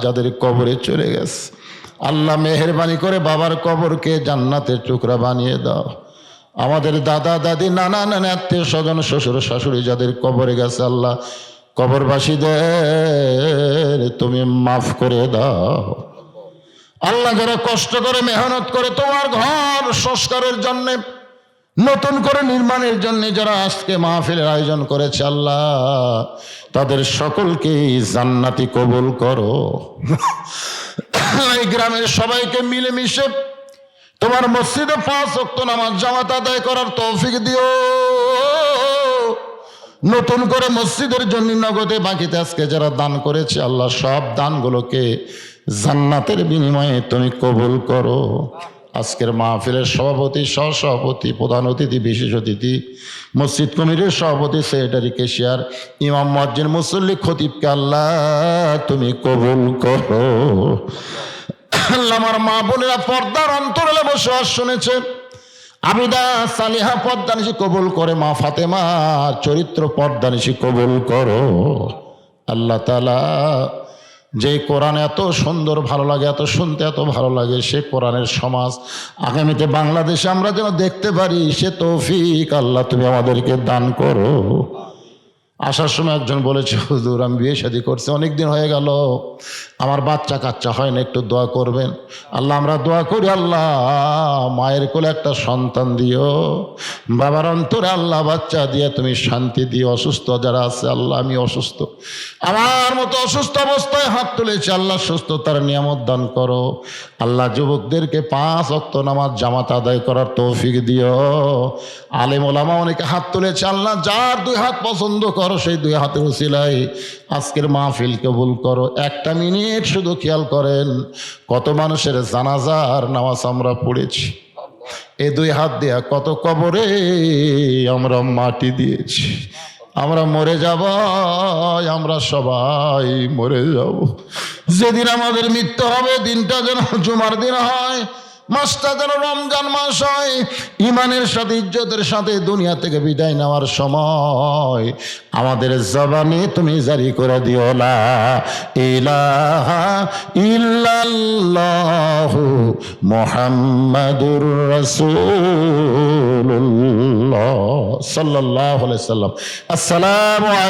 যাদের কবরে চলে গেছে, আল্লাহ মেহেরবানি করে বাবার কবরকে জান্নাতের টুকরা বানিয়ে দাও। আমাদের দাদা দাদি, নানা নানা, আত্মীয় স্বজন, শ্বশুর শাশুড়ি যাদের কবরে গেছে, আল্লাহ কবরবাসীদের তুমি মাফ করে দাও। আল্লাহ যারা কষ্ট করে মেহনত করে তোমার ঘর সংস্কারের জন্যে, নতুন করে নির্মাণের জন্য যারা আজকে মাহফিলের আয়োজন করেছে, আল্লাহ তাদের সকলকে জান্নাতি কবুল করো। এই গ্রামের সবাইকে মিলেমিশে তোমার মসজিদে 5 ওয়াক্ত নামাজ জামাত আদায় করার তৌফিক দিও। নতুন করে মসজিদের জন্য নগদে বাকিতে আজকে যারা দান করেছে, আল্লাহ সব দানগুলোকে জান্নাতের বিনিময়ে তুমি কবুল করো। আজকের মাহফিলের সভাপতি, সহসভাপতি, প্রধান অতিথি, বিশেষ অতিথি, মসজিদ কমিটির সভাপতি, সেক্রেটারি, কেশিয়ার, ইমাম, মুয়াজ্জিন, মুসল্লি, খতিবকে আল্লাহ তুমি কবুল করো। আল্লাহ আমার মা বোনেরা পর্দার অন্তরালে বসে শুনেছে, আবিদা সালিহা পর্দানিশী কবুল করে, মা ফাতেমা চরিত্র পর্দানিশী কবুল করো। আল্লাহ তাআলা যে কোরআন এত সুন্দর ভালো লাগে, এত শুনতে এত ভালো লাগে, সে কোরআনের সমাজ আগামীতে বাংলাদেশে আমরা যেন দেখতে পারি, সে তৌফিক আল্লাহ তুমি আমাদেরকে দান করো। আসার সময় একজন বলেছে, হুজুর আমি বিয়ে শাদী করছি, অনেক দিন হয়ে গেল, আমার বাচ্চা কাচ্চা হয় না, একটু দোয়া করবেন। আল্লাহ আমরা দোয়া করি, আল্লাহ মায়ের কোলে একটা সন্তান দিও, বাবার অন্তরে আল্লাহ বাচ্চা দিয়ে তুমি শান্তি দিও। অসুস্থ যারা আছে, আল্লাহ আমি অসুস্থ, আমার মতো অসুস্থ অবস্থায় হাত তুলেছি, আল্লাহ সুস্থতার নিয়ামত দান করো। আল্লাহ যুবকদেরকে 5 ওয়াক্ত নামাজ জামাত আদায় করার তৌফিক দিও। আলেম ওলামা অনেকে হাত তুলেছে, আল্লাহ যার 2 হাত পছন্দ করো সেই 2 হাতের উসিলায় আজকের মাহফিল কবুল করো। একটা মিনিট শুধু খেয়াল করেন, কত মানুষের জানাজার নামাজ আমরা পড়েছি, এই 2 হাত দিয়া কত কবরে আমরা মাটি দিয়েছি। আমরা মরে যাব, আমরা সবাই মরে যাব। যেদিন আমাদের মৃত্যু হবে, দিনটা যেন জুমার দিন হয়, মাসটা যেন রমজান মাস হয়, ইমানের সাথে ইজ্জতের সাথে দুনিয়া থেকে বিদায় নেওয়ার সময় আমাদের জবানে তুমি জারি করে দিও, লা ইলাহা ইল্লাল্লাহু মুহাম্মাদুর রাসূলুল্লাহ সাল্লাল্লাহু আলাইহি সাল্লাম। আসসালামু